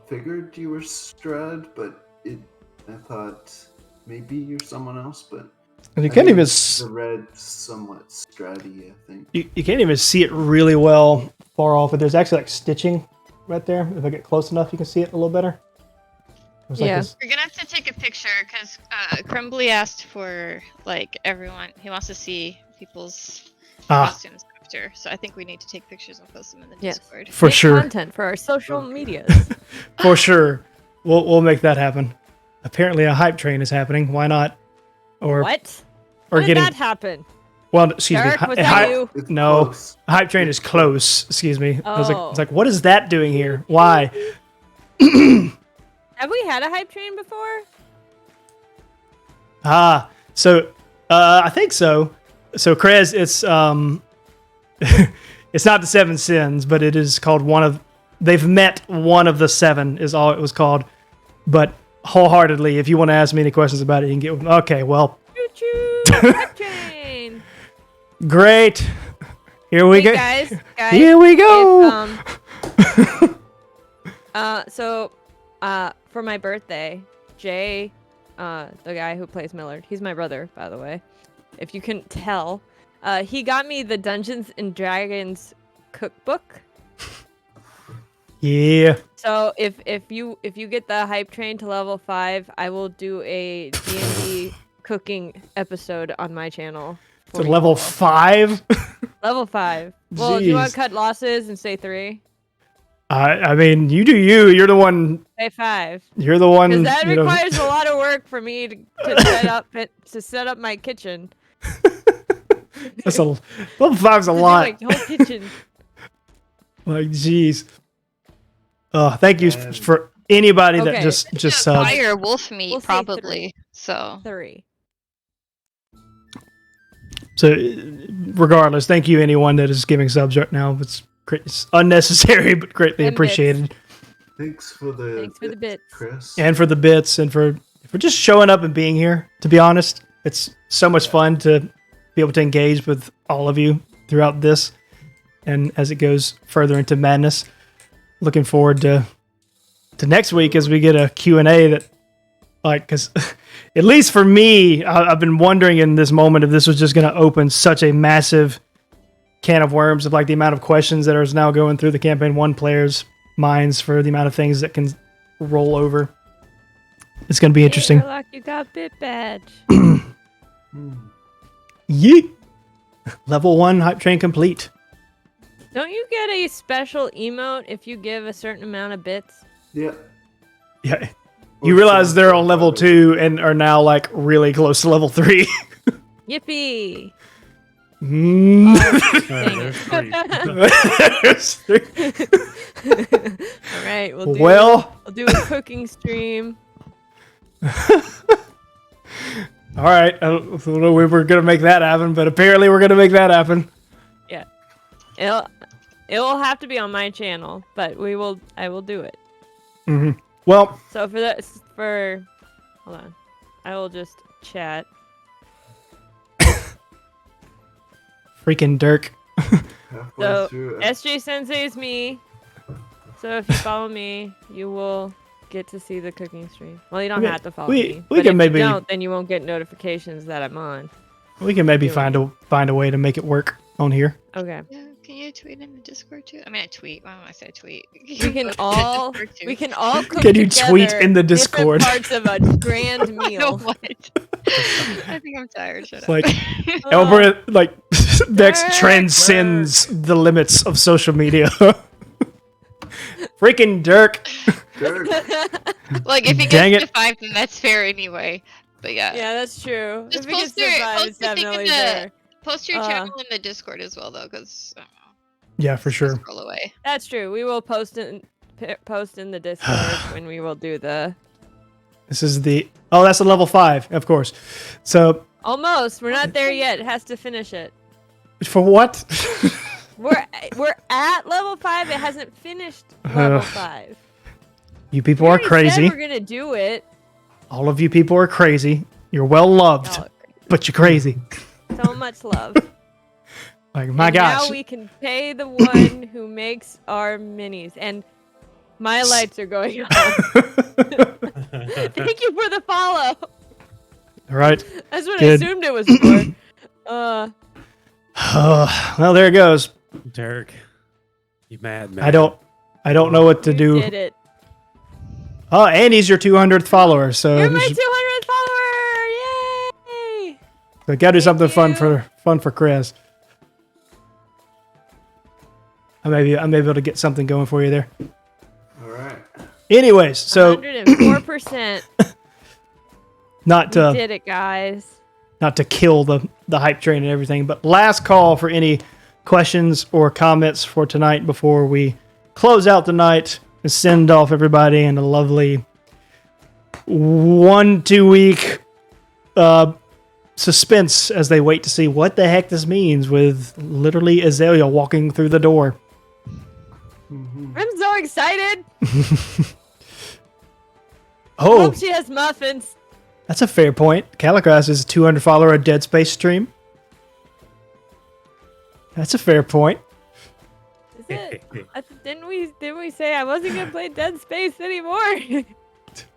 figured you were Strahd, but I thought maybe you're someone else, but And you I can't think even the red somewhat Strahdy, I think. you can't even see it really well far off, but there's actually like stitching right there. If I get close enough, you can see it a little better. There's like Yeah. this- We're gonna have to take a picture because Crumbly asked for like everyone. He wants to see people's costumes after. So I think we need to take pictures and post them in the Yes. Discord. for Make sure. content for our social Okay. medias. For sure. We'll make that happen. Apparently a hype train is happening. Why not? Or What? or How did getting that happen? well, excuse Derek, me. was Hy- that hy- you? It's No. close. A hype train is close. Excuse me. I was Oh. like, what is that doing here? Why? Have we had a hype train before? So I think so. So Krez, it's it's not the seven sins, but it is called one of. They've met one of the seven is all it was called. But wholeheartedly, if you want to ask me any questions about it, you can get. Okay, well, Choo choo! Hype train. great. Here we Hey, go. guys. Here we go. So, for my birthday, Jay, the guy who plays Millard, he's my brother, by the way. If you couldn't tell, he got me the Dungeons and Dragons cookbook. Yeah. So if you get the hype train to level 5, I will do a D&D cooking episode on my channel. To for you level all. 5. Level 5. Well, do you want Jeez. to cut losses and say 3? I mean, you do you. You're the one. Say 5. You're the one. Because that you know- requires a lot of work for me to set up my kitchen. That's a level 5's a To do lot. my whole kitchen. Like, jeez. Thank you And- for anybody that Okay. just Yeah, subbed. fire wolf meat We'll say probably. So 3. So, regardless, thank you anyone that is giving subs right now. It's unnecessary, but greatly And bits. appreciated. Thanks for the bits. Chris. And for the bits, and for just showing up and being here. To be honest, it's so much fun to be able to engage with all of you throughout this, and as it goes further into madness. Looking forward to next week as we get a Q&A that, like, because at least for me, I've been wondering in this moment if this was just going to open such a massive can of worms of like the amount of questions that are now going through the campaign 1 players' minds for the amount of things that can roll over. It's going to be interesting. Hey, Warlock, you got bit badge. Yeet! Level 1 hype train complete. Don't you get a special emote if you give a certain amount of bits? Yeah. Yeah. You realize they're on level 2 and are now like really close to level 3. Yippee! Mm. There's three. There's 3. All right, we'll Well, do a cooking stream. all right. I don't know we were going to make that happen, but apparently we're going to make that happen. It will have to be on my channel, but I will do it. Well, So hold on, I will just chat. freaking Dirk. Halfway So through. SJ Sensei is me. So if you follow me, you will get to see the cooking stream. Well, you don't have to follow me. we but can if maybe- you don't, then you won't get notifications that I'm on. We can maybe Doing find a way to make it work on here. Okay. yeah, can you tweet in the Discord too? I mean, I tweet. Why don't I say tweet? We can all cook Can you tweet together in the different Discord? parts of a grand I know meal. what. I think I'm tired. Shut It's up. like Oh, Elbert, like Dex Dirk. transcends the limits of social media. Freaking Dirk. Dirk, Like if he Dang gets it. to 5, then that's fair anyway. But yeah, Yeah, that's true. Just If it gets post to your- 5, post it's the thing in definitely the- there. post your channel in the Discord as well, though, because Yeah, for sure. Scroll away. That's true. We will post in the Discord when we will do the. This is that's a level 5, of course. So Almost. We're not there yet. It has to finish it. for what? We're at level 5. It hasn't finished level 5. You people We are already said crazy. we're gonna do it. All of you people are crazy. You're well loved, Oh, but you're crazy. so much love. Like my And gosh. Now we can pay the one who makes our minis. And My lights are going off. Thank you for the follow. All right. That's what Good. I assumed it was for. Well, there it goes. Derek, you mad man. I don't know what to You do. did it. Oh, and he's your 200th follower, so You're you my should- 200th follower! Yay! so gotta do something fun you. for Chris. I may be able to get something going for you there. All right. Anyways, so 104%. not You to did it, guys. not to kill the hype train and everything, but last call for any questions or comments for tonight before we close out the night and send off everybody in a lovely 1-2 week suspense as they wait to see what the heck this means with literally Azalea walking through the door. I'm so excited. Oh, Hope she has muffins. that's a fair point. Calicross is a 200 follower Dead Space stream. That's a fair point. Is it? Didn't we say I wasn't gonna play Dead Space anymore?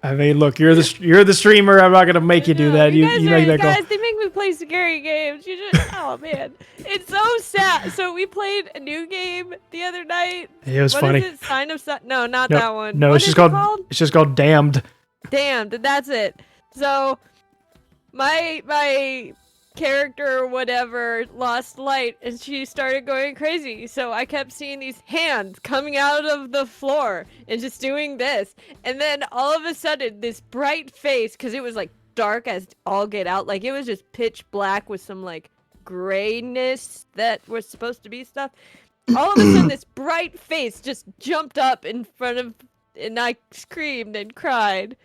I mean, look, you're the streamer. I'm not gonna make you do that. You make that call. guys, they make me play scary games. You just, oh man, it's so sad. So we played a new game the other night. It was What funny. is it? Sign of No, not No, that one. No, What it's is just it called it's just called Damned. Damned. That's it. So my character or whatever lost light and she started going crazy. So I kept seeing these hands coming out of the floor and just doing this. And then all of a sudden this bright face, because it was like dark as all get out, like it was just pitch black with some like grayness that was supposed to be stuff. All of a sudden this bright face just jumped up in front of, and I screamed and cried.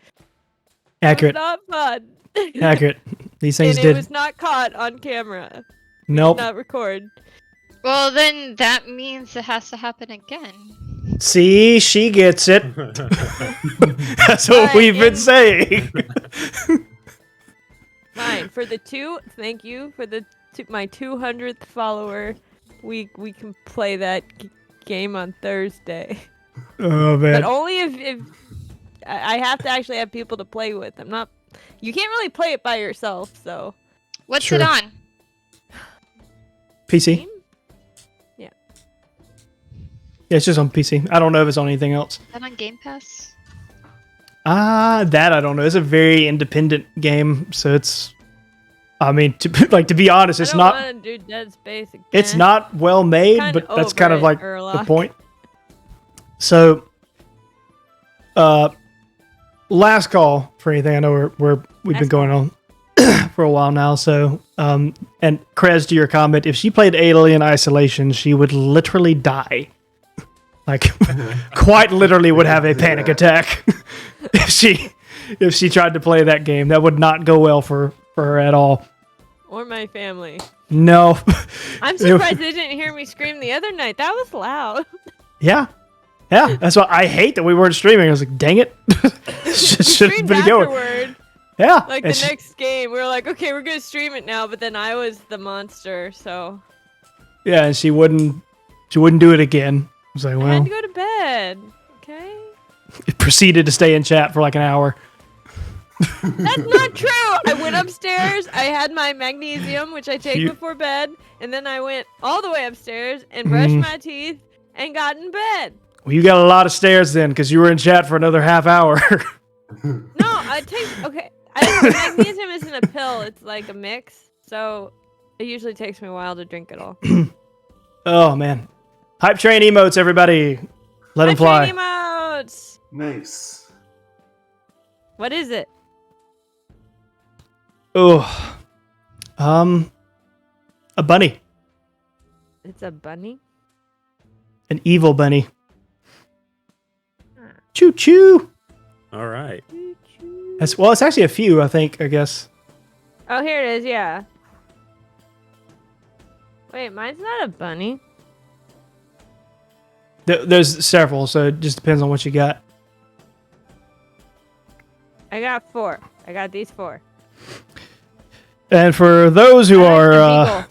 Accurate. It was not fun. Accurate. These things And it did. was not caught on camera. Nope. Not record. Well, then that means it has to happen again. See, she gets it. That's what Alright, we've been and- saying. Fine. For the thank you for my 200th follower. We can play that game on Thursday. Oh But man. only if I have to actually have people to play with. You can't really play it by yourself, so. What's Sure. it on? PC. Game? Yeah, it's just on PC. I don't know if it's on anything else. Is that on Game Pass? That I don't know. It's a very independent game, so it's. I mean, to be honest, it's I not. don't want to do Dead Space again. It's not well made, Kinda but that's over kind of it, like the Urlock. point. So, last call for anything. I know we've been Last going on for a while now. So, and Krez, to your comment, if she played Alien Isolation, she would literally die. Like, quite literally would have a panic attack if she tried to play that game. That would not go well for her at all. Or my family. No. I'm surprised they didn't hear me scream the other night. That was loud. Yeah. That's why I hate that we weren't streaming. I was like, dang it. Should Streamed been going. afterward. Yeah. Like and the next game, we were like, okay, we're gonna stream it now. But then I was the monster, so yeah, and she wouldn't do it again. I was like, I had well, to go to bed. Okay, it proceeded to stay in chat for like an hour. that's not true. I went upstairs. I had my magnesium, which I take You- before bed, and then I went all the way upstairs and brushed Mm. my teeth and got in bed. Well, you got a lot of stairs then, because you were in chat for another half hour. No, I take magnesium isn't a pill. It's like a mix, so it usually takes me a while to drink it all. Oh man, hype train emotes, everybody, let them fly. Train emotes. Nice. What is it? Oh, a bunny, It's a bunny. an evil bunny. Choo choo. All right. It's actually a few, I think. I guess. Oh, here it is. Yeah. Wait, mine's not a bunny. There's several, so it just depends on what you got. I got 4. I got these 4. And for those who I like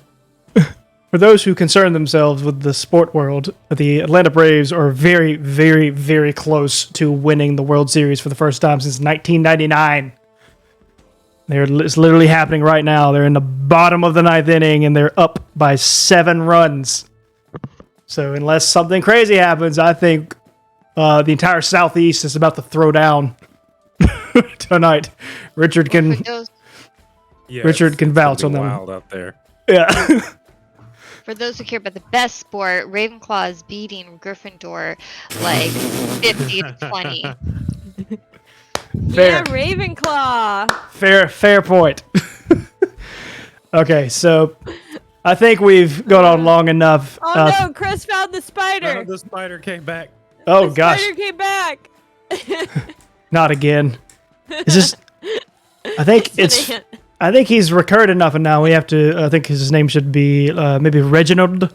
are the For those who concern themselves with the sport world, the Atlanta Braves are very, very, very close to winning the World Series for the first time since 1999. It's literally happening right now. They're in the bottom of the ninth inning, and they're up by 7 runs. So unless something crazy happens, I think the entire Southeast is about to throw down tonight. Richard can vouch on them. Wild out there. Yeah. For those who care about the best sport, Ravenclaw is beating Gryffindor like 50 to 20. Fair. Yeah, Ravenclaw. Fair point. Okay, so I think we've gone on long enough. Oh no, Chris found the spider. The spider came back. Oh the gosh, spider came back. not again. Is this? I think It's an ant. I think he's recurred enough, and now we have to. I think his name should be maybe Reginald,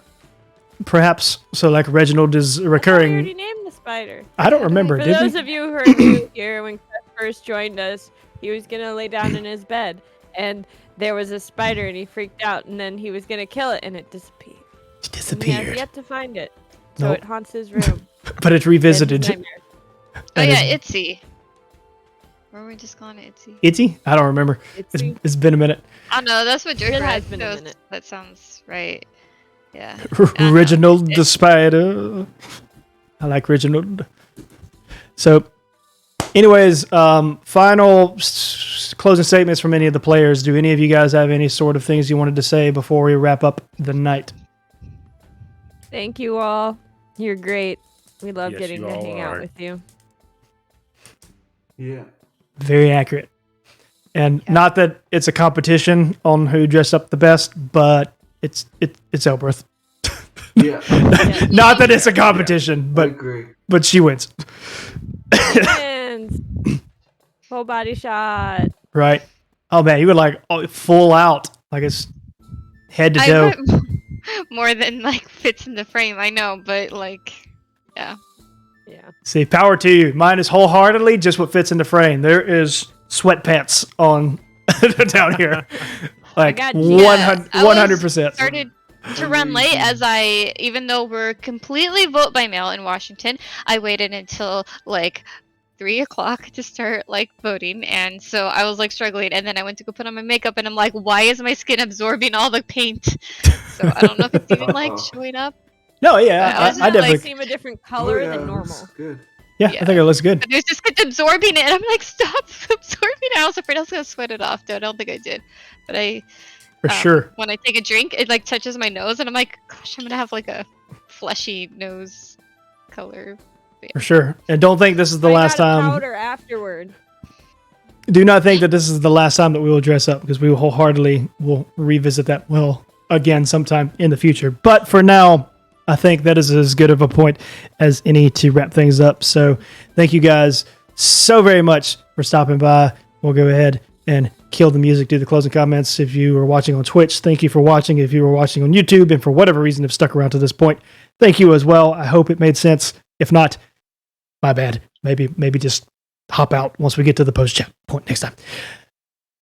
perhaps. So like Reginald is I recurring. already named the spider. I don't remember. For Did those we? of you who are new here, when Chris first joined us, he was gonna lay down in his bed, and there was a spider, and he freaked out, and then he was gonna kill it, and it disappeared. It And he has disappeared. yet to find it, so Nope. it haunts his room. But it's revisited. And his nightmares. Oh And yeah, it's- Itsy. Were we just calling it Itsy? Itsy? I don't remember. Itsy. It's been a minute. Oh no, that's what Joker It has had. been a minute. That sounds right. Yeah. Reginald the spider. I like Reginald. So, anyways, final closing statements from any of the players. Do any of you guys have any sort of things you wanted to say before we wrap up the night? Thank you all. You're great. We love Yes, getting you to all hang out are. with you. Yeah. Very accurate. And not that it's a competition on who dressed up the best, but it's Elberth. Yeah. Not that it's a competition, I but agree. she wins. And full body shot. Right. Oh man, you were like full out, like it's head to I toe. went more than like fits in the frame. I know, but like, yeah. Yeah. See, power to you. Mine is wholeheartedly just what fits in the frame. There is sweatpants on down here. Like got 100%. Started to run late as even though we're completely vote by mail in Washington, I waited until like 3 o'clock to start like voting, and so I was like struggling, and then I went to go put on my makeup, and I'm like, why is my skin absorbing all the paint? So I don't know if it's even like showing up. No, yeah, Doesn't I it definitely. like seem a different color yeah, than it normal? looks good. Yeah, I think it looks good. But there's just it's absorbing it, and I'm like, stop absorbing it. I was afraid I was gonna sweat it off, though. I don't think I did, but For sure. when I take a drink, it like touches my nose, and I'm like, gosh, I'm gonna have like a fleshy nose color. For sure. And don't think this is the I last got time. powder afterward. Do not think that this is the last time that we will dress up, because we will wholeheartedly will revisit that again sometime in the future. But for now, I think that is as good of a point as any to wrap things up. So thank you guys so very much for stopping by. We'll go ahead and kill the music, do the closing comments. If you are watching on Twitch, thank you for watching. If you were watching on YouTube and for whatever reason have stuck around to this point, thank you as well. I hope it made sense. If not, my bad. Maybe just hop out once we get to the post-chat point next time.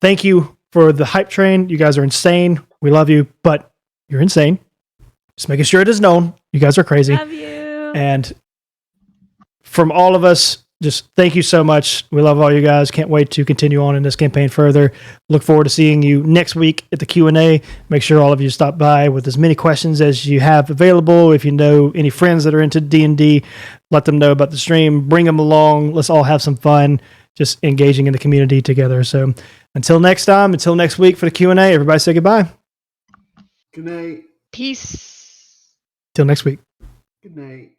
Thank you for the hype train. You guys are insane. We love you, but you're insane. Just making sure it is known. You guys are crazy. Love you. And from all of us, just thank you so much. We love all you guys. Can't wait to continue on in this campaign further. Look forward to seeing you next week at the Q&A. Make sure all of you stop by with as many questions as you have available. If you know any friends that are into D&D, let them know about the stream. Bring them along. Let's all have some fun just engaging in the community together. So until next time, until next week for the Q&A, everybody say goodbye. Good night. Peace. Till next week. Good night.